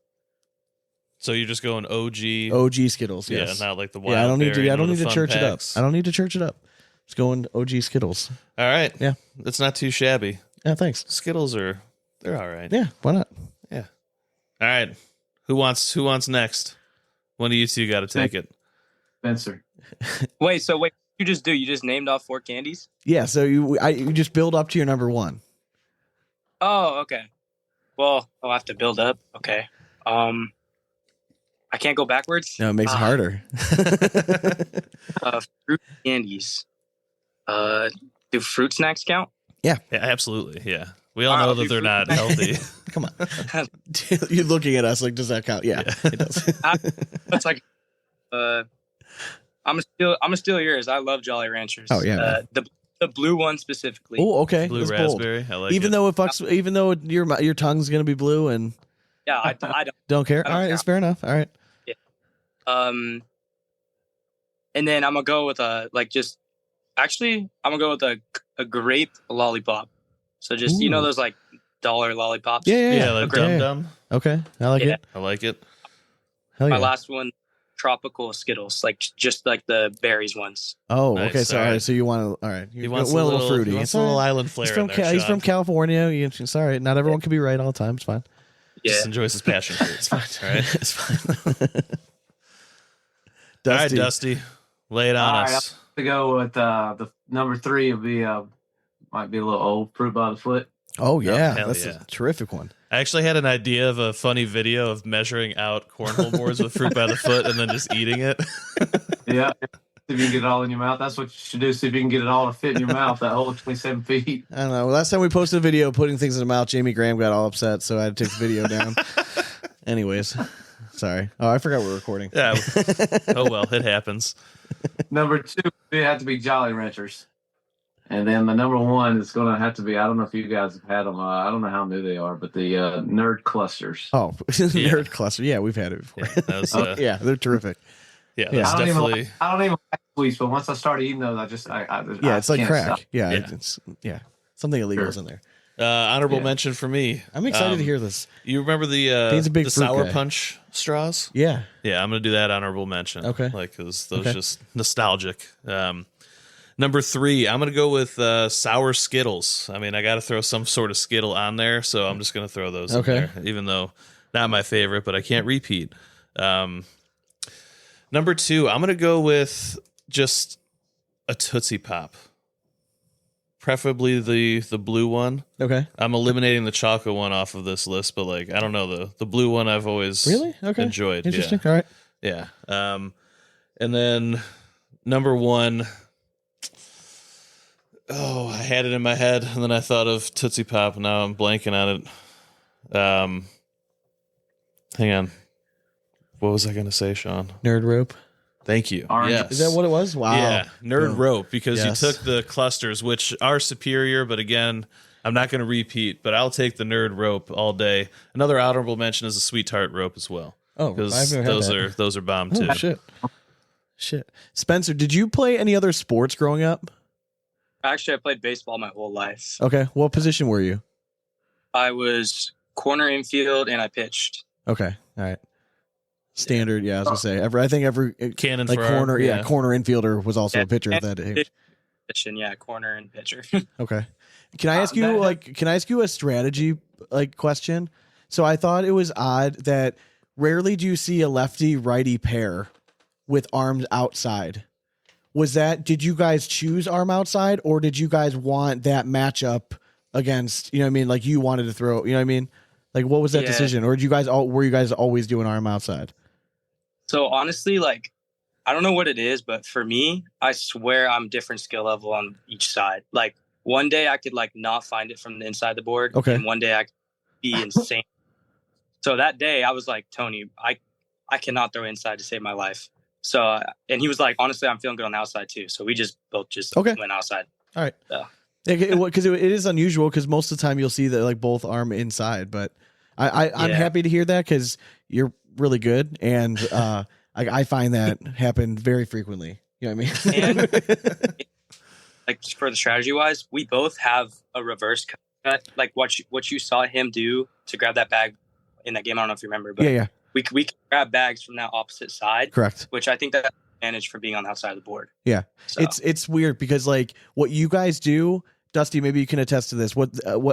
So you're just going OG. OG Skittles. Yes. Yeah, not like the wild. Yeah, I don't need to. berry I and don't with need the to fun church it up. packs. I don't need to church it up. It's going OG Skittles. All right. Yeah. That's not too shabby. Yeah. Thanks. Skittles they're all right. Yeah. Why not? Yeah. All right. Who wants next? One of you two got to take it. Spencer. Wait, you just do? You just named off 4 candies? Yeah, so you just build up to your number one. Oh, okay. Well, I'll have to build up. Okay. I can't go backwards. No, it makes it harder. Fruit candies. Do fruit snacks count? Yeah, absolutely. Yeah. We all know that they're not healthy. Come on. You're looking at us like, does that count? Yeah, it does. It's like, I'm gonna steal yours. I love Jolly Ranchers. Oh yeah, the blue one specifically. Oh, okay. Blue That's raspberry. bold. I like even it. though it fucks, even though your tongue's gonna be blue and Yeah, I don't care. I don't All right, care. it's fair enough. All right. Yeah. And then I'm gonna go with I'm gonna go with a grape lollipop. So just Ooh. those like dollar lollipops. Yeah, like yeah. Dum Dum. Okay, I like it. I like it. Hell yeah. My last one, tropical Skittles, just like the berries ones. Oh, Nice, okay. So, all all right. right. So you want to? All right. He wants a a little fruity. He wants It's a little all right. island flair. He's from, in there, he's Sean. from California. Sorry, not everyone can be right all the time. It's fine. Yeah. Just enjoys his passion fruit. It's fine. All right. It's fine. All right, Dusty. Dusty. Lay it on All right, us. To go with the number 3 would be might be a little old, fruit by the foot. Oh yeah, hell that's yeah. a terrific one. I actually had an idea of a funny video of measuring out cornhole boards with fruit by the foot and then just eating it. Yeah. See if you can get it all in your mouth. That's what you should do. See if you can get it all to fit in your mouth. That whole 27 feet. I don't know. Last time we posted a video putting things in the mouth, Jamie Graham got all upset, so I had to take the video down. Anyways, sorry. Oh, I forgot we're recording. Yeah. Oh well, it happens. Number 2 it had to be Jolly Ranchers. And then the number 1 is going to have to be, I don't know if you guys have had them. I don't know how new they are, but the Nerd Clusters. Oh, Nerd Cluster. Yeah, we've had it before. Yeah, that was, Yeah, they're terrific. yeah, Yeah. that's I don't definitely. even like sweets, but once I started eating those, Yeah, it's like can't crack. stop. Yeah, Yeah. It's something illegal is in there. Honorable Yeah. mention for me. I'm excited to hear this. You remember Dane's a big the fruit Sour guy. Punch straws? Yeah. Yeah, I'm gonna do that honorable mention. Okay. Like those Okay. just nostalgic. Number 3, I'm gonna go with sour Skittles. I mean, I got to throw some sort of Skittle on there, so I'm just gonna throw those Okay. in there, even though not my favorite, but I can't repeat. Number 2, I'm gonna go with just a Tootsie Pop, preferably the blue one. Okay. I'm eliminating the chocolate one off of this list, but like I don't know, the blue one I've always Really? Okay. enjoyed. Interesting. All right. Yeah. And then number 1. Oh, I had it in my head, and then I thought of Tootsie Pop, and now I'm blanking on it. Hang on. What was I going to say, Sean? Nerd Rope. Thank you. Orange. Yes. Is that what it was? Wow. Yeah, Nerd Boom. Rope, because Yes. you took the clusters, which are superior, but again, I'm not going to repeat, but I'll take the Nerd Rope all day. Another honorable mention is the Sweet Tart Rope as well, Oh, because I've never had that. those are bomb Oh, too. shit. Spencer, did you play any other sports growing up? Actually, I played baseball my whole life. Okay. What position were you? I was corner infield and I pitched. Okay. All right. Standard. Yeah, I was gonna say. I think every Cannon like for corner. arm, Yeah, corner infielder was also a pitcher at that age. Position, yeah, corner and pitcher. Okay. Can I ask you can I ask you a strategy question? So I thought it was odd that rarely do you see a lefty righty pair with arms outside. Did you guys choose arm outside, or did you guys want that matchup against, you know what I mean? Like you wanted to throw, you know what I mean? Like what was that decision? Or were you guys always doing arm outside? So honestly, like, I don't know what it is, but for me, I swear I'm different skill level on each side. Like one day I could like not find it from the inside of the board. Okay. And one day I could be insane. So that day I was like, Tony, I cannot throw inside to save my life. So, and he was like, honestly, I'm feeling good on the outside too. So we just both went outside. All right. So. Because it is unusual, because most of the time you'll see that like both arm inside, but I'm happy to hear that, because you're really good, and I find that happen very frequently. You know what I mean? And, like for the strategy wise, we both have a reverse cut. Like what you saw him do to grab that bag in that game. I don't know if you remember, but yeah. we can grab bags from that opposite side. Correct. Which I think that's an advantage for being on the outside of the board. Yeah. So. It's weird, because like what you guys do, Dusty, maybe you can attest to this.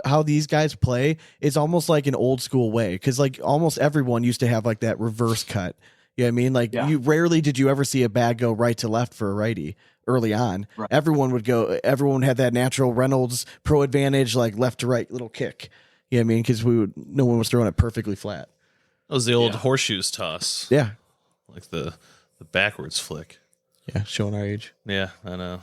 How these guys play is almost like an old school way, because like almost everyone used to have like that reverse cut. You know what I mean? Like you rarely did you ever see a bag go right to left for a righty. early on. Right. Everyone had that natural Reynolds Pro Advantage, like left to right little kick. Yeah, I mean, because no one was throwing it perfectly flat. That was the old horseshoes toss. Yeah, Like the backwards flick. yeah, showing our age. Yeah, I know.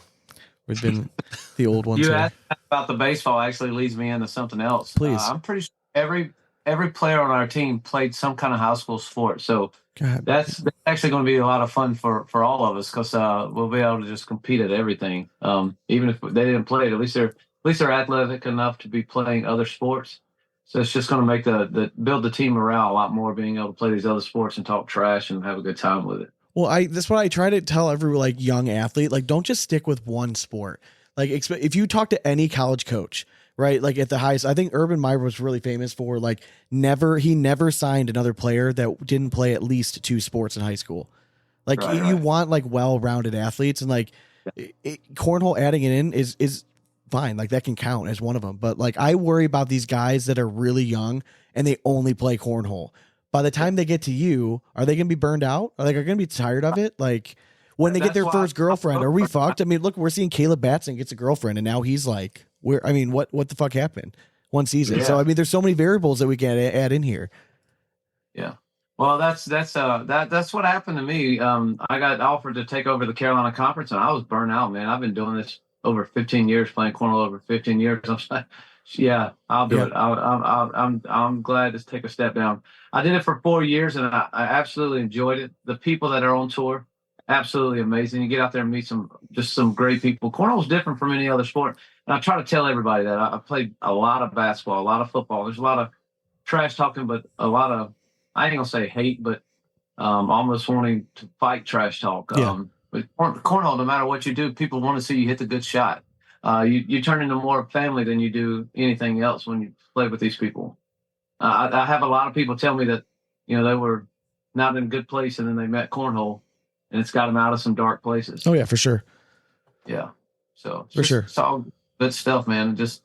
We've been the old ones. You here. asked about the baseball actually leads me into something else. Please. I'm pretty sure every player on our team played some kind of high school sport. So God. that's actually going to be a lot of fun for all of us because we'll be able to just compete at everything. Even if they didn't play it, at least they're athletic enough to be playing other sports. So it's just going to make build the team morale a lot more, being able to play these other sports and talk trash and have a good time with it. Well, that's what I try to tell every like young athlete. Like, don't just stick with one sport. Like, if you talk to any college coach, right? Like at the highest, I think Urban Meyer was really famous for like he never signed another player that didn't play at least 2 sports in high school. Like you want like well-rounded athletes, and like cornhole adding it in is fine. Like that can count as one of them. But like I worry about these guys that are really young and they only play cornhole. By the time they get to you, are they going to be burned out? Are they going to be tired of it? Like when they get their first girlfriend, are we fucked? I mean, look, we're seeing Caleb Batson gets a girlfriend and now he's like, what the fuck happened? One season. Yeah. So, I mean, there's so many variables that we can add in here. Yeah. Well, that's what happened to me. I got offered to take over the Carolina Conference and I was burnt out, man. I've been doing this over 15 years, playing cornhole over 15 years. I'm like, yeah, I'll do it. I'm glad to take a step down. I did it for 4 years and I absolutely enjoyed it. The people that are on tour, absolutely amazing. You get out there and meet some great people. Cornhole is different from any other sport. And I try to tell everybody that I played a lot of basketball, a lot of football. There's a lot of trash talking, but a lot of, I ain't gonna say hate, but almost wanting to fight trash talk. Yeah. But cornhole, no matter what you do, people want to see you hit the good shot. You turn into more family than you do anything else when you play with these people. I have a lot of people tell me that, they were not in a good place and then they met cornhole and it's got them out of some dark places. Oh yeah, for sure. Yeah. So for sure. It's all good stuff, man. It's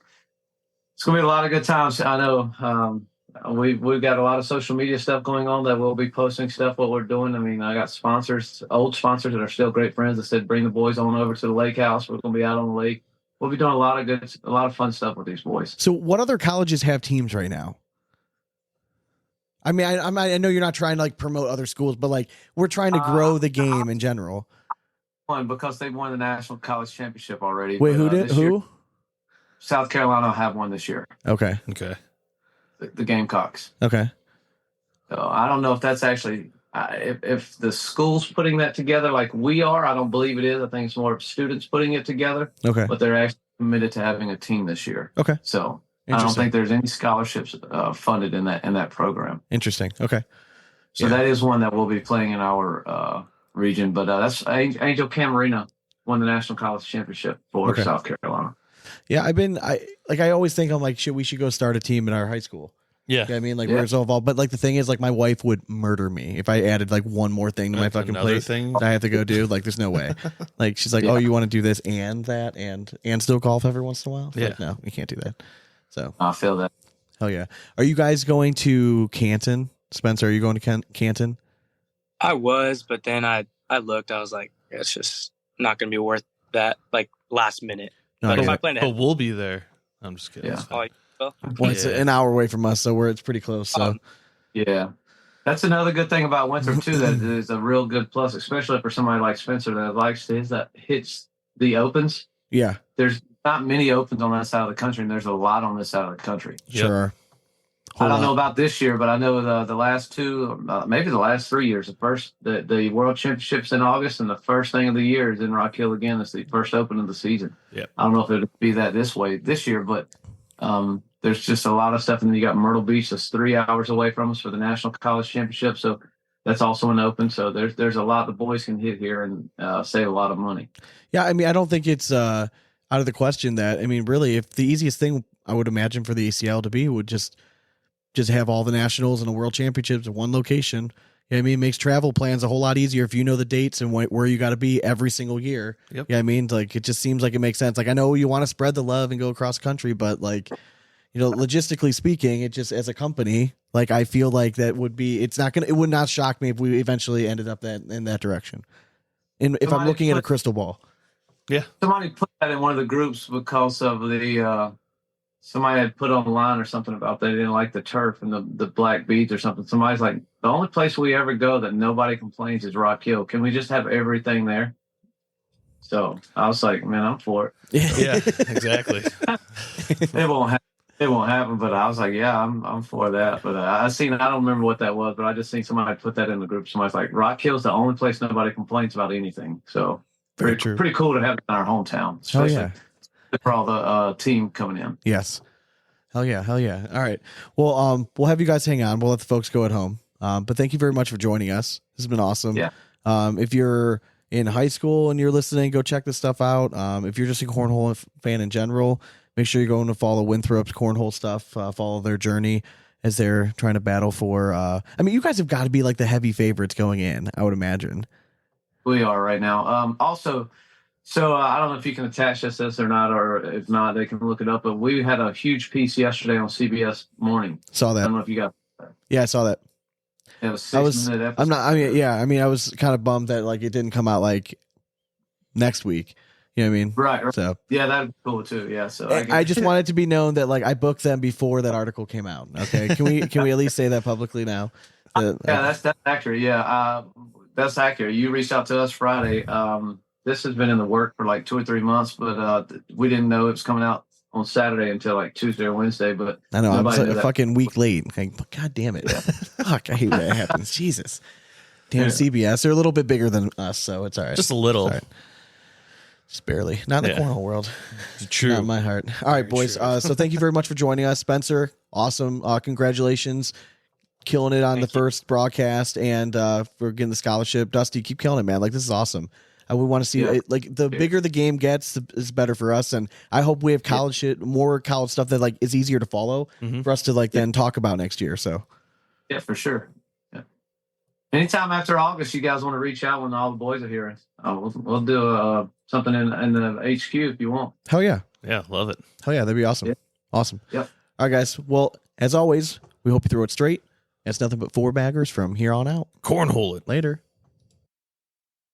going to be a lot of good times. I know we've got a lot of social media stuff going on that we'll be posting stuff, what we're doing. I mean, I got old sponsors that are still great friends that said, bring the boys on over to the lake house. We're going to be out on the lake. We'll be doing a lot of fun stuff with these boys. So what other colleges have teams right now? I mean, I know you're not trying to like promote other schools, but like we're trying to grow the game in general. Because they've won the national college championship already. Wait, who did? Who? South Carolina have one this year. Okay. The Gamecocks. Okay. So I don't know if that's actually if the school's putting that together like we are. I don't believe it is. I think it's more of students putting it together. Okay. But they're actually committed to having a team this year. Okay. So I don't think there's any scholarships funded in that program. Interesting. Okay. So that is one that will be playing in our region. But that's Angel Camarena won the national college championship for South Carolina. Yeah, I always think I'm like, we should go start a team in our high school. Yeah. You know what I mean, like we're so involved. But like the thing is, like my wife would murder me if I added like one more thing to my fucking plate thing that I have to go do. Like, there's no way. Like she's like, oh, you want to do this and that and still golf every once in a while? It's like, no, you can't do that. So I feel that. Hell yeah. Are you guys going to Canton? Spencer, are you going to Canton? I was, but then I looked. I was like, it's just not going to be worth that. Like last minute. No, but if I But plan to, we'll be there. I'm just kidding. Yeah. It's fine. Well, it's an hour away from us, so it's pretty close. So yeah. That's another good thing about Winthrop too. That is a real good plus, especially for somebody like Spencer that hits the opens. Yeah. There's not many opens on that side of the country, and there's a lot on this side of the country. Sure. I don't know about this year, but I know the last 2, maybe the last 3 years. The World Championships in August, and the first thing of the year is in Rock Hill again. It's the first Open of the season. Yep. I don't know if it'll be that this way this year, but there's just a lot of stuff. And then you got Myrtle Beach, that's 3 hours away from us for the National College Championship. So that's also an Open. So there's a lot the boys can hit here and save a lot of money. Yeah, I mean, I don't think it's out of the question that, I mean, really, if the easiest thing I would imagine for the ACL to be would just have all the nationals and the world championships in one location. You know what I mean? It makes travel plans a whole lot easier if you know the dates and where you got to be every single year. Yep. You know what I mean? Like, it just seems like it makes sense. Like, I know you want to spread the love and go across country, but like, logistically speaking, it just, as a company, like, I feel like that would be, it would not shock me if we eventually ended up in that direction. And if I'm looking at a crystal ball. Somebody put that in one of the groups because of the somebody had put online or something about they didn't like the turf and the black beads or something. Somebody's like, the only place we ever go that nobody complains is Rock Hill. Can we just have everything there? So I was like, man, I'm for it. Yeah, exactly. It won't happen, but I was like, yeah, I'm for that. But I don't remember what that was, but I just seen somebody put that in the group. Somebody's like, Rock Hill's the only place nobody complains about anything. So pretty cool to have it in our hometown, especially for all the team coming in. Yes. Hell yeah. All right. Well, we'll have you guys hang on. We'll let the folks go at home. But thank you very much for joining us. This has been awesome. Yeah. If you're in high school and you're listening, go check this stuff out. If you're just a cornhole fan in general, make sure you're going to follow Winthrop's cornhole stuff, follow their journey as they're trying to battle for, you guys have got to be like the heavy favorites going in, I would imagine. We are right now. Also, so I don't know if you can attach this or not, or if not, they can look it up. But we had a huge piece yesterday on CBS Morning. Saw that. I don't know if you got that. Yeah, I saw that. It was 6-minute episode. I was kind of bummed that like it didn't come out like next week. You know what I mean? Right. So yeah, that'd be cool too. Yeah. So I just want it to be known that like I booked them before that article came out. Okay. Can we at least say that publicly now? Yeah, that's accurate. Yeah. That's accurate. You reached out to us Friday. This has been in the work for like 2 or 3 months, but we didn't know it was coming out on Saturday until like Tuesday or Wednesday. But I know I'm a fucking week late. Like, God damn it! Fuck, I hate when that happens. Jesus, damn CBS. They're a little bit bigger than us, so it's all right. Just a little. Just barely. Not in the cornhole world. True. Not in my heart. All right, boys. So thank you very much for joining us. Spencer, awesome. Congratulations. Killing it on the first broadcast and for getting the scholarship. Dusty, keep killing it, man. Like, this is awesome. We want to see it. Like, the bigger the game gets, is better for us. And I hope we have college shit, more college stuff that like is easier to follow for us to like then talk about next year. So yeah, for sure. Yeah. Anytime after August, you guys want to reach out when all the boys are here. We'll do something in the HQ if you want. Hell yeah. Yeah, love it. Hell yeah, that'd be awesome. Yeah. Awesome. Yep. All right, guys. Well, as always, we hope you throw it straight. It's nothing but 4 baggers from here on out. Cornhole it. Later.